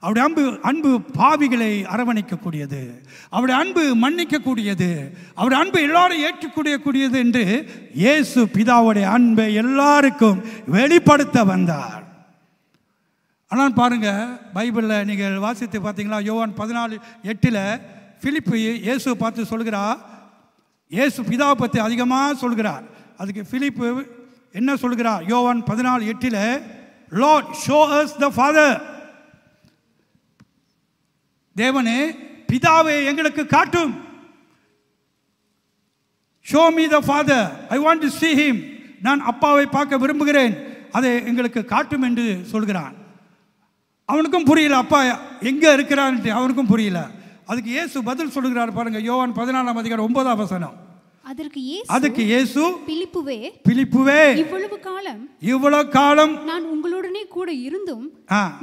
அவருடைய அன்பு பாவிகளை அரவணைக்கக்கூடியது. அவருடைய அன்பு மன்னிக்கக்கூடியது. அவருடைய அன்பு எல்லாரும் ஏற்றுக்கூடியது என்று இயேசு பிதாவுடைய அன்பை எல்லாருக்கும் வெளிப்படுத்த வந்தார். ஆனால் பாருங்க, பைபிளில் நீங்கள் வாசித்து பார்த்தீங்களா, யோவான் 14:8 பிலிப்பு இயேசுவை பார்த்து சொல்கிறார். இயேசு பிதாவை பற்றி அதிகமாக சொல்கிறார். அதுக்கு பிலிப்பு என்ன சொல்கிறார்? யோவான் 14:8 Lord show us the father. தேவனே, பிதாவை எங்களுக்கு காட்டும். Show me the father, I want to see him. நான் அப்பாவை பார்க்க விரும்புகிறேன், அதை எங்களுக்கு காட்டும் என்று சொல்கிறான். அவனுக்கும் புரியல அப்பா எங்கே இருக்கிறான்ட்டு, அவனுக்கும் புரியல. அதுக்கு இயேசு பதில் சொல்கிறார் பாருங்க, யோவான் 14:9. அதற்கு இயேசு பிலிப்புவே, இவ்வளவு காலம் நான் உங்களுடனே கூட இருந்தும்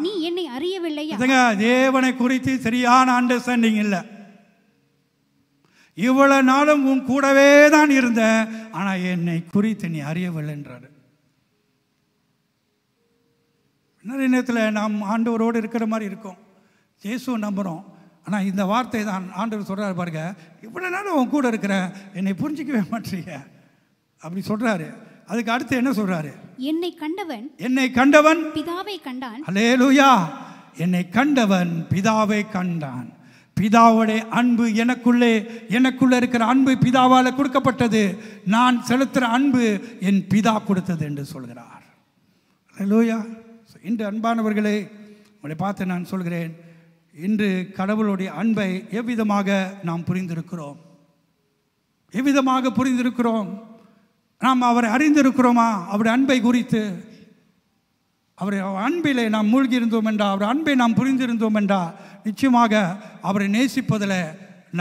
நீ என்னை அறியவில்லையா? தேவனை குறித்து சரியான அண்டர்ஸ்டாண்டிங் இல்லை. இவ்வளவு நாளும் உன் கூடவே தான் இருந்தேன், ஆனா என்னை குறித்து நீ அறியவில்லைன்றாரு. நிறைய நேரத்தில் நாம் ஆண்டவரோடு இருக்கிற மாதிரி இருக்கும், இயேசுவை நம்புகிறோம். ஆனால் இந்த வார்த்தை தான் ஆண்டவர் சொல்கிறார் பாருங்க, இவ்வளோ நேரம் உன் கூட இருக்கிறேன், என்னை புரிஞ்சிக்கவே மாட்டீங்க அப்படி சொல்கிறாரு. அதுக்கு அடுத்து என்ன சொல்கிறாரு? என்னை கண்டவன் பிதாவை கண்டான். அல்லேலூயா. என்னை கண்டவன் பிதாவை கண்டான். பிதாவுடைய அன்பு எனக்குள்ளே இருக்கிற அன்பு பிதாவால் கொடுக்கப்பட்டது. நான் செலுத்துகிற அன்பு என் பிதா கொடுத்தது என்று சொல்கிறார். அல்லேலூயா. இன்று அன்பானவர்களே, உங்களை பார்த்து நான் சொல்கிறேன், இன்று கடவுளுடைய அன்பை எவ்விதமாக நாம் புரிந்திருக்கிறோம்? எவ்விதமாக புரிந்திருக்கிறோம்? நாம் அவரை அறிந்திருக்கிறோமா? அவருடைய அன்பை குறித்து அவருடைய அன்பிலே நாம் மூழ்கி இருந்தோம் என்றால், அவருடைய அன்பை நாம் புரிந்திருந்தோம் என்றால், நிச்சயமாக அவரை நேசிப்பதில்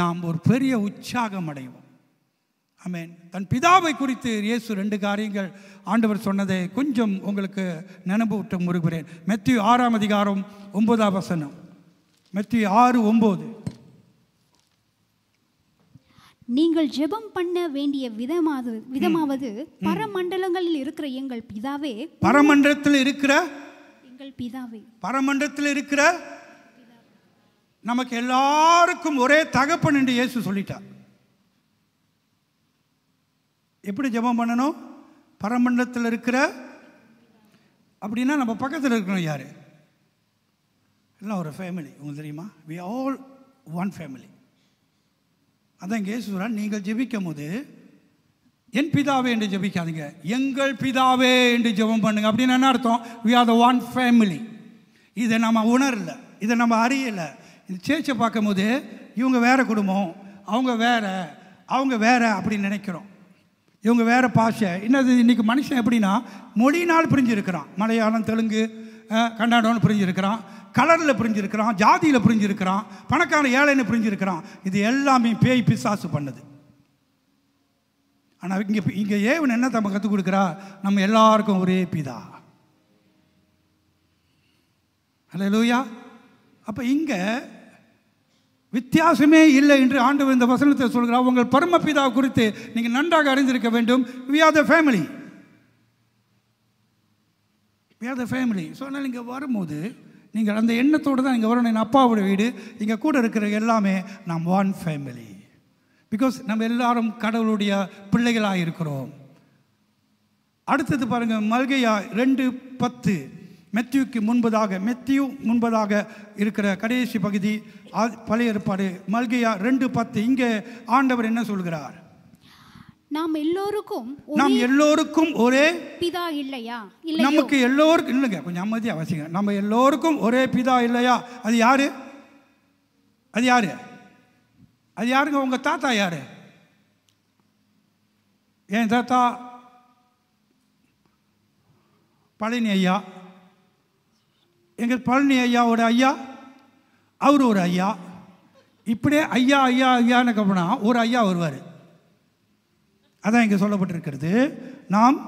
நாம் ஒரு பெரிய உற்சாகம் அடைவோம். ஆமென். தன் பிதாவை குறித்து இயேசு 2 காரியங்கள் ஆண்டவர் சொன்னதை கொஞ்சம் உங்களுக்கு நினைவூட்ட முறுகிறேன். மத்தேயு 6:9. மத்தேயு 6:9. நீங்கள் ஜெபம் பண்ண வேண்டிய விதமாவது பரமண்டலங்களில் இருக்கிற எங்கள் பிதாவே. பரமண்டலத்தில் இருக்கிற எங்கள் பிதாவே. பரமண்டலத்தில் இருக்கிற நமக்கு எல்லாருக்கும் ஒரே தகப்பன் என்று இயேசு சொல்லிட்டார். எப்படி ஜெபம் பண்ணணும்? பரமண்டலத்தில் இருக்கிற, அப்படின்னா நம்ம பக்கத்தில் இருக்கணும் யாரு? எல்லாம் ஒரு ஃபேமிலி. உங்களுக்கு தெரியுமா? we all one family. அதான் இங்கே சொல்கிறார், நீங்கள் ஜெபிக்கும் போது என் பிதாவே என்று ஜெபிக்காதீங்க, எங்கள் பிதாவே என்று ஜெபம் பண்ணுங்க. அப்படின்னு என்ன அர்த்தம்? we are the one family. இதை நம்ம உணரல, இதை நம்ம அறியலை. இந்த சேர்ச்சை பார்க்கும் போது இவங்க வேற குடும்பம், அவங்க வேற அப்படின்னு நினைக்கிறோம். இவங்க வேறு பாஷை. என்னது இன்றைக்கி மனுஷன் எப்படின்னா மொழினால் பிரிஞ்சிருக்கிறான். மலையாளம், தெலுங்கு, கன்னடம்னு பிரிஞ்சிருக்கிறான், கலரில் பிரிஞ்சிருக்கிறான், ஜாதியில் பிரிஞ்சிருக்கிறான், பணக்கார ஏழைன்னு பிரிஞ்சிருக்கிறான். இது எல்லாமே பேய் பிசாசு பண்ணுது. ஆனால் இங்கே ஏவன் என்ன நம்ம கற்றுக் கொடுக்குறா? நம்ம எல்லாருக்கும் ஒரே பிதா. அல்லேலூயா. அப்போ இங்கே வித்தியாசமே இல்லை என்று ஆண்டவர் இந்த வசனத்தை சொல்கிறார். உங்கள் பரமபிதா குறித்து நீங்கள் நன்றாக அறிந்திருக்க வேண்டும். we are the family. So அதனால் இங்கே வரும்போது நீங்கள் அந்த எண்ணத்தோடு தான் இங்கே வரணும். என் அப்பாவோட வீடு, இங்கே கூட இருக்கிற எல்லாமே நாம் ஒன் ஃபேமிலி. பிகாஸ் நம்ம எல்லாரும் கடவுளுடைய பிள்ளைகளாக இருக்கிறோம். அடுத்தது பாருங்கள், மல்கையா 2:10. மெத்தியு முன்பதாக இருக்கிற கடைசி பகுதி பழைய ஏற்பாடு, மல்கையா 2:10. இங்கே ஆண்டவர் என்ன சொல்கிறார்? நாம் எல்லோருக்கும் ஒரே பிதா இல்லையா? நமக்கு எல்லோருக்கும் இல்லைங்க, கொஞ்சம் அமைதியாக வாசிங்க. நம்ம எல்லோருக்கும் ஒரே பிதா இல்லையா? அது யாரு? யாருங்க? உங்க தாத்தா யாரு? என் தாத்தா பழனி ஐயா, எங்கள் பழனி ஐயாவோட ஐயா, அவர் ஒரு ஐயா. இப்படியே ஐயா ஐயா ஐயான்னு கப்பனா ஒரு ஐயா வருவார். அதான் இங்கே சொல்லப்பட்டிருக்கிறது. நாம்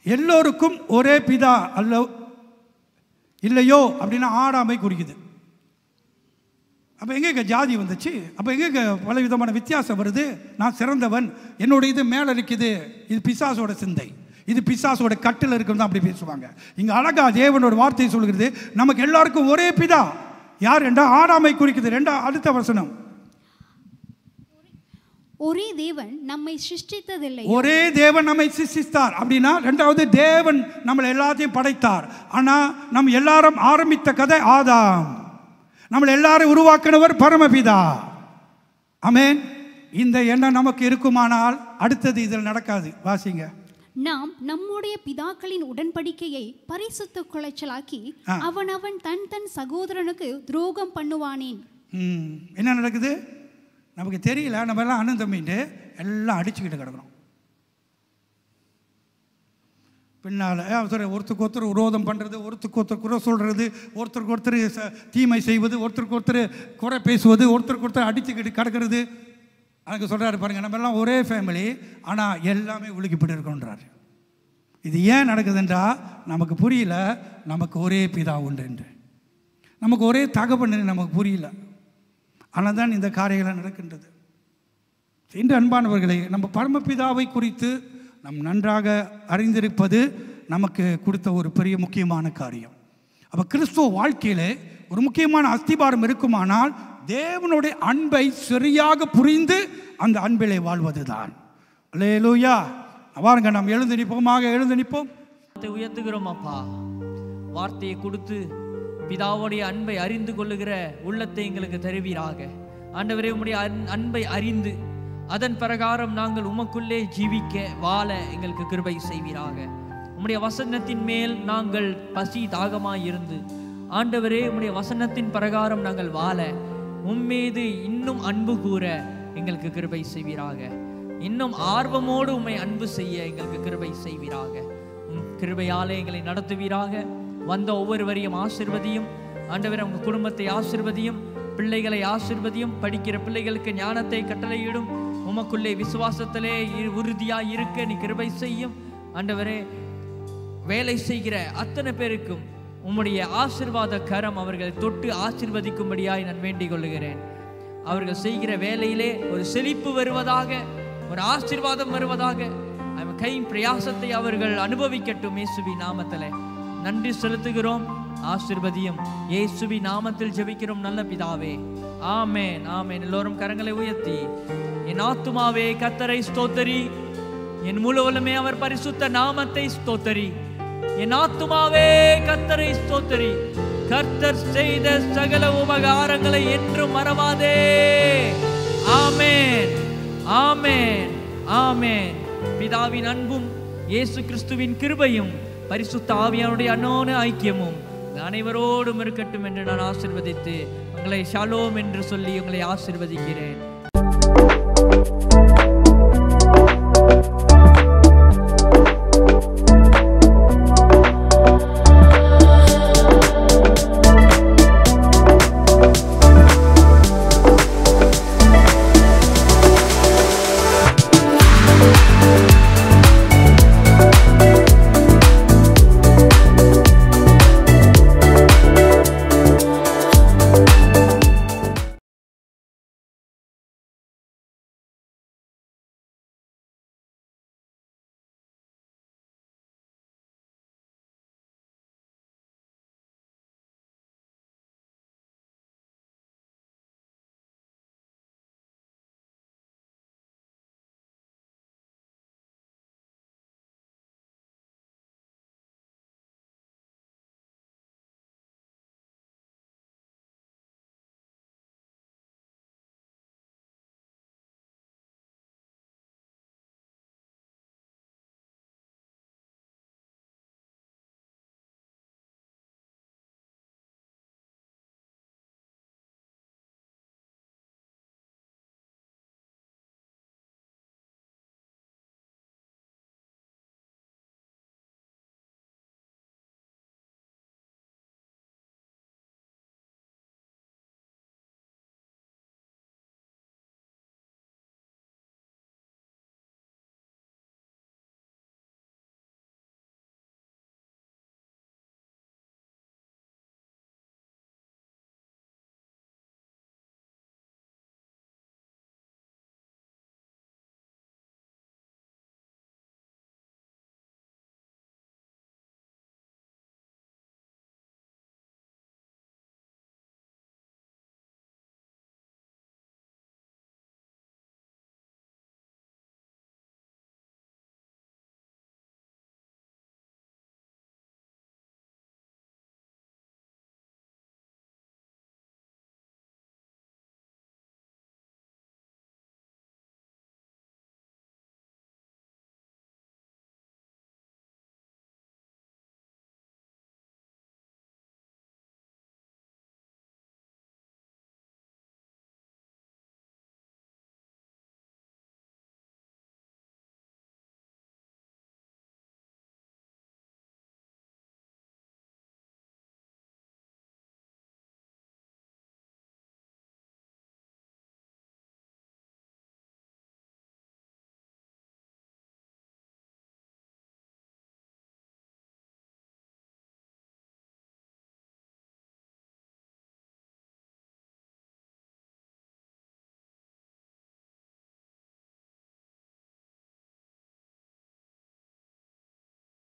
எல்லோருக்கும் ஒரே பிதா அல்ல இல்லையோ அப்படின்னா ஆடாமை குறிக்குது. அப்போ எங்கே ஜாதி வந்துச்சு? அப்போ எங்கே பல விதமான வித்தியாசம் வருது? நான் சிறந்தவன், என்னோட இது மேலே இருக்குது, இது பிசாசோட சிந்தை, இது பிசாசோட கட்டில் இருக்குன்னு தான் அப்படி பேசுவாங்க. இங்கே அழகா தேவனோட வார்த்தையை சொல்கிறது, நமக்கு எல்லாருக்கும் ஒரே பிதா. யார் என்றால் ஆடாமை குறிக்குது. அடுத்த வசனம், ஒரே தேவன் நம்மை சிருஷ்டித்ததில்லை. ஒரே தேவன் நம்மை சிருஷ்டித்தார் அப்படின்னா, ரெண்டாவது தேவன் நம்மளை எல்லாத்தையும் படைத்தார். ஆனால் நம்ம எல்லாரும் ஆரம்பித்த கதை ஆதாம். நம்மளை எல்லாரும் உருவாக்கினவர் பரமபிதா. ஆமென். இந்த எண்ணம் நமக்கு இருக்குமானால் அடுத்தது இதில் நடக்காது. வாசிங்க. நாம் நம்முடைய பிதாக்களின் உடன்படிக்கையை பரிசுத்த குலைச்சலாக்கி அவன் தன் சகோதரனுக்கு துரோகம் பண்ணுவானேன். என்ன நடக்குது நமக்கு தெரியல. நம்ம எல்லாம் அண்ணன் தம்பிட்டு எல்லாம் அடிச்சுக்கிட்டு கிடக்கிறோம். பின்னால் ஒருத்தருக்கு ஒருத்தர் விரோதம் பண்ணுறது, ஒருத்தருக்கு ஒருத்தர் குறை சொல்கிறது, ஒருத்தருக்கு ஒருத்தர் தீமை செய்வது, ஒருத்தருக்கு ஒருத்தர் குறை பேசுவது, ஒருத்தருக்கு ஒருத்தர் அடிச்சுக்கிட்டு கிடக்கிறது. அதுக்கு சொல்கிறாரு பாருங்கள், நம்ம எல்லாம் ஒரே ஃபேமிலி, ஆனால் எல்லாமே உலுக்கிப்பட்டு இருக்கோன்றார். இது ஏன் நடக்குதுன்றா நமக்கு புரியல. நமக்கு ஒரே பிதா உண்டு என்று, நமக்கு ஒரே தகப்பன்னு நமக்கு புரியல. ஆனால் தான் இந்த காரியங்கள் நடக்கின்றது. இன்று அன்பானவர்களே, நம்ம பரமபிதாவை குறித்து நம் நன்றாக அறிந்திருப்பது நமக்கு கொடுத்த ஒரு பெரிய முக்கியமான காரியம். அப்போ கிறிஸ்துவ வாழ்க்கையில் ஒரு முக்கியமான அஸ்திபாரம் இருக்குமானால் தேவனுடைய அன்பை சரியாக புரிந்து அந்த அன்பிலே வாழ்வது தான். அல்லேலூயா. வாருங்க, நாம் எழுந்து நிற்போம். உயர்த்துகிறோம் அப்பா. வார்த்தையை கொடுத்து பிதாவுடைய அன்பை அறிந்து கொள்ளுகிற உள்ளத்தை எங்களுக்கு தருவீராக. ஆண்டவரே, உம்முடைய அன்பை அறிந்து அதன் பிரகாரம் நாங்கள் உமக்குள்ளே ஜீவிக்க வாழ எங்களுக்கு கிருபை செய்வீராக. உம்முடைய வசனத்தின் மேல் நாங்கள் பசி தாகமாய் இருந்து ஆண்டவரே, உம்முடைய வசனத்தின் பிரகாரம் நாங்கள் வாழ உம்மீது இன்னும் அன்பு கூற எங்களுக்கு கிருபை செய்வீராக. இன்னும் ஆர்வமோடு உம்மை அன்பு செய்ய எங்களுக்கு கிருபை செய்வீராக. கிருபையாலே எங்களை நடத்துவீராக. வந்த ஒவ்வொருவரையும் ஆசீர்வதியும் ஆண்டவரே. உங்கள் குடும்பத்தை ஆசீர்வதியும், பிள்ளைகளை ஆசீர்வதியும். படிக்கிற பிள்ளைகளுக்கு ஞானத்தை கட்டளையிடும். உமக்குள்ளே விசுவாசத்திலே உறுதியாய் இருக்க நீ கிருபை செய்யும் ஆண்டவரே. வேலை செய்கிற அத்தனை பேருக்கும் உம்முடைய ஆசீர்வாத கரம் அவர்கள் தொட்டு ஆசீர்வதிக்கும்படியாய் நான் வேண்டிக் கொள்ளுகிறேன். அவர்கள் செய்கிற வேலையிலே ஒரு செழிப்பு வருவதாக, ஒரு ஆசீர்வாதம் வருவதாக. கையின் பிரயாசத்தை அவர்கள் அனுபவிக்கட்டும். இயேசுவின் நாமத்திலே நன்றி செலுத்துகிறோம். ஆசீர்வதியும். இயேசுவின் நாமத்தில் ஜெபிக்கிறோம் நல்ல பிதாவே. ஆமென், ஆமென். எல்லோரும் கரங்களை உயர்த்தி, என் ஆத்துமாவே கர்த்தரை ஸ்தோத்தரி, என் முழுவதுமே அவர் பரிசுத்த நாமத்தை ஸ்தோத்தரி. என் ஆத்துமாவே கர்த்தரை ஸ்தோத்தரி, கர்த்தர் செய்த சகல உபகாரங்களை என்றும் மறவாதே. ஆமென், ஆமென், ஆமென். பிதாவின் அன்பும் இயேசு கிறிஸ்துவின் கிருபையும் பரிசுத்த ஆவியானுடைய அன்னோன ஐக்கியமும் அனைவரோடும் இருக்கட்டும் என்று நான் ஆசீர்வதித்து உங்களை ஷாலோம் என்று சொல்லி உங்களை ஆசீர்வதிக்கிறேன்.